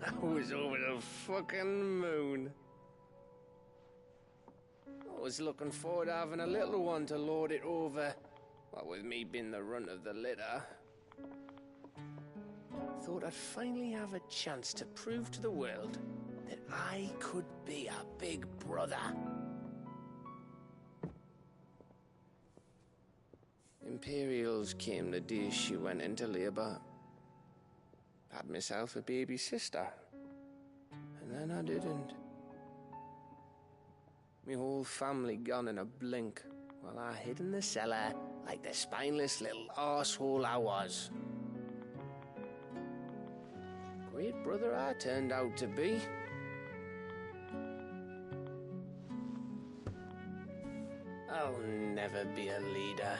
I was over the fucking moon. I was looking forward to having a little one to lord it over, what with me being the runt of the litter. Thought I'd finally have a chance to prove to the world that I could be a big brother. Imperials came the day she went into labour. Had myself a baby sister. And then I didn't. Me whole family gone in a blink, while I hid in the cellar like the spineless little arsehole I was. Great brother I turned out to be. I'll never be a leader.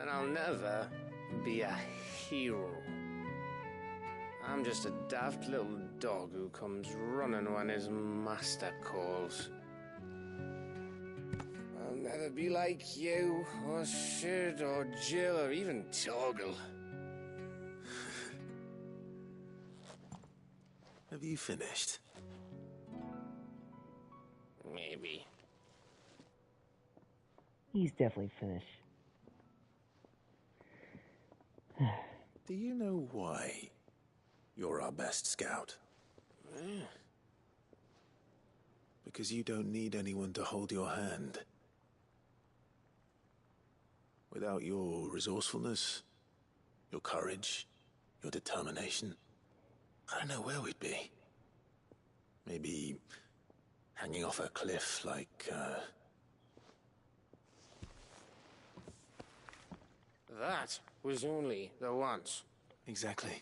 And I'll never be a hero. I'm just a daft little dog who comes running when his master calls. I'll never be like you, or Sid, or Jill, or even Torgal. Have you finished? Maybe. He's definitely finished. Do you know why you're our best scout? Because you don't need anyone to hold your hand. Without your resourcefulness, your courage, your determination, I don't know where we'd be. Maybe hanging off a cliff like, That was only the once. Exactly.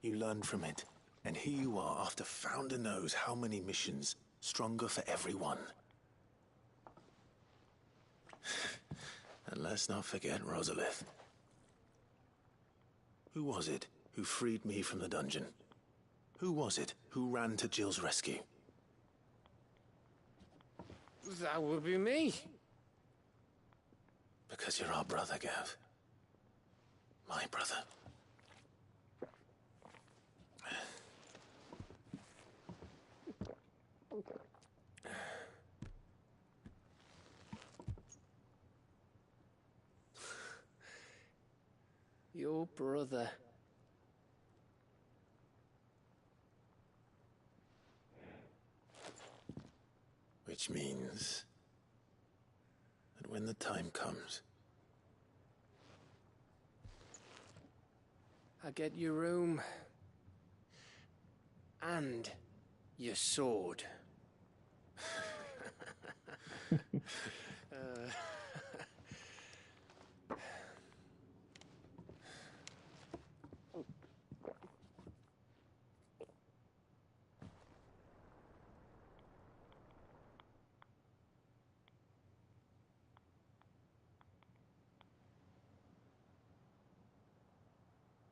You learned from it. And here you are, after Founder knows how many missions, stronger for everyone. And let's not forget Rosalith. Who was it who freed me from the dungeon? Who was it who ran to Jill's rescue? That would be me. Because you're our brother, Gav. My brother. Your brother. Which means that when the time comes, I get your room. And your sword.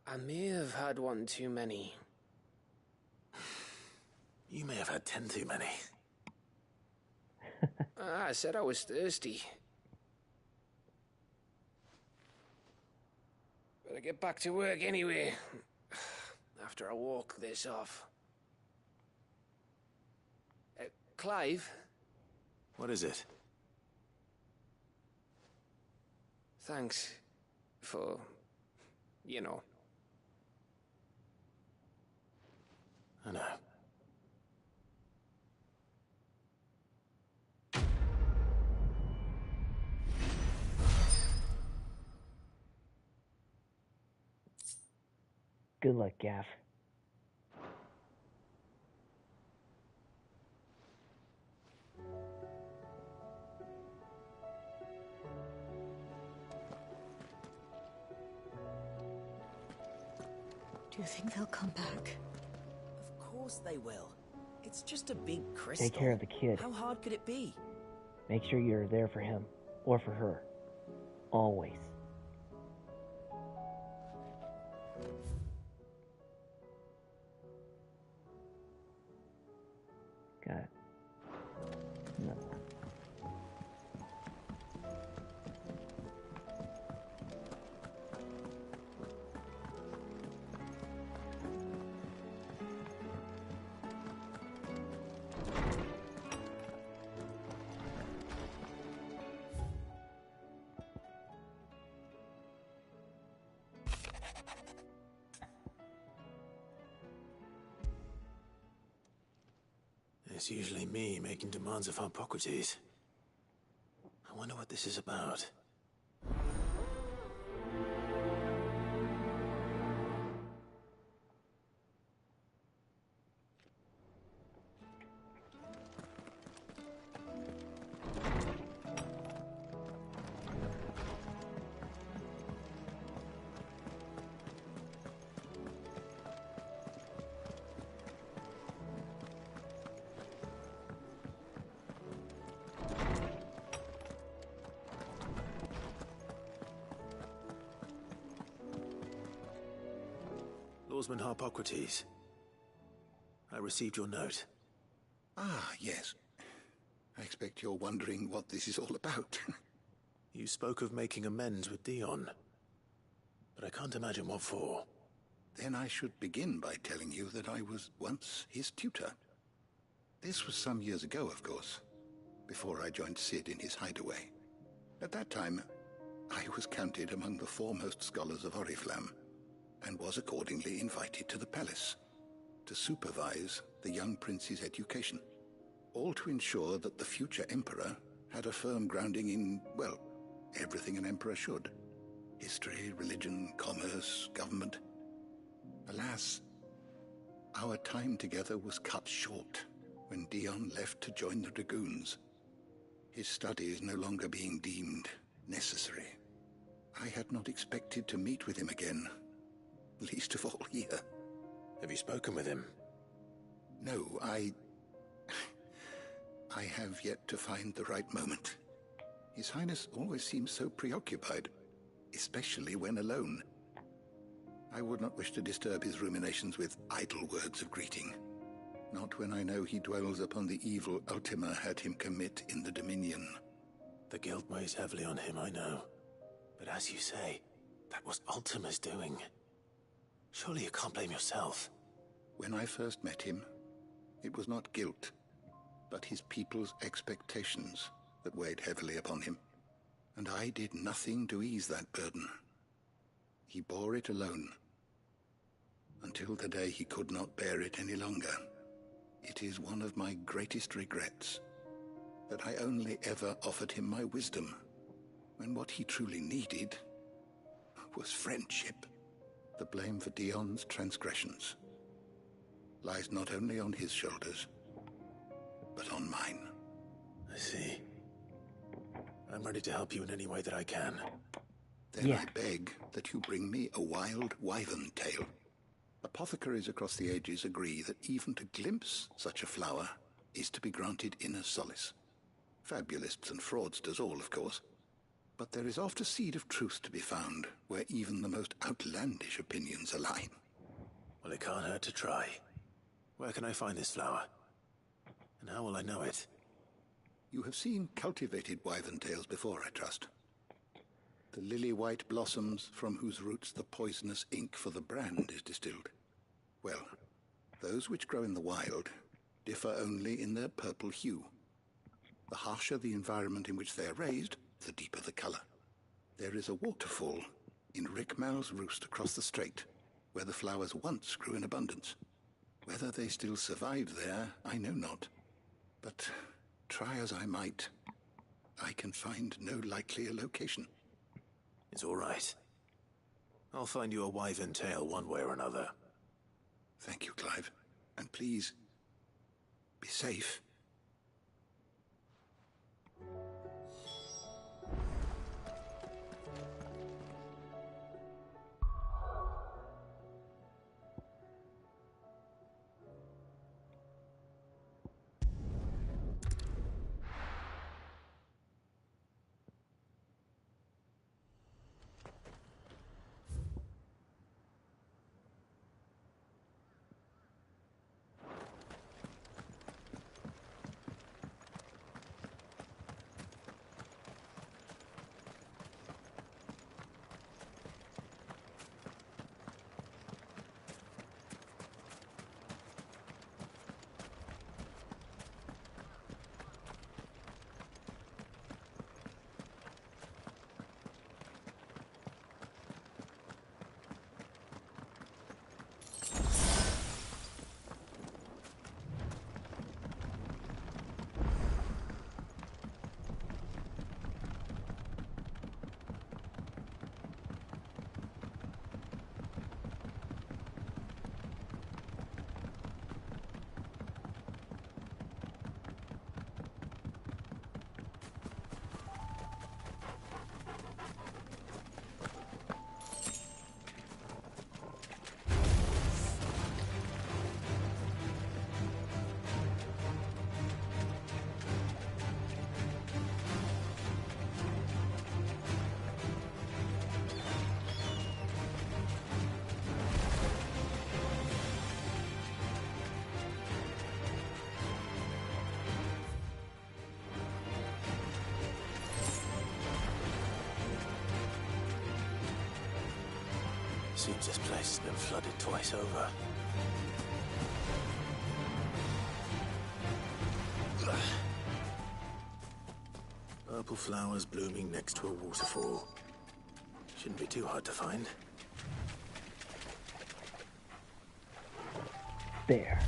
I may have had one too many. you may have had 10 too many. I said I was thirsty. Better get back to work anyway. After I walk this off. Clive? What is it? Thanks for, you know. I know. Good luck, Gav. Do you think they'll come back? Of course they will. It's just a big crystal. Take care of the kid. How hard could it be? Make sure you're there for him, or for her. Always. Got it. Another one. It's usually me making demands of Hippocrates. I wonder what this is about. Lawsman Hippocrates, I received your note. Ah, yes. I expect you're wondering what this is all about. You spoke of making amends with Dion, but I can't imagine what for. Then I should begin by telling you that I was once his tutor. This was some years ago, of course, before I joined Sid in his hideaway. At that time, I was counted among the foremost scholars of Oriflamme, and was accordingly invited to the palace to supervise the young prince's education, all to ensure that the future emperor had a firm grounding in, well, everything an emperor should. History, religion, commerce, government. Alas, our time together was cut short when Dion left to join the Dragoons. His studies no longer being deemed necessary. I had not expected to meet with him again, least of all here. Have you spoken with him? No, I have yet to find the right moment. His Highness always seems so preoccupied, especially when alone. I would not wish to disturb his ruminations with idle words of greeting. Not when I know he dwells upon the evil Ultima had him commit in the Dominion. The guilt weighs heavily on him, I know. But as you say, that was Ultima's doing. Surely you can't blame yourself. When I first met him, it was not guilt, but his people's expectations that weighed heavily upon him. And I did nothing to ease that burden. He bore it alone, until the day he could not bear it any longer. It is one of my greatest regrets that I only ever offered him my wisdom, when what he truly needed was friendship. The blame for Dion's transgressions lies not only on his shoulders, but on mine. I see. I'm ready to help you in any way that I can. Then I beg that you bring me a wild wyvern tail. Apothecaries across the ages agree that even to glimpse such a flower is to be granted inner solace. Fabulists and fraudsters all, of course. But there is oft a seed of truth to be found where even the most outlandish opinions align. Well, it can't hurt to try. Where can I find this flower? And how will I know it? You have seen cultivated wyvern tails before, I trust. The lily-white blossoms from whose roots the poisonous ink for the brand is distilled. Well, those which grow in the wild differ only in their purple hue. The harsher the environment in which they are raised, the deeper the color. There is a waterfall in Rickmal's roost across the strait, where the flowers once grew in abundance. Whether they still survive there, I know not. But try as I might, I can find no likelier location. It's all right. I'll find you a wyvern tail one way or another. Thank you, Clive. And please, be safe. Seems this place has been flooded twice over. Purple flowers blooming next to a waterfall. Shouldn't be too hard to find. There.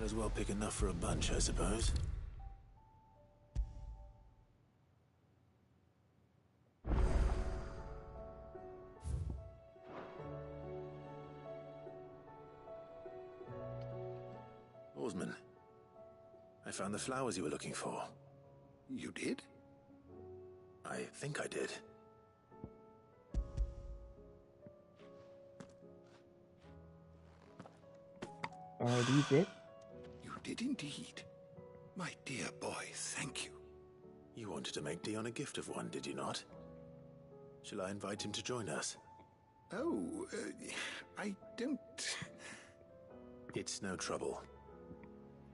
as well pick enough for a bunch, I suppose. Oarsman, I found the flowers you were looking for. You did? I think I did. Are these it? You did indeed. My dear boy, thank you. You wanted to make Dion a gift of one, did you not? Shall I invite him to join us? Oh, I don't... It's no trouble.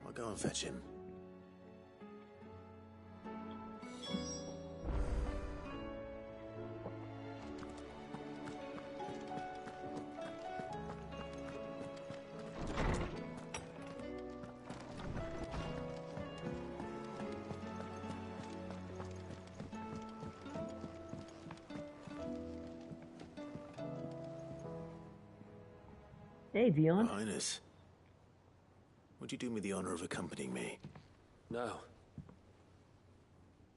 I'll go and fetch him. Hey, Dion. Your Highness. Would you do me the honor of accompanying me? No.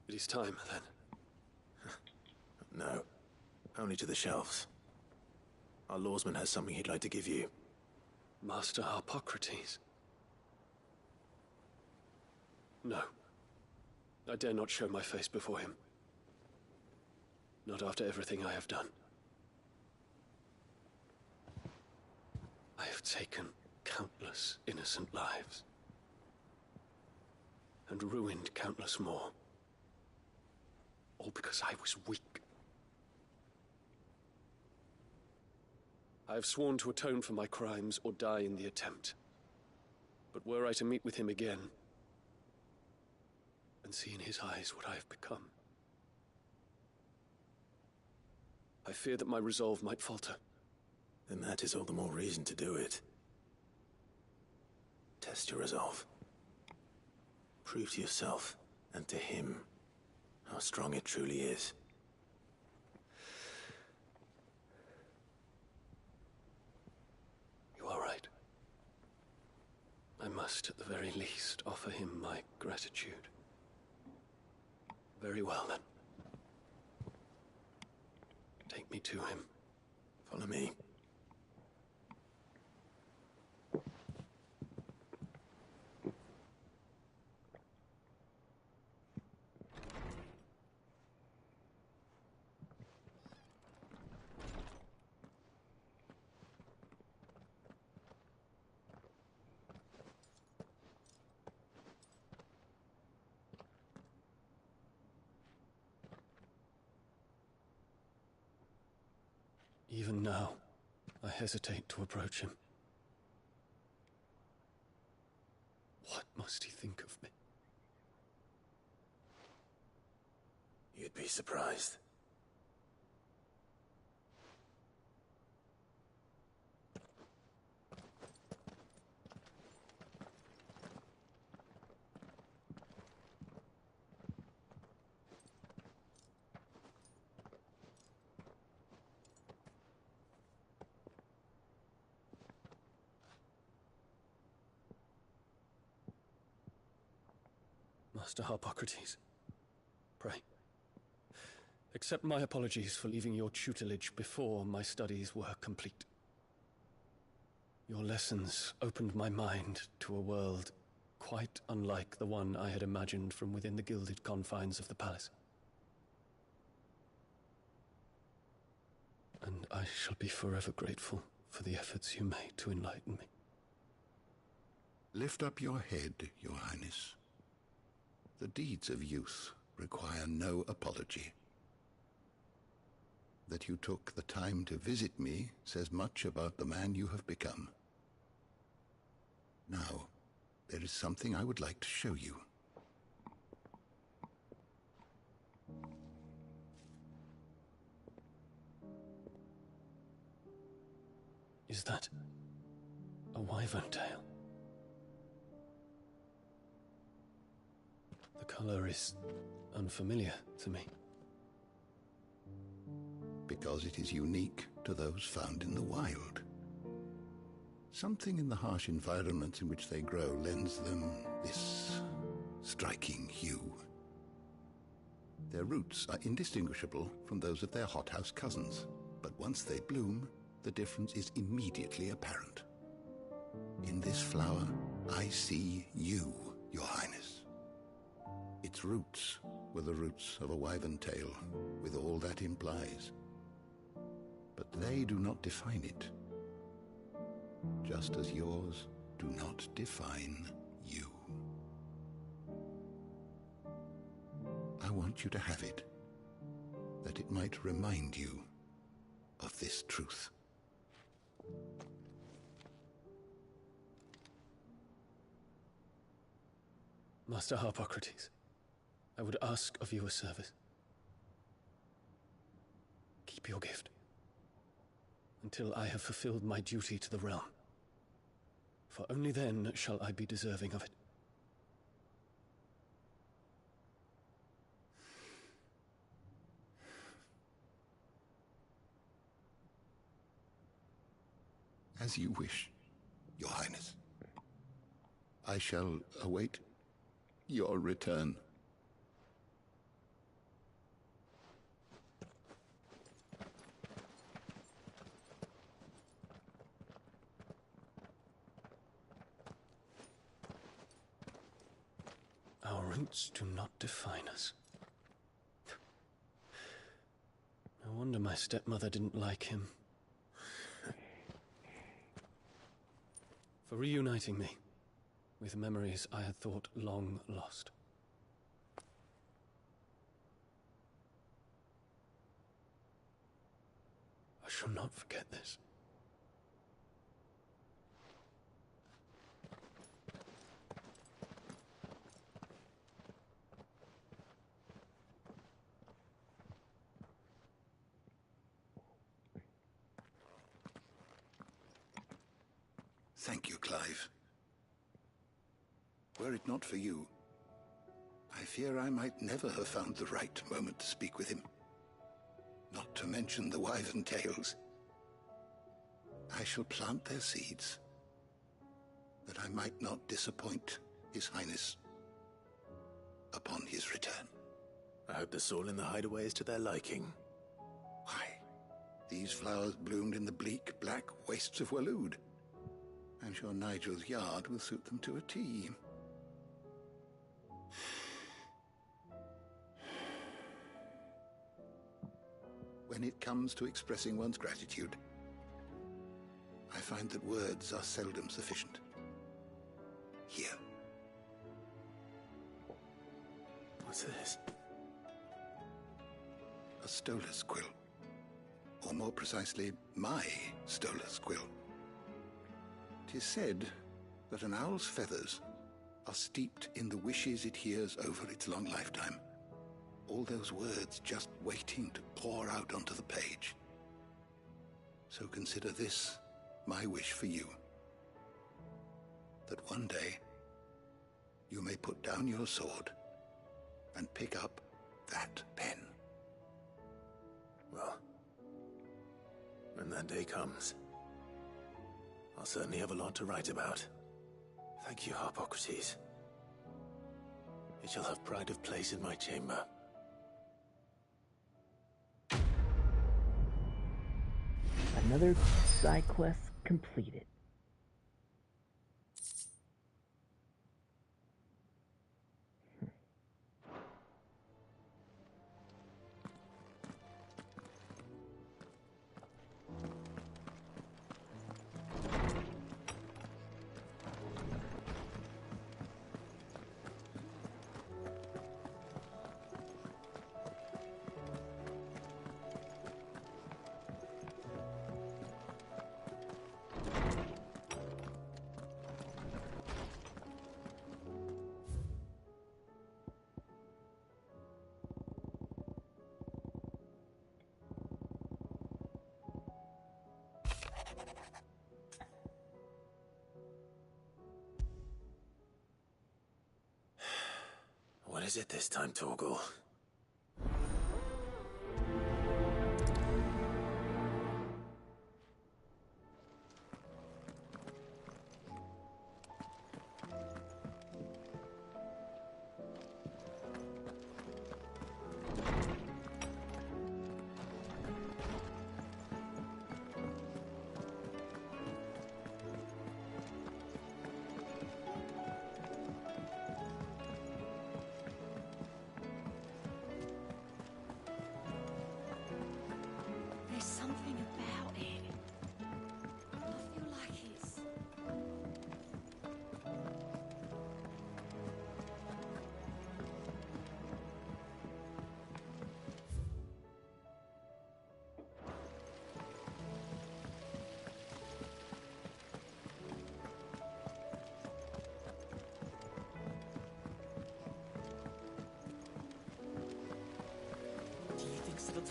It is time, then. No. Only to the shelves. Our lawsman has something he'd like to give you. Master Harpocrates. No. I dare not show my face before him. Not after everything I have done. I have taken countless innocent lives. And ruined countless more. All because I was weak. I have sworn to atone for my crimes or die in the attempt. But were I to meet with him again, and see in his eyes what I have become, I fear that my resolve might falter. Then that is all the more reason to do it. Test your resolve. Prove to yourself, and to him, how strong it truly is. You are right. I must, at the very least, offer him my gratitude. Very well, then. Take me to him. Follow me. Even now, I hesitate to approach him. What must he think of me? You'd be surprised. Master Harpocrates, pray, accept my apologies for leaving your tutelage before my studies were complete. Your lessons opened my mind to a world quite unlike the one I had imagined from within the gilded confines of the palace. And I shall be forever grateful for the efforts you made to enlighten me. Lift up your head, Your Highness. The deeds of youth require no apology. That you took the time to visit me says much about the man you have become. Now, there is something I would like to show you. Is that a wyvern tail? The color is unfamiliar to me. Because it is unique to those found in the wild. Something in the harsh environment in which they grow lends them this striking hue. Their roots are indistinguishable from those of their hothouse cousins, but once they bloom, the difference is immediately apparent. In this flower, I see you, Your Highness. Its roots were the roots of a wyvern tail, with all that implies. But they do not define it, just as yours do not define you. I want you to have it, that it might remind you of this truth. Master Harpocrates, I would ask of you a service. Keep your gift until I have fulfilled my duty to the realm, for only then shall I be deserving of it. As you wish, Your Highness. I shall await your return. Our roots do not define us. No wonder my stepmother didn't like him. For reuniting me with memories I had thought long lost. I shall not forget this. Thank you, Clive. Were it not for you, I fear I might never have found the right moment to speak with him. Not to mention the wyvern tales. I shall plant their seeds, that I might not disappoint His Highness upon his return. I hope the soil in the hideaway is to their liking. Why, these flowers bloomed in the bleak, black wastes of Waloed. I'm sure Nigel's yard will suit them to a T. When it comes to expressing one's gratitude, I find that words are seldom sufficient. Here. What's this? A stolas quill. Or more precisely, my stolas quill. 'Tis said that an owl's feathers are steeped in the wishes it hears over its long lifetime. All those words just waiting to pour out onto the page. So consider this my wish for you. That one day you may put down your sword and pick up that pen. Well, when that day comes, I'll certainly have a lot to write about. Thank you, Harpocrates. It shall have pride of place in my chamber. Another side quest completed. What is it this time, Torgal?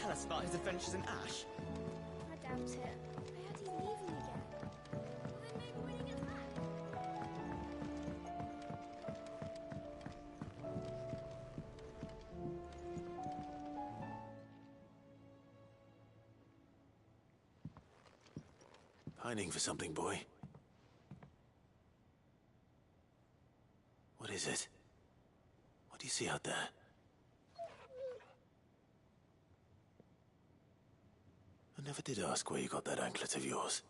tell us about his adventures in Ash? I doubt it. I heard he's leaving again. Well, then maybe when he gets back. Pining for something, boy? What is it? What do you see out there? I never did ask where you got that anklet of yours.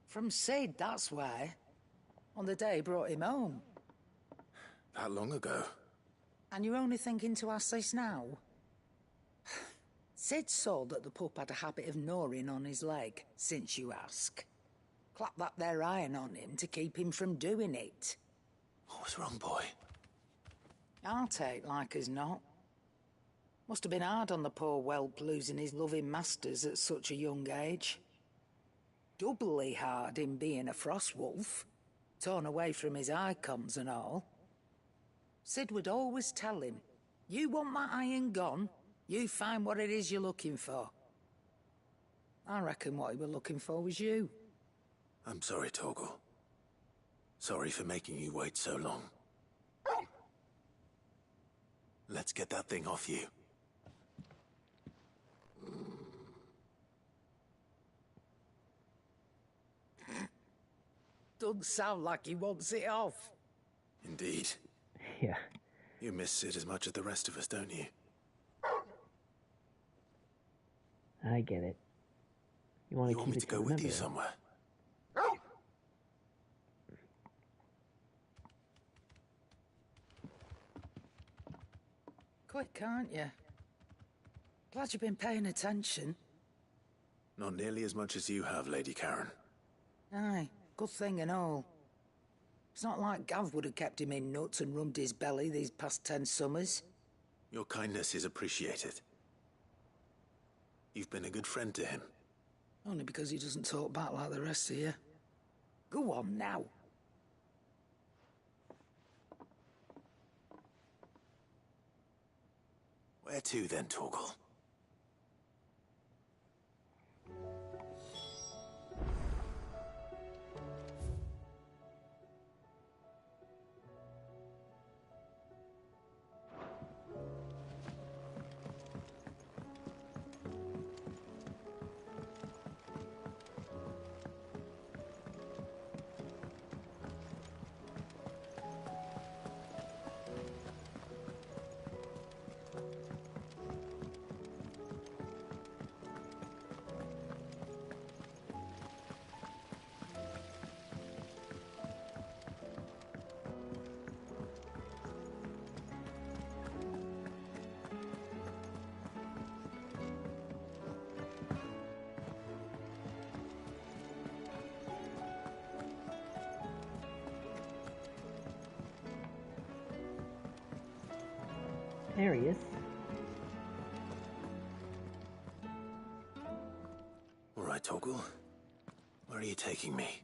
From Sid, that's why. On the day he brought him home. That long ago? And you're only thinking to ask this now? Sid saw that the pup had a habit of gnawing on his leg, since you ask. Clap that there iron on him to keep him from doing it. What was wrong, boy? I'll take like as not. Must have been hard on the poor whelp losing his loving masters at such a young age. Doubly hard in being a frost wolf, torn away from his icons and all. Sid would always tell him, you want that iron gone, you find what it is you're looking for. I reckon what he were looking for was you. I'm sorry, Torgal. Sorry for making you wait so long. Let's get that thing off you. Doesn't sound like he wants it off. Indeed. Yeah. You miss Sid as much as the rest of us, don't you? I get it. You want me to go with you somewhere? Quick, aren't you? Glad you've been paying attention. Not nearly as much as you have, Lady Karen. Aye, good thing and all. It's not like Gav would have kept him in nuts and rubbed his belly these past 10 summers. Your kindness is appreciated. You've been a good friend to him. Only because he doesn't talk back like the rest of you. Go on now. Where to then, Torgal? There he is. All right, Torgal. Where are you taking me?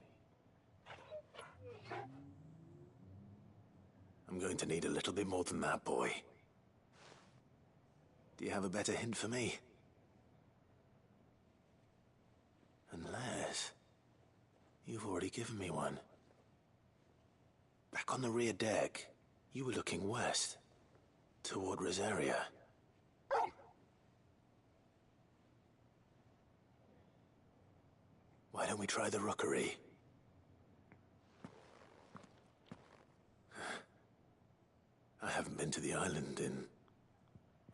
I'm going to need a little bit more than that, boy. Do you have a better hint for me? Unless... you've already given me one. Back on the rear deck, you were looking west. Toward Rosaria. Why don't we try the rookery? I haven't been to the island in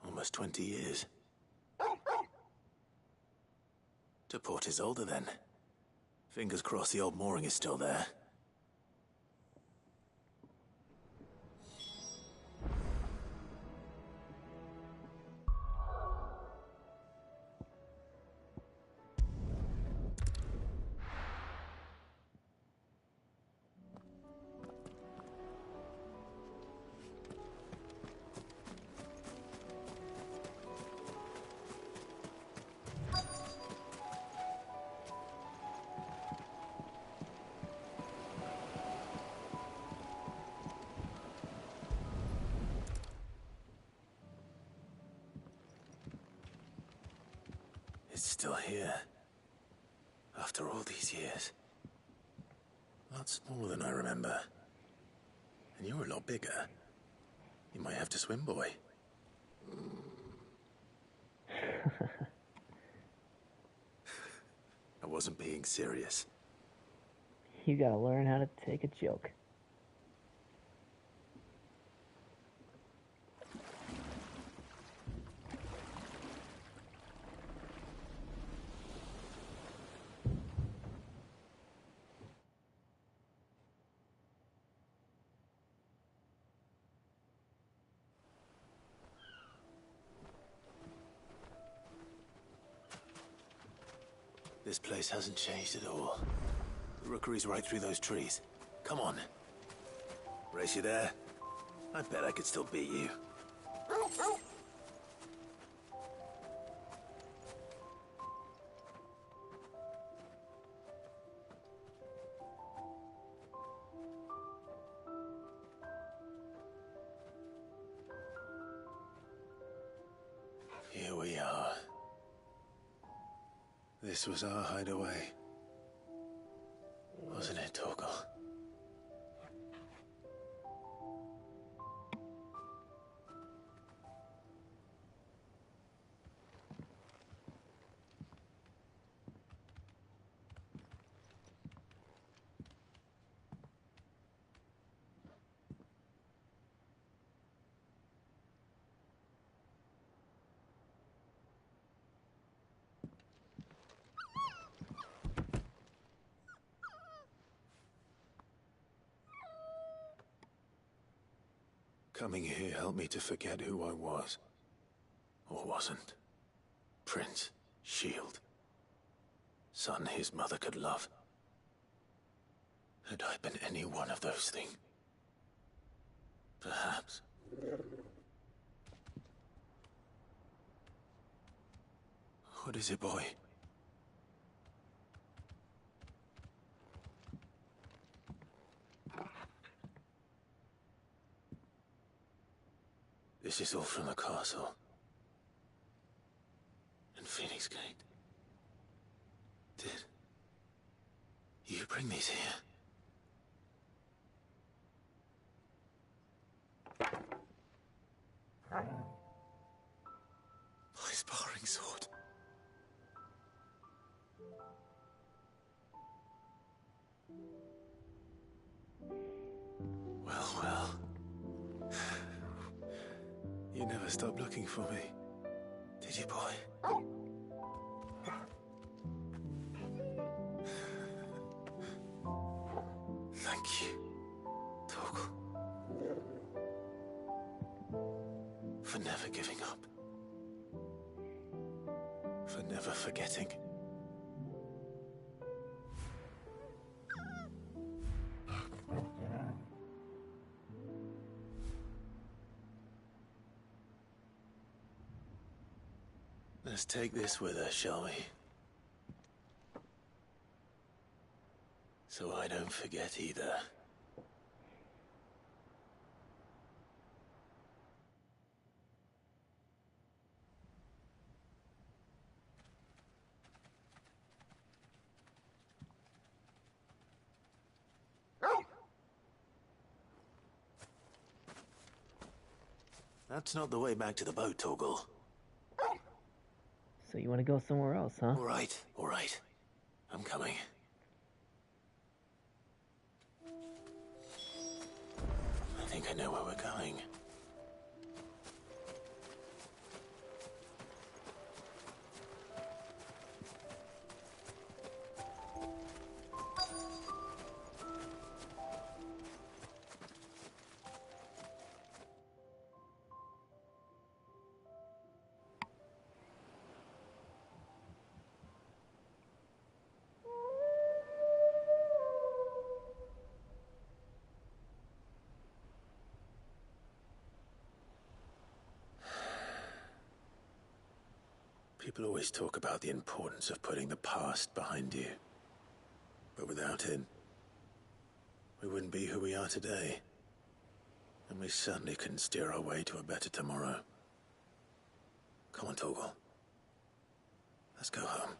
almost 20 years. To Port Isolde, then. Fingers crossed the old mooring is still there. It's still here. After all these years. Lots smaller than I remember. And you're a lot bigger. You might have to swim, boy. I wasn't being serious. You gotta learn how to take a joke. This place hasn't changed at all. The rookery's right through those trees. Come on. Race you there? I bet I could still beat you. Here we are. This was our hideaway. Wasn't it, Torgal? Coming here helped me to forget who I was. Or wasn't. Prince, shield. Son his mother could love. Had I been any one of those things? Perhaps. What is it, boy? This is all from the castle. And Phoenix Gate. Did you bring these here? My sparring sword. Well, well. You never stopped looking for me, did you, boy? Thank you, Torgal. For never giving up. For never forgetting. Let's take this with us, shall we? So I don't forget either. That's not the way back to the boat, Torgal. So you want to go somewhere else, huh? All right. I'm coming. I think I know where we're going. People always talk about the importance of putting the past behind you. But without it, we wouldn't be who we are today. And we certainly couldn't steer our way to a better tomorrow. Come on, Torgal. Let's go home.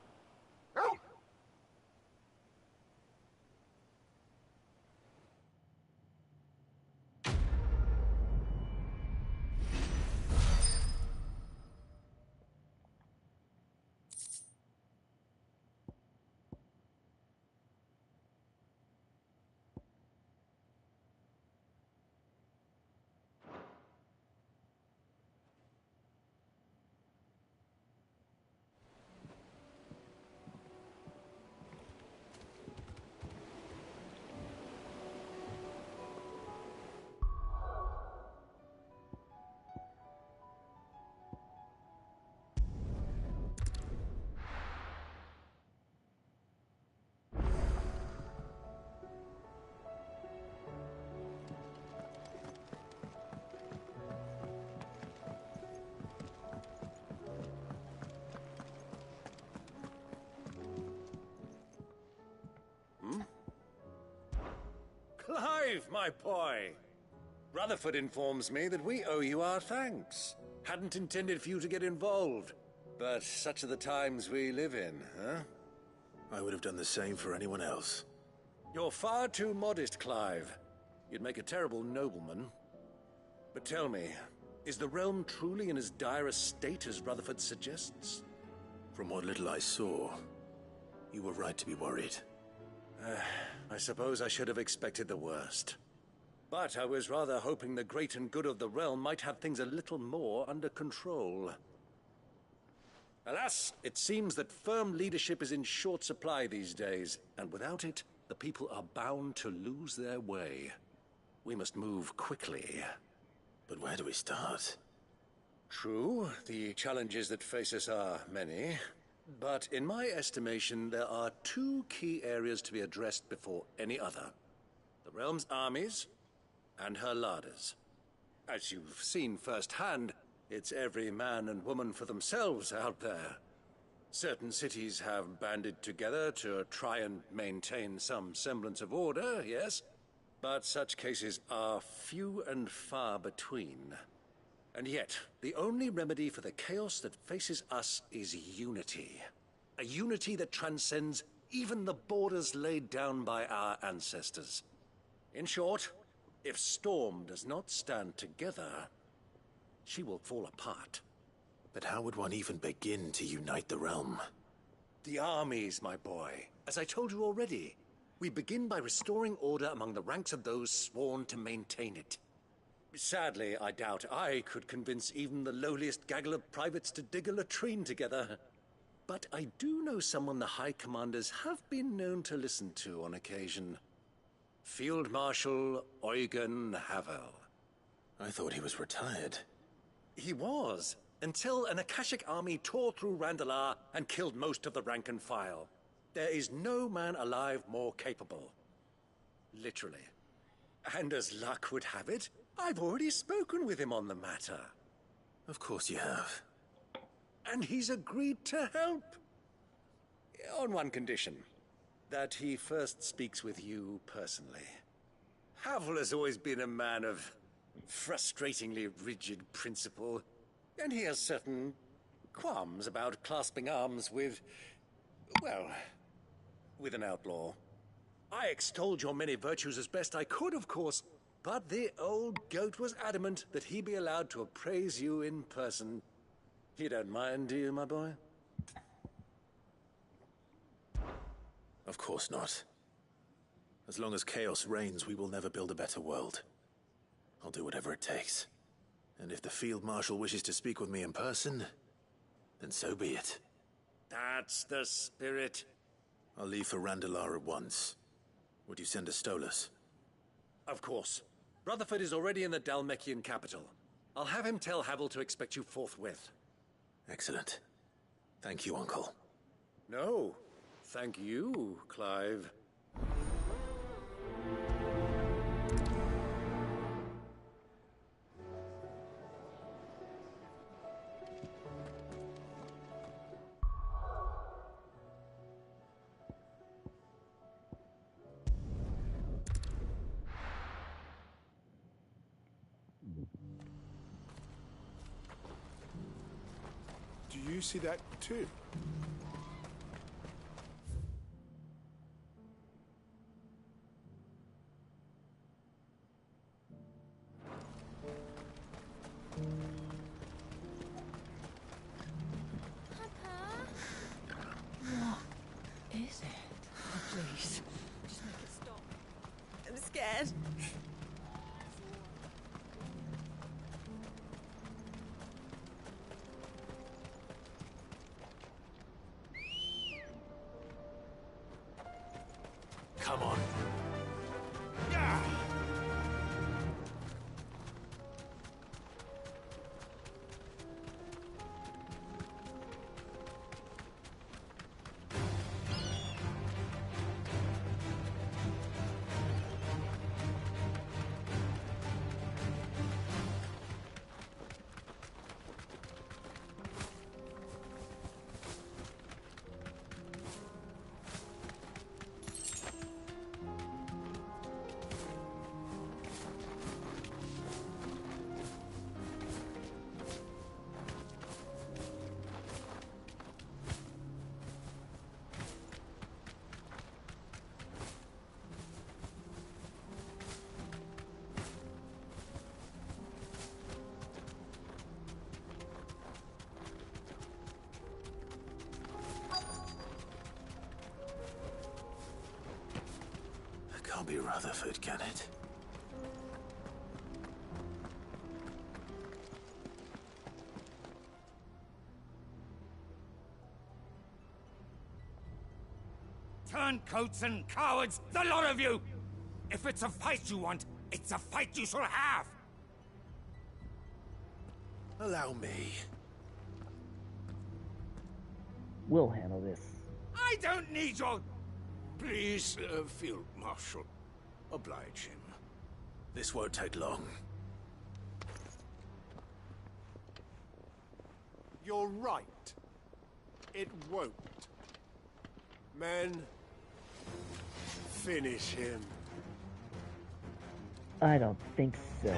Clive, my boy! Rutherford informs me that we owe you our thanks. Hadn't intended for you to get involved, but such are the times we live in, huh? I would have done the same for anyone else. You're far too modest, Clive. You'd make a terrible nobleman. But tell me, is the realm truly in as dire a state as Rutherford suggests? From what little I saw, you were right to be worried. I suppose I should have expected the worst. But I was rather hoping the great and good of the realm might have things a little more under control. Alas, it seems that firm leadership is in short supply these days, and without it, the people are bound to lose their way. We must move quickly. But where do we start? True, the challenges that face us are many. But in my estimation, there are two key areas to be addressed before any other. The realm's armies and her larders. As you've seen firsthand, it's every man and woman for themselves out there. Certain cities have banded together to try and maintain some semblance of order, yes, but such cases are few and far between. And yet, the only remedy for the chaos that faces us is unity. A unity that transcends even the borders laid down by our ancestors. In short, if Storm does not stand together, she will fall apart. But how would one even begin to unite the realm? The armies, my boy. As I told you already, we begin by restoring order among the ranks of those sworn to maintain it. Sadly, I doubt I could convince even the lowliest gaggle of privates to dig a latrine together. But I do know someone the High Commanders have been known to listen to on occasion. Field Marshal Eugen Havel. I thought he was retired. He was, until an Akashic army tore through Randalar and killed most of the rank and file. There is no man alive more capable. Literally. And as luck would have it, I've already spoken with him on the matter. Of course you have. And he's agreed to help. On one condition. That he first speaks with you personally. Havel has always been a man of frustratingly rigid principle, and he has certain qualms about clasping arms with, well, with an outlaw. I extolled your many virtues as best I could, of course, but the old goat was adamant that he be allowed to appraise you in person. You don't mind, do you, my boy? Of course not. As long as chaos reigns, we will never build a better world. I'll do whatever it takes. And if the Field Marshal wishes to speak with me in person, then so be it. That's the spirit. I'll leave for Randalar at once. Would you send a Stolas? Of course. Rutherford is already in the Dalmekian capital. I'll have him tell Havel to expect you forthwith. Excellent. Thank you, Uncle. No. Thank you, Clive. Do you see that too? be Rutherford, can it? Turncoats and cowards, the lot of you! If it's a fight you want, it's a fight you shall have! Allow me. We'll handle this. I don't need your... Please, Field Marshal, oblige him. This won't take long. You're right. It won't. Men, finish him. I don't think so.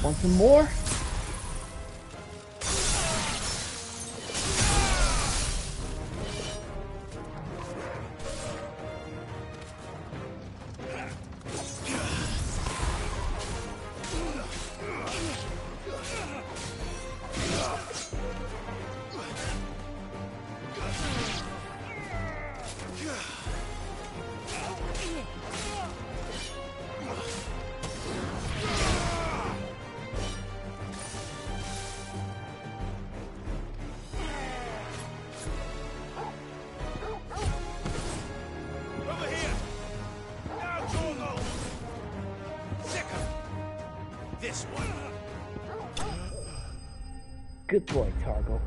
Want some more? This one. Good boy, Targle.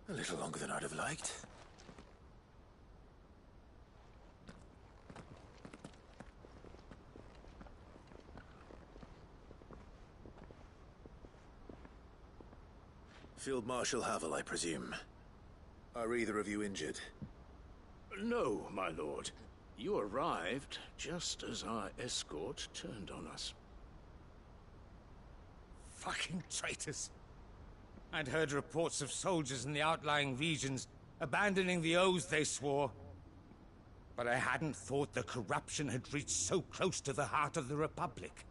A little longer than I'd have liked. Field Marshal Havel, I presume. Are either of you injured? No, my lord. You arrived just as our escort turned on us. Fucking traitors. I'd heard reports of soldiers in the outlying regions abandoning the oaths they swore. But I hadn't thought the corruption had reached so close to the heart of the Republic.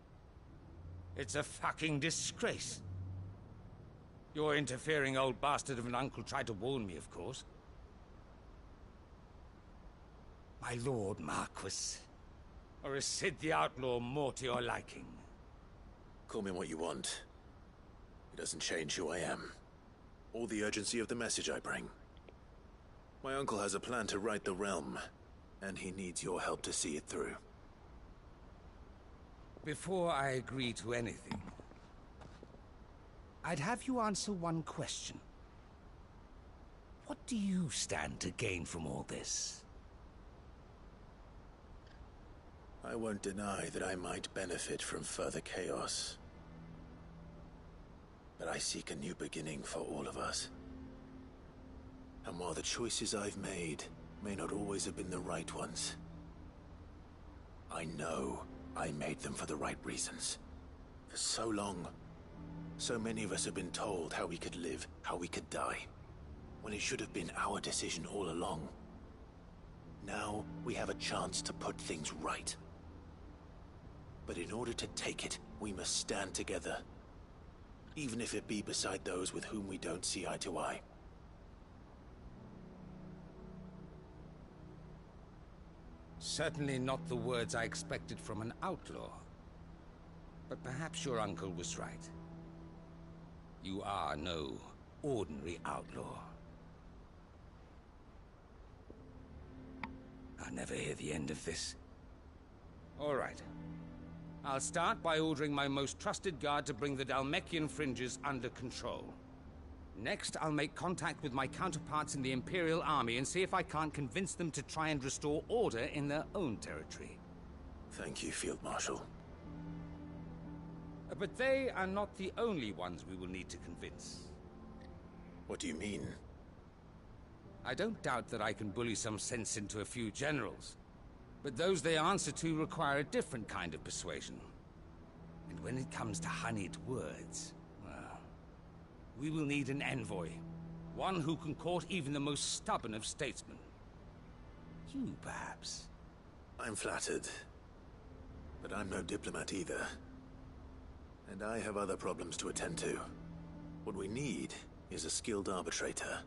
It's a fucking disgrace. Your interfering old bastard of an uncle tried to warn me, of course. My lord Marquis. Or is Sid the Outlaw more to your liking? Call me what you want. It doesn't change who I am, or the urgency of the message I bring. My uncle has a plan to right the realm, and he needs your help to see it through. Before I agree to anything, I'd have you answer one question. What do you stand to gain from all this? I won't deny that I might benefit from further chaos. But I seek a new beginning for all of us. And while the choices I've made may not always have been the right ones, I know I made them for the right reasons. For so long, so many of us have been told how we could live, how we could die, when it should have been our decision all along. Now we have a chance to put things right. But in order to take it, we must stand together. Even if it be beside those with whom we don't see eye to eye. Certainly not the words I expected from an outlaw. But perhaps your uncle was right. You are no ordinary outlaw. I'll never hear the end of this. All right. I'll start by ordering my most trusted guard to bring the Dalmekian fringes under control. Next, I'll make contact with my counterparts in the Imperial Army and see if I can't convince them to try and restore order in their own territory. Thank you, Field Marshal. But they are not the only ones we will need to convince. What do you mean? I don't doubt that I can bully some sense into a few generals. But those they answer to require a different kind of persuasion. And when it comes to honeyed words, well, we will need an envoy. One who can court even the most stubborn of statesmen. You, perhaps? I'm flattered. But I'm no diplomat either. And I have other problems to attend to. What we need is a skilled arbitrator.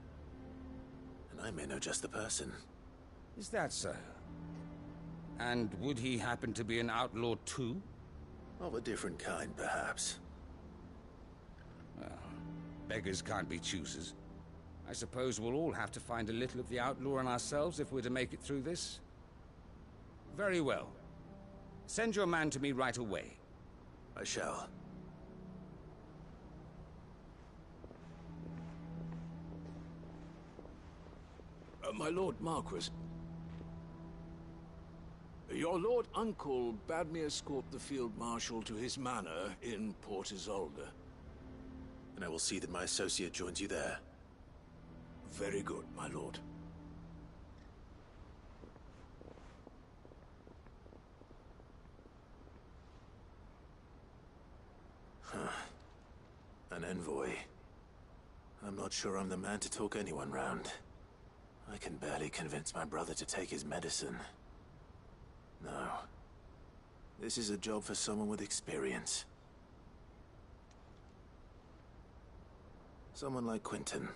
And I may know just the person. Is that so? And would he happen to be an outlaw too? Of a different kind, perhaps. Well, beggars can't be choosers. I suppose we'll all have to find a little of the outlaw in ourselves if we're to make it through this. Very well. Send your man to me right away. I shall. My Lord Marquis. Your Lord Uncle bade me escort the Field Marshal to his manor in Port Isolde. And I will see that my associate joins you there. Very good, my lord. An envoy. I'm not sure I'm the man to talk anyone round. I can barely convince my brother to take his medicine. No. This is a job for someone with experience. Someone like Quentin.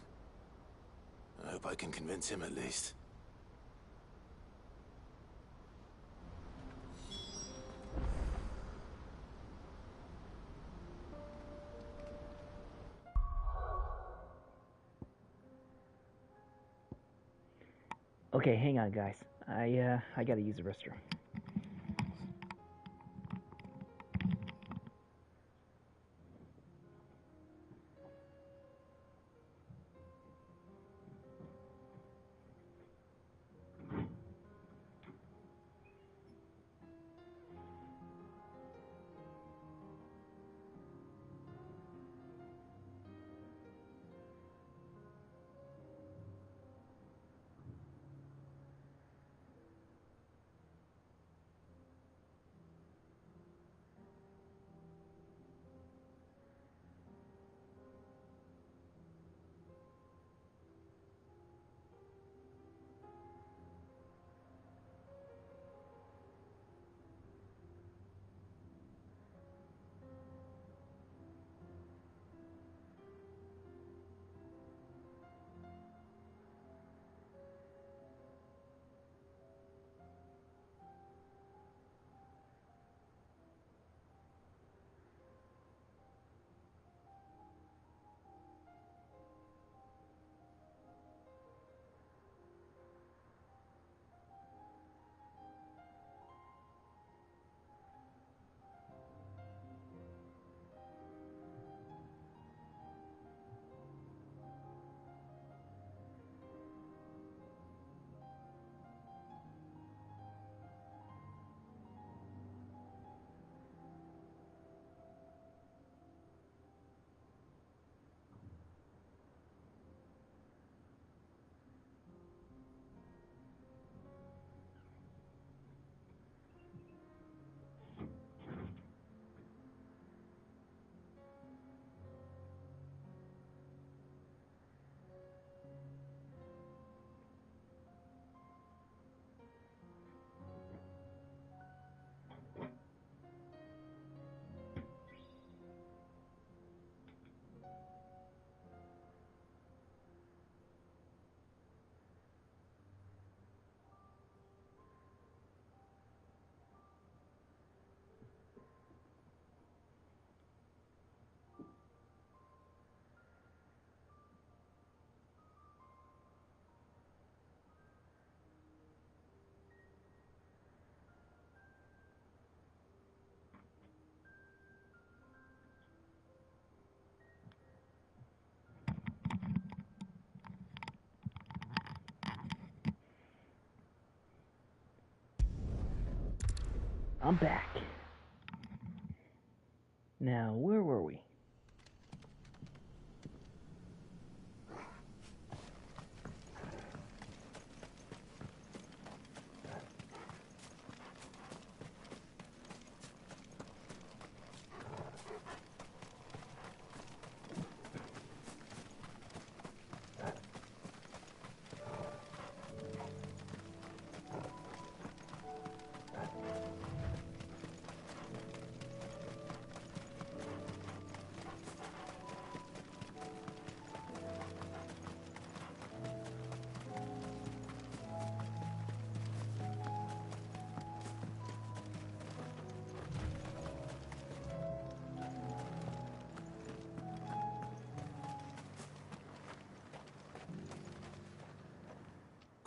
I hope I can convince him at least. Okay, hang on, guys. I gotta use the restroom. I'm back. Now, where were we?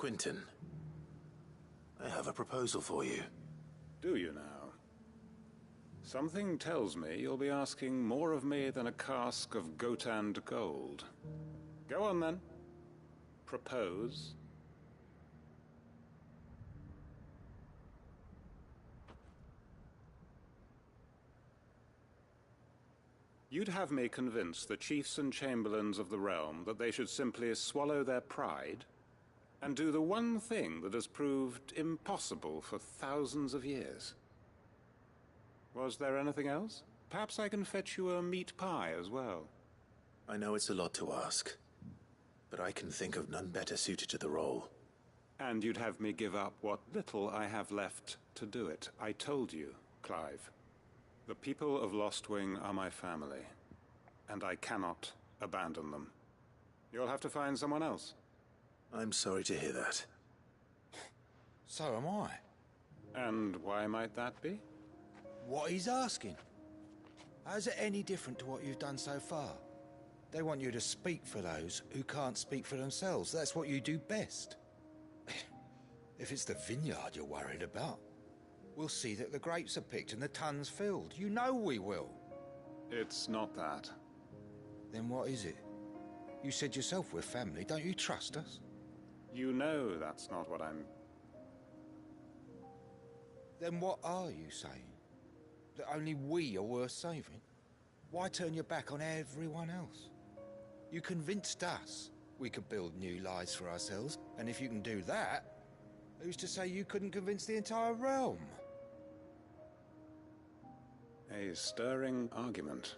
Quentin, I have a proposal for you. Do you now? Something tells me you'll be asking more of me than a cask of Gotand gold. Go on then. Propose. You'd have me convince the chiefs and chamberlains of the realm that they should simply swallow their pride and do the one thing that has proved impossible for thousands of years. Was there anything else? Perhaps I can fetch you a meat pie as well. I know it's a lot to ask, but I can think of none better suited to the role. And you'd have me give up what little I have left to do it. I told you, Clive. The people of Lostwing are my family, and I cannot abandon them. You'll have to find someone else. I'm sorry to hear that. So am I. And why might that be? What he's asking. How's it any different to what you've done so far? They want you to speak for those who can't speak for themselves. That's what you do best. If it's the vineyard you're worried about, we'll see that the grapes are picked and the tons filled. You know we will. It's not that. Then what is it? You said yourself we're family. Don't you trust us? You know that's not what I'm... Then what are you saying? That only we are worth saving? Why turn your back on everyone else? You convinced us we could build new lives for ourselves, and if you can do that, who's to say you couldn't convince the entire realm? A stirring argument.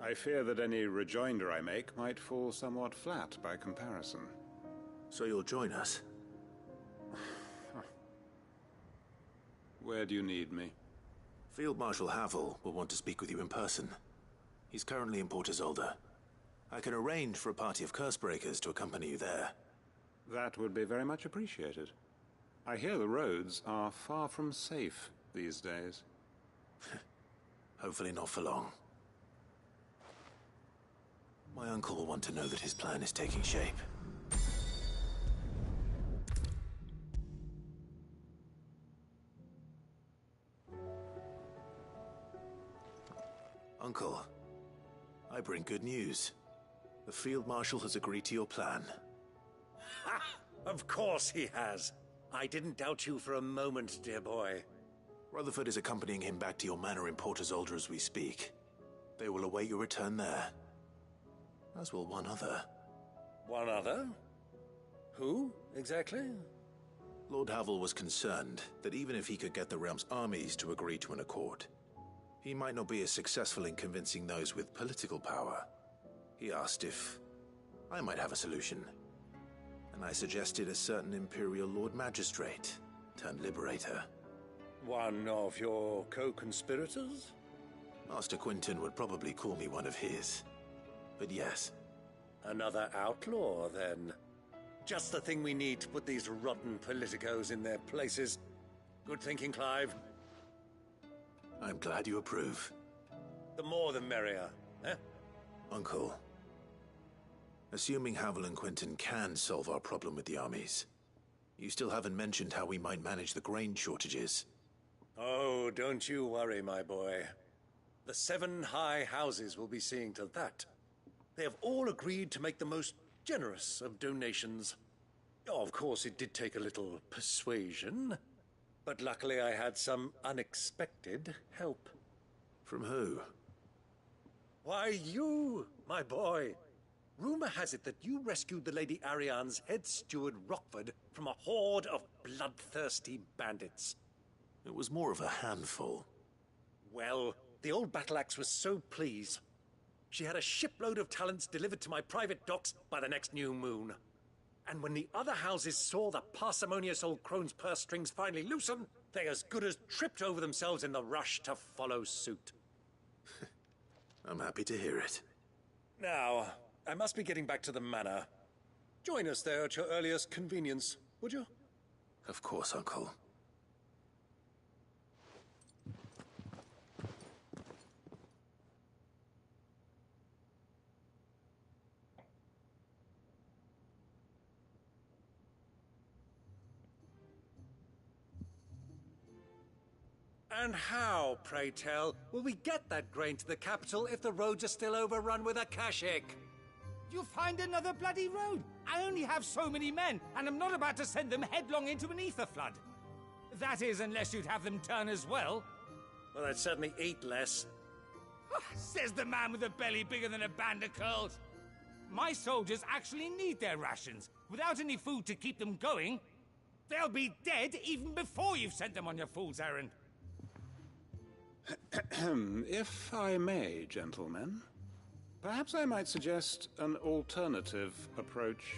I fear that any rejoinder I make might fall somewhat flat by comparison. So you'll join us? Where do you need me? Field Marshal Havel will want to speak with you in person. He's currently in Port Isolde. I can arrange for a party of Cursebreakers to accompany you there. That would be very much appreciated. I hear the roads are far from safe these days. Hopefully not for long. My uncle will want to know that his plan is taking shape. Uncle, I bring good news. The Field Marshal has agreed to your plan. Ha! Of course he has. I didn't doubt you for a moment, dear boy. Rutherford is accompanying him back to your manor in Port Isolde as we speak. They will await your return there. As will one other. One other? Who, exactly? Lord Havel was concerned that even if he could get the realm's armies to agree to an accord, he might not be as successful in convincing those with political power. He asked if I might have a solution, and I suggested a certain Imperial Lord Magistrate turned Liberator. One of your co-conspirators? Master Quentin would probably call me one of his, but yes. Another outlaw, then. Just the thing we need to put these rotten politicos in their places. Good thinking, Clive. I'm glad you approve. The more the merrier, eh? Uncle, assuming Havel and Quentin can solve our problem with the armies, you still haven't mentioned how we might manage the grain shortages. Oh, don't you worry, my boy. The 7 high houses will be seeing to that. They have all agreed to make the most generous of donations. Oh, of course, it did take a little persuasion, but luckily I had some unexpected help. From who? Why, you, my boy. Rumor has it that you rescued the Lady Ariane's head steward Rockford from a horde of bloodthirsty bandits. It was more of a handful. Well, the old battle axe was so pleased. She had a shipload of talents delivered to my private docks by the next new moon. And when the other houses saw the parsimonious old crone's purse strings finally loosen, they as good as tripped over themselves in the rush to follow suit. I'm happy to hear it. Now, I must be getting back to the manor. Join us there at your earliest convenience, would you? Of course, Uncle. And how, pray tell, will we get that grain to the capital if the roads are still overrun with Akashic? You'll find another bloody road. I only have so many men, and I'm not about to send them headlong into an ether flood. That is, unless you'd have them turn as well. Well, they'd certainly eat less. Says the man with a belly bigger than a band of curls. My soldiers actually need their rations. Without any food to keep them going, they'll be dead even before you've sent them on your fool's errand. If I may, gentlemen, perhaps I might suggest an alternative approach.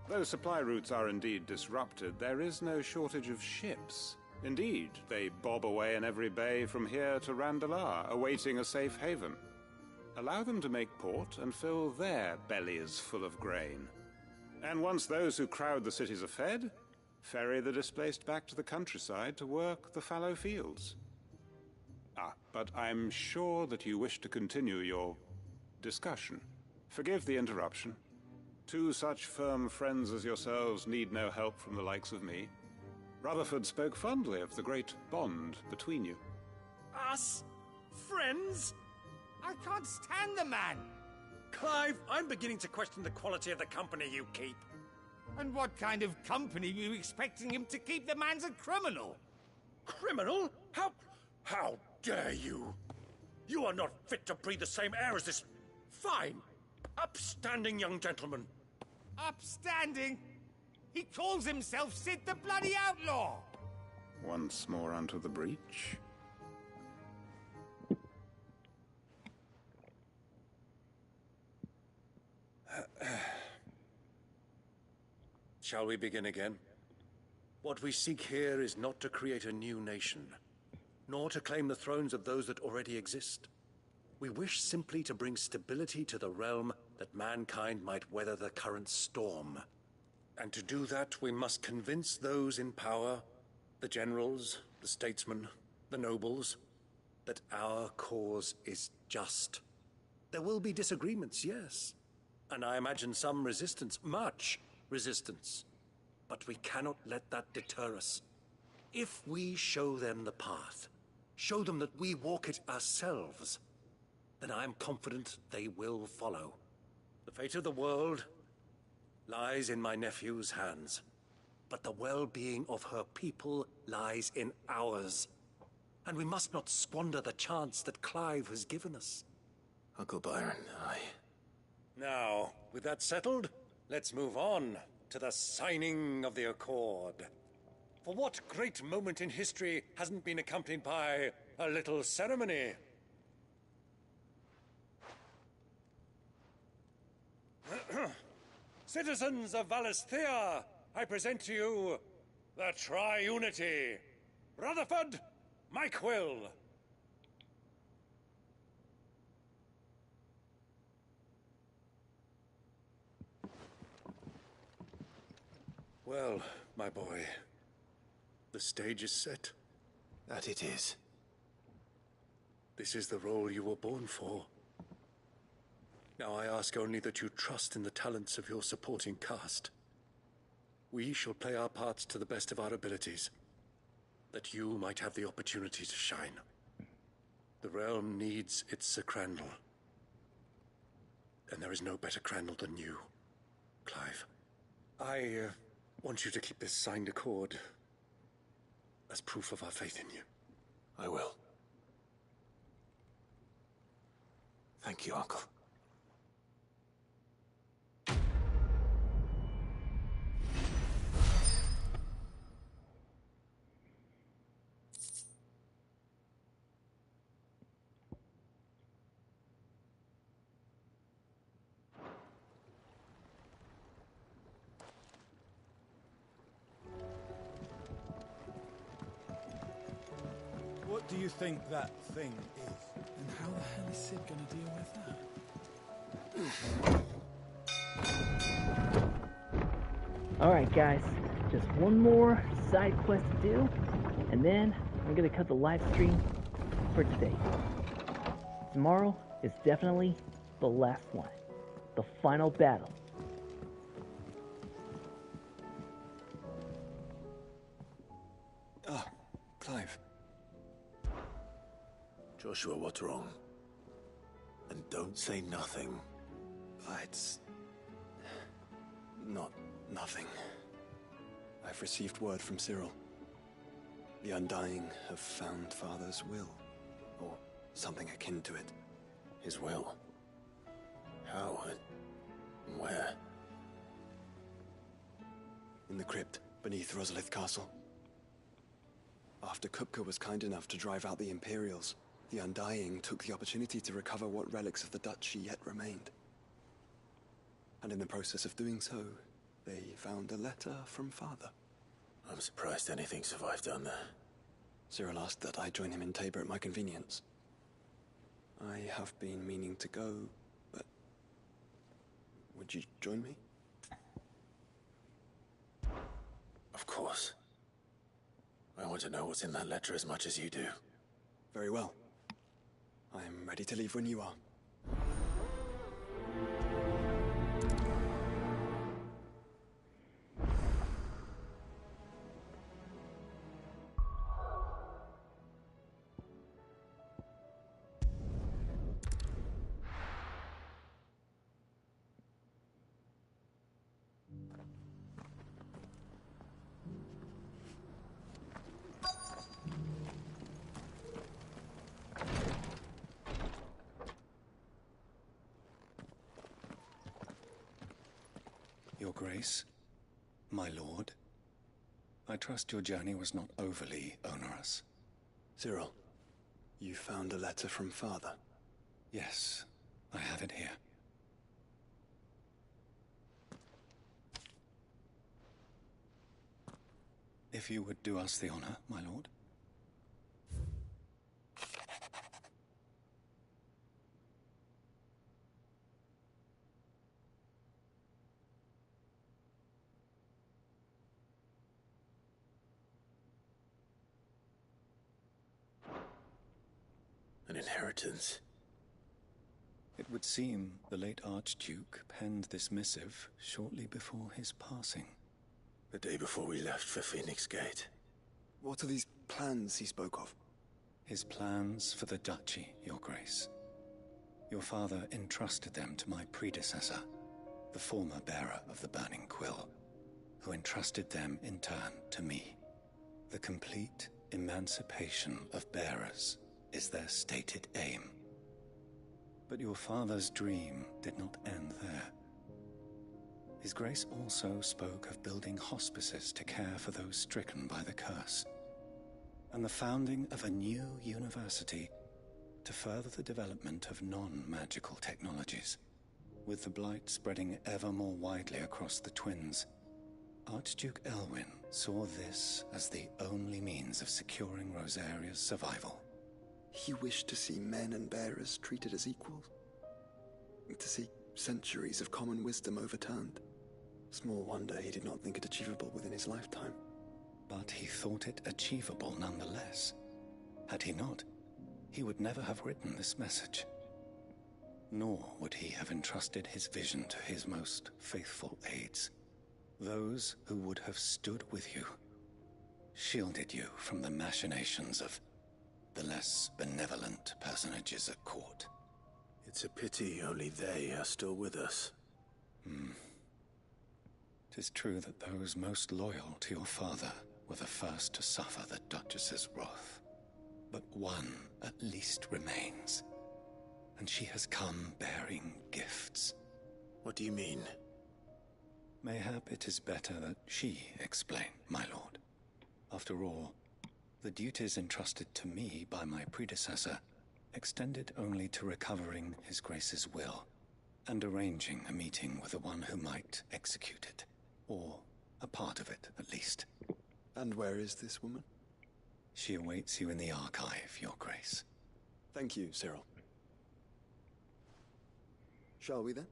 Though supply routes are indeed disrupted, there is no shortage of ships. Indeed, they bob away in every bay from here to Randalar, awaiting a safe haven. Allow them to make port and fill their bellies full of grain. And once those who crowd the cities are fed, ferry the displaced back to the countryside to work the fallow fields. But I'm sure that you wish to continue your discussion. Forgive the interruption. Two such firm friends as yourselves need no help from the likes of me. Rutherford spoke fondly of the great bond between you. Us? Friends? I can't stand the man! Clive, I'm beginning to question the quality of the company you keep. And what kind of company were you expecting him to keep? The man's a criminal! Criminal? How dare you? You are not fit to breathe the same air as this fine, upstanding young gentleman. Upstanding? He calls himself Sid the bloody outlaw! Once more onto the breach. Shall we begin again? What we seek here is not to create a new nation, nor to claim the thrones of those that already exist. We wish simply to bring stability to the realm that mankind might weather the current storm. And to do that, we must convince those in power, the generals, the statesmen, the nobles, that our cause is just. There will be disagreements, yes. And I imagine some resistance, much resistance. But we cannot let that deter us. If we show them the path, show them that we walk it ourselves, then I am confident they will follow. The fate of the world lies in my nephew's hands, but the well-being of her people lies in ours. And we must not squander the chance that Clive has given us. Uncle Byron, Now, with that settled, let's move on to the signing of the Accord. For what great moment in history hasn't been accompanied by a little ceremony? Citizens of Valisthea, I present to you the Tri-Unity. Rutherford, Mike Will. Well, my boy, the stage is set. That it is. This is the role you were born for. Now I ask only that you trust in the talents of your supporting cast. We shall play our parts to the best of our abilities, that you might have the opportunity to shine. The realm needs its Sir Crandall. And there is no better Crandall than you, Clive. I want you to keep this signed accord as proof of our faith in you. I will. Thank you, Uncle. What do you think that thing is? And how the hell is Sid gonna deal with that? Alright guys, just one more side quest to do, and then I'm gonna cut the live stream for today. Tomorrow is definitely the last one, the final battle. Clive. Joshua, what's wrong? And don't say nothing. It's... not nothing. I've received word from Cyril. The Undying have found Father's will, or something akin to it. His will? How and where? In the crypt beneath Rosalith Castle. After Kupka was kind enough to drive out the Imperials, the Undying took the opportunity to recover what relics of the Duchy yet remained. And in the process of doing so, they found a letter from Father. I'm surprised anything survived down there. Cyril asked that I join him in Tabor at my convenience. I have been meaning to go, but... would you join me? Of course. I want to know what's in that letter as much as you do. Very well. I am ready to leave when you are. Your Grace, my lord, I trust your journey was not overly onerous. Cyril, you found a letter from Father? Yes, I have it here. If you would do us the honor, my lord. An inheritance. It would seem the late Archduke penned this missive shortly before his passing. The day before we left for Phoenix Gate. What are these plans he spoke of? His plans for the Duchy, Your Grace. Your father entrusted them to my predecessor, the former bearer of the Burning Quill, who entrusted them in turn to me. The complete emancipation of bearers is their stated aim. But your father's dream did not end there. His Grace also spoke of building hospices to care for those stricken by the curse, and the founding of a new university to further the development of non-magical technologies. With the blight spreading ever more widely across the twins, Archduke Elwyn saw this as the only means of securing Rosaria's survival. He wished to see men and bearers treated as equals. To see centuries of common wisdom overturned. Small wonder he did not think it achievable within his lifetime. But he thought it achievable nonetheless. Had he not, he would never have written this message. Nor would he have entrusted his vision to his most faithful aides. Those who would have stood with you, shielded you from the machinations of the less benevolent personages at court. It's a pity only they are still with us. 'Tis true that those most loyal to your father were the first to suffer the Duchess's wrath. But one at least remains, and she has come bearing gifts. What do you mean? Mayhap it is better that she explain, my lord. After all, the duties entrusted to me by my predecessor extended only to recovering His Grace's will and arranging a meeting with the one who might execute it, or a part of it at least. And where is this woman? She awaits you in the archive, Your Grace. Thank you, Cyril. Shall we then?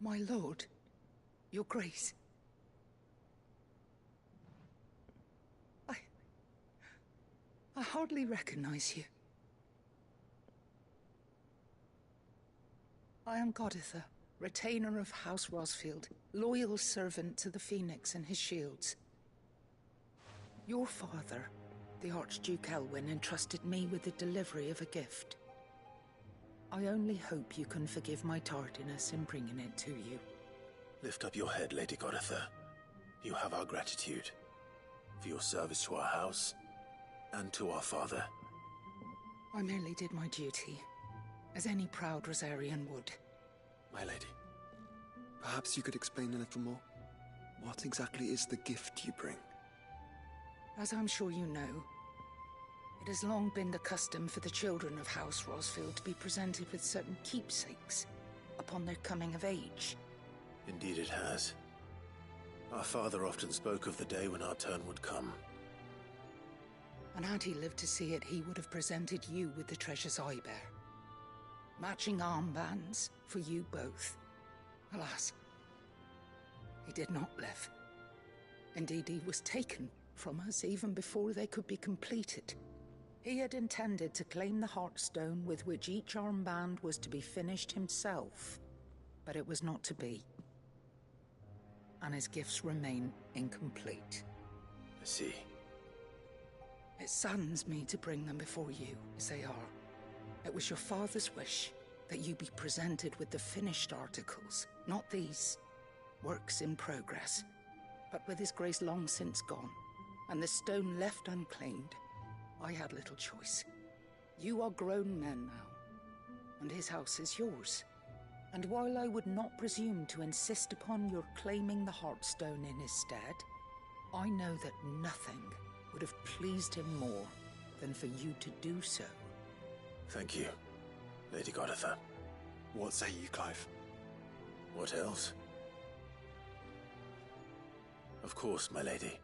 My lord, your grace. I hardly recognize you. I am Goditha, retainer of House Rosfield, loyal servant to the Phoenix and his shields. Your father, the Archduke Elwyn, entrusted me with the delivery of a gift. I only hope you can forgive my tardiness in bringing it to you. Lift up your head, Lady Goditha. You have our gratitude for your service to our house and to our father. I merely did my duty, as any proud Rosarian would. My lady, perhaps you could explain a little more? What exactly is the gift you bring? As I'm sure you know, it has long been the custom for the children of House Rosfield to be presented with certain keepsakes upon their coming of age. Indeed it has. Our father often spoke of the day when our turn would come. And had he lived to see it, he would have presented you with the treasures I bear. Matching armbands for you both. Alas, he did not live. Indeed, he was taken from us even before they could be completed. He had intended to claim the Heartstone with which each armband was to be finished himself, but it was not to be. And his gifts remain incomplete. I see. It saddens me to bring them before you, as they are. It was your father's wish that you be presented with the finished articles, not these, works in progress. But with his grace long since gone, and the stone left unclaimed, I had little choice. You are grown men now, and his house is yours. And while I would not presume to insist upon your claiming the Heartstone in his stead, I know that nothing would have pleased him more than for you to do so. Thank you, Lady Goditha. What say you, Clive? What else? Of course, my lady.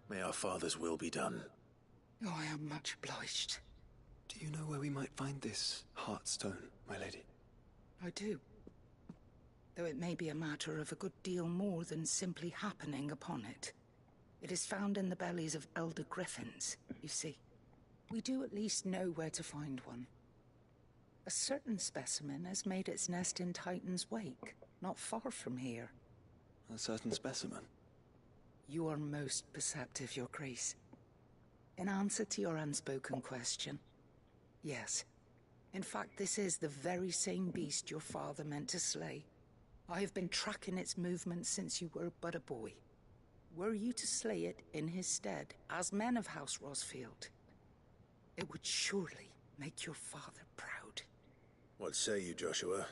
May our father's will be done. Oh, I am much obliged. Do you know where we might find this Heartstone, my lady? I do. Though it may be a matter of a good deal more than simply happening upon it. It is found in the bellies of elder griffins, you see. We do at least know where to find one. A certain specimen has made its nest in Titan's Wake, not far from here. A certain specimen? You are most perceptive, Your Grace. In answer to your unspoken question, yes. In fact, this is the very same beast your father meant to slay. I have been tracking its movements since you were but a boy. Were you to slay it in his stead, as men of House Rosfield, it would surely make your father proud. What say you, Joshua?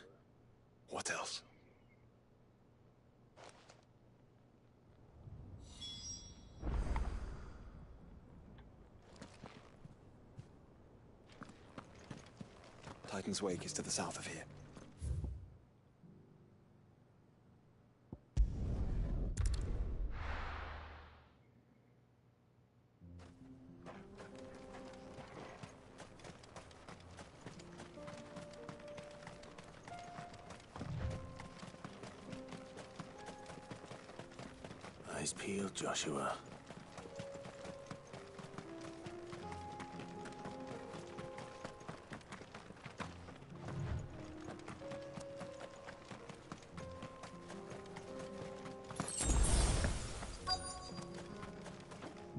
What else? Titan's Wake is to the south of here. Eyes peeled, Joshua.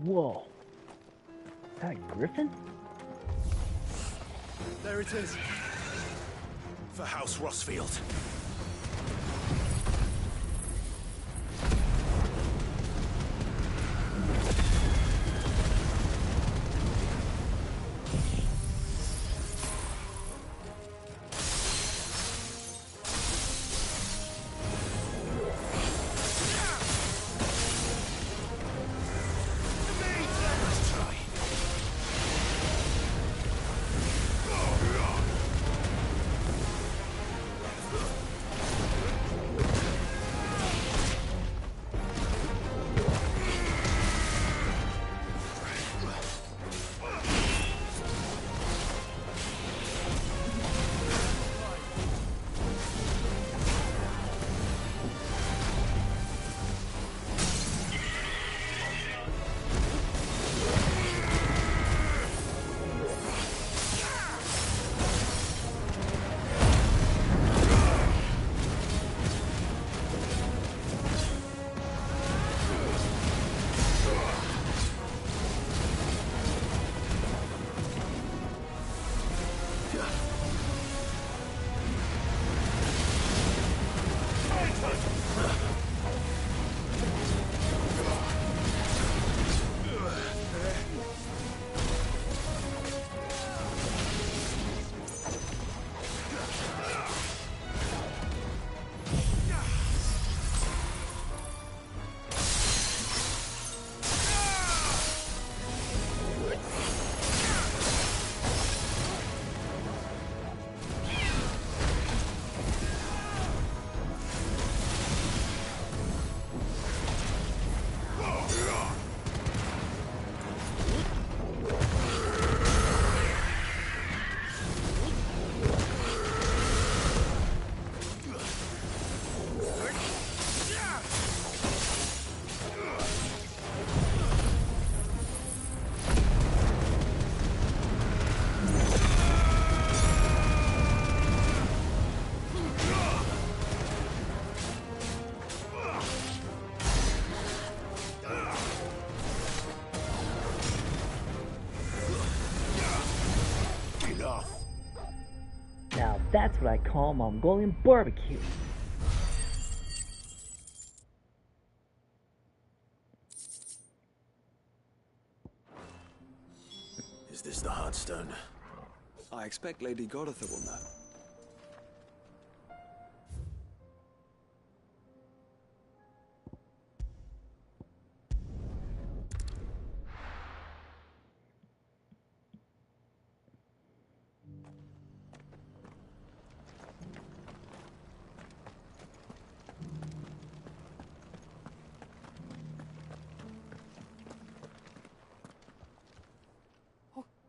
Whoa. Is that a griffin? There it is. For House Rosfield. That's what I call Mongolian barbecue. Is this the Heartstone? I expect Lady Godotha will know.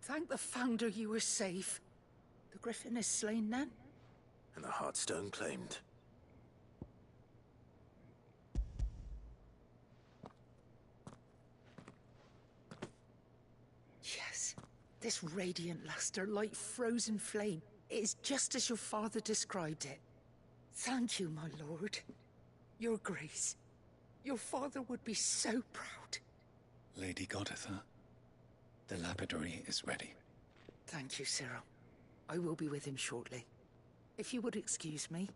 Thank the Founder you were safe. The Griffin is slain then? And the Heartstone claimed. Yes. This radiant luster, like frozen flame, it is just as your father described it. Thank you, my lord. Your grace. Your father would be so proud. Lady Godotha, the lapidary is ready. Thank you, Cyril. I will be with him shortly. If you would excuse me,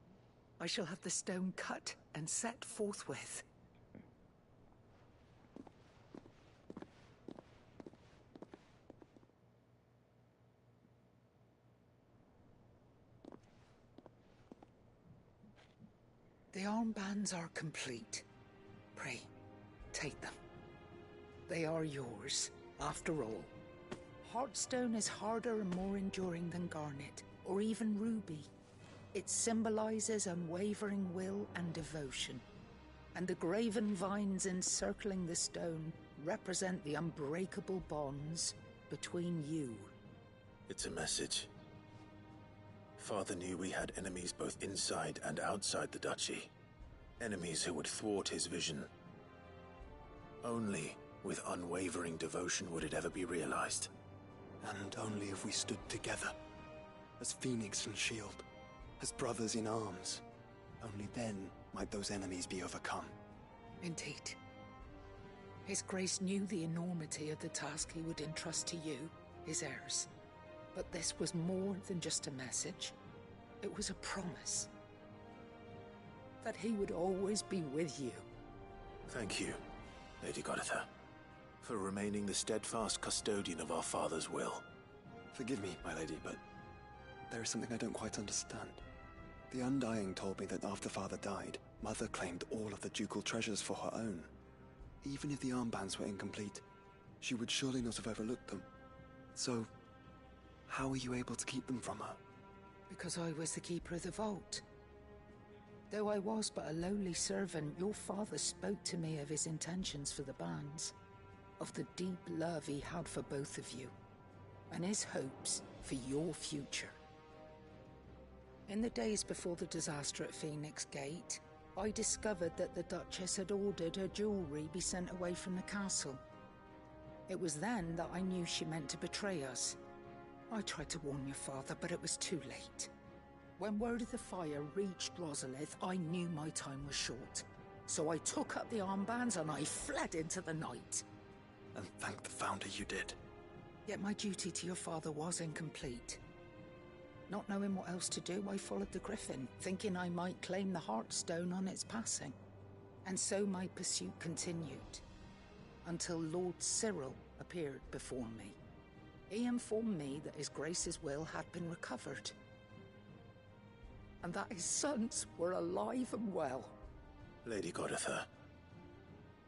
I shall have the stone cut and set forthwith. The armbands are complete. Pray, take them. They are yours, after all. Heartstone is harder and more enduring than garnet, or even ruby. It symbolizes unwavering will and devotion. And the graven vines encircling the stone represent the unbreakable bonds between you. It's a message. Father knew we had enemies both inside and outside the duchy. Enemies who would thwart his vision. Only with unwavering devotion would it ever be realized. And only if we stood together, as Phoenix and Shield, as brothers in arms, only then might those enemies be overcome. Indeed. His Grace knew the enormity of the task he would entrust to you, his heirs. But this was more than just a message. It was a promise. That he would always be with you. Thank you, Lady Godotha, for remaining the steadfast custodian of our father's will. Forgive me, my lady, but there is something I don't quite understand. The Undying told me that after Father died, Mother claimed all of the ducal treasures for her own. Even if the armbands were incomplete, she would surely not have overlooked them. So, how were you able to keep them from her? Because I was the keeper of the vault. Though I was but a lowly servant, your father spoke to me of his intentions for the bands, of the deep love he had for both of you, and his hopes for your future. In the days before the disaster at Phoenix Gate, I discovered that the Duchess had ordered her jewelry be sent away from the castle. It was then that I knew she meant to betray us. I tried to warn your father, but it was too late. When word of the fire reached Rosalith, I knew my time was short. So I took up the armbands and I fled into the night. And thank the Founder you did. Yet my duty to your father was incomplete. Not knowing what else to do, I followed the Griffin, thinking I might claim the Heartstone on its passing. And so my pursuit continued, until Lord Cyril appeared before me. He informed me that His Grace's will had been recovered, and that his sons were alive and well. Lady Godotha,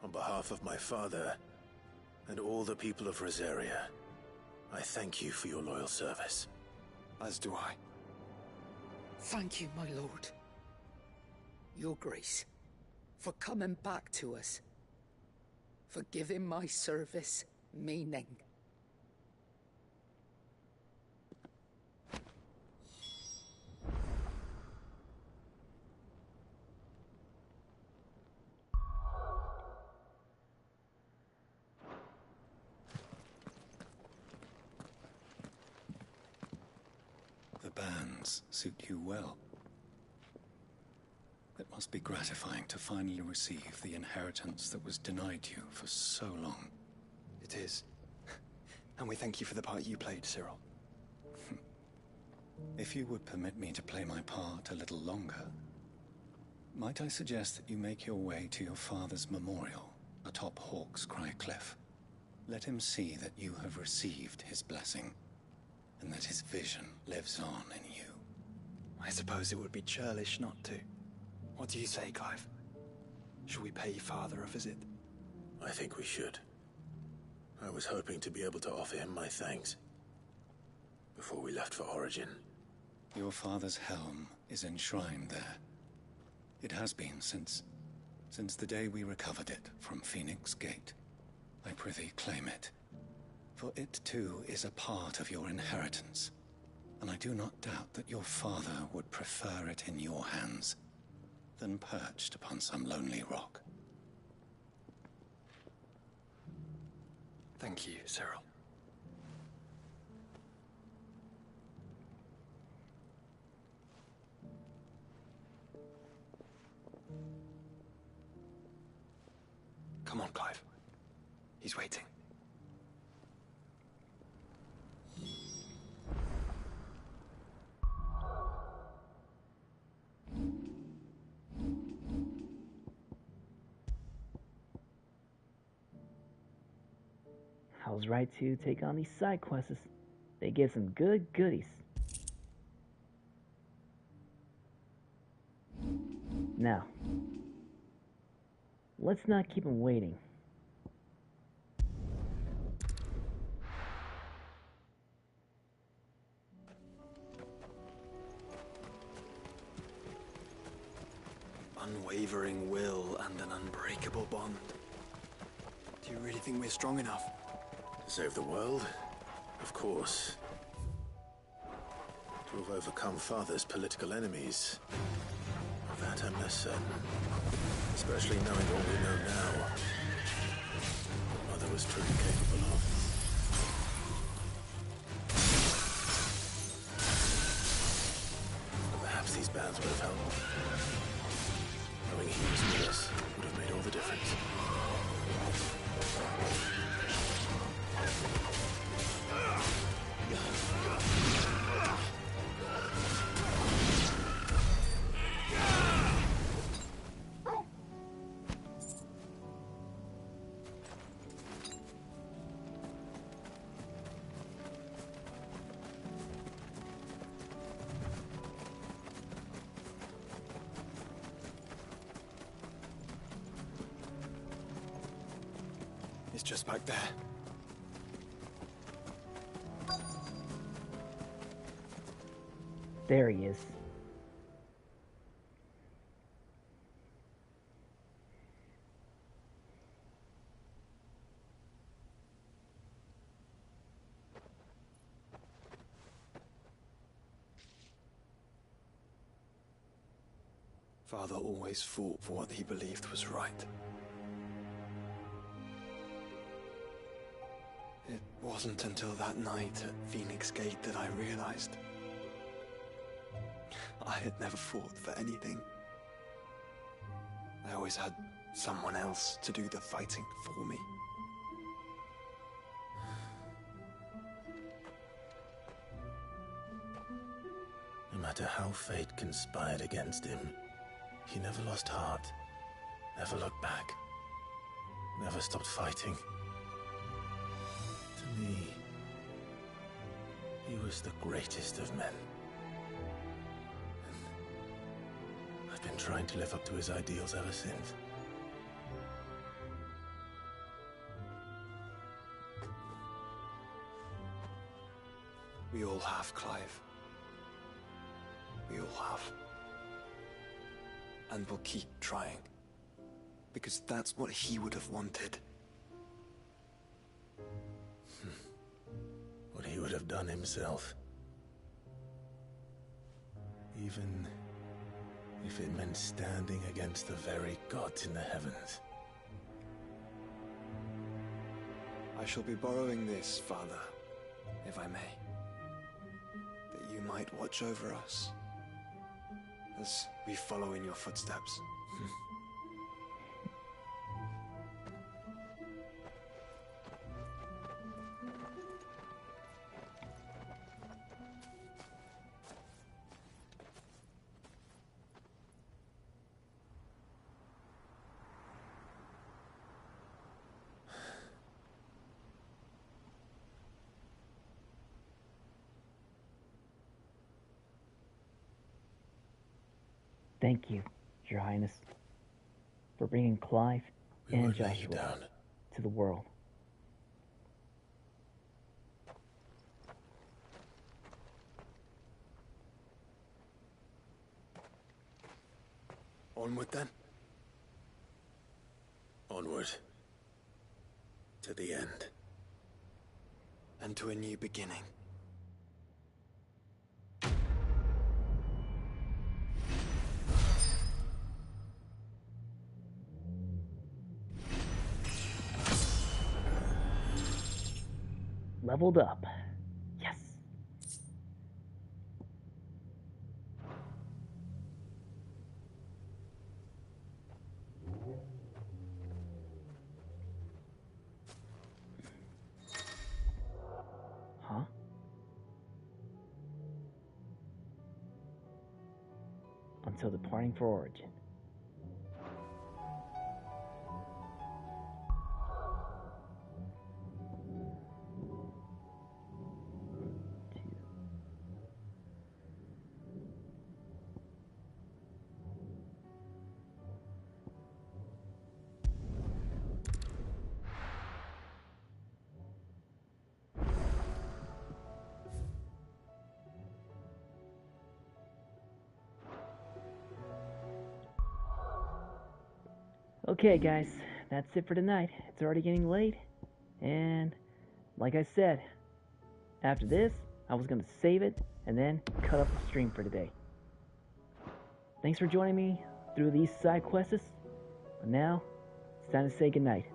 on behalf of my father and all the people of Rosaria, I thank you for your loyal service. As do I. Thank you, my lord. Your Grace, for coming back to us, for giving my service meaning. The bands suit you well. It must be gratifying to finally receive the inheritance that was denied you for so long. It is. And we thank you for the part you played, Cyril. If you would permit me to play my part a little longer, might I suggest that you make your way to your father's memorial atop Hawk's Cry Cliff? Let him see that you have received his blessing, and that his vision lives on in you. I suppose it would be churlish not to. What do you say, Clive? Should we pay Father a visit? I think we should. I was hoping to be able to offer him my thanks before we left for Origin. Your father's helm is enshrined there. It has been since the day we recovered it from Phoenix Gate. I prithee claim it, for it too is a part of your inheritance, and I do not doubt that your father would prefer it in your hands than perched upon some lonely rock. Thank you, Cyril. Come on, Clive. He's waiting. I was right to take on these side quests. They give some good goodies. Now, let's not keep him waiting. Unwavering will and an unbreakable bond. Do you really think we're strong enough? To save the world? Of course. To have overcome Father's political enemies? Of that I'm less certain. Especially knowing all we know now. What Mother was truly capable of. Perhaps these bands would have helped. Knowing he was with us would have made all the difference. It's just back there. There he is. Father always fought for what he believed was right. It wasn't until that night at Phoenix Gate that I realized I had never fought for anything. I always had someone else to do the fighting for me. No matter how fate conspired against him, he never lost heart, never looked back, never stopped fighting. To me, he was the greatest of men. And I've been trying to live up to his ideals ever since. We all have, Clive. We all have. And we'll keep trying. Because that's what he would have wanted. What he would have done himself. Even if it meant standing against the very gods in the heavens. I shall be borrowing this, Father, if I may. That you might watch over us as we follow in your footsteps. Thank you, Your Highness, for bringing Clive and Joshua to the world. Onward then? Onward. To the end. And to a new beginning. Leveled up. Yes. Huh? Until departing for Origin. Okay, guys, that's it for tonight. It's already getting late, and like I said, after this, I was going to save it and then cut off the stream for today. Thanks for joining me through these side quests, but now it's time to say goodnight.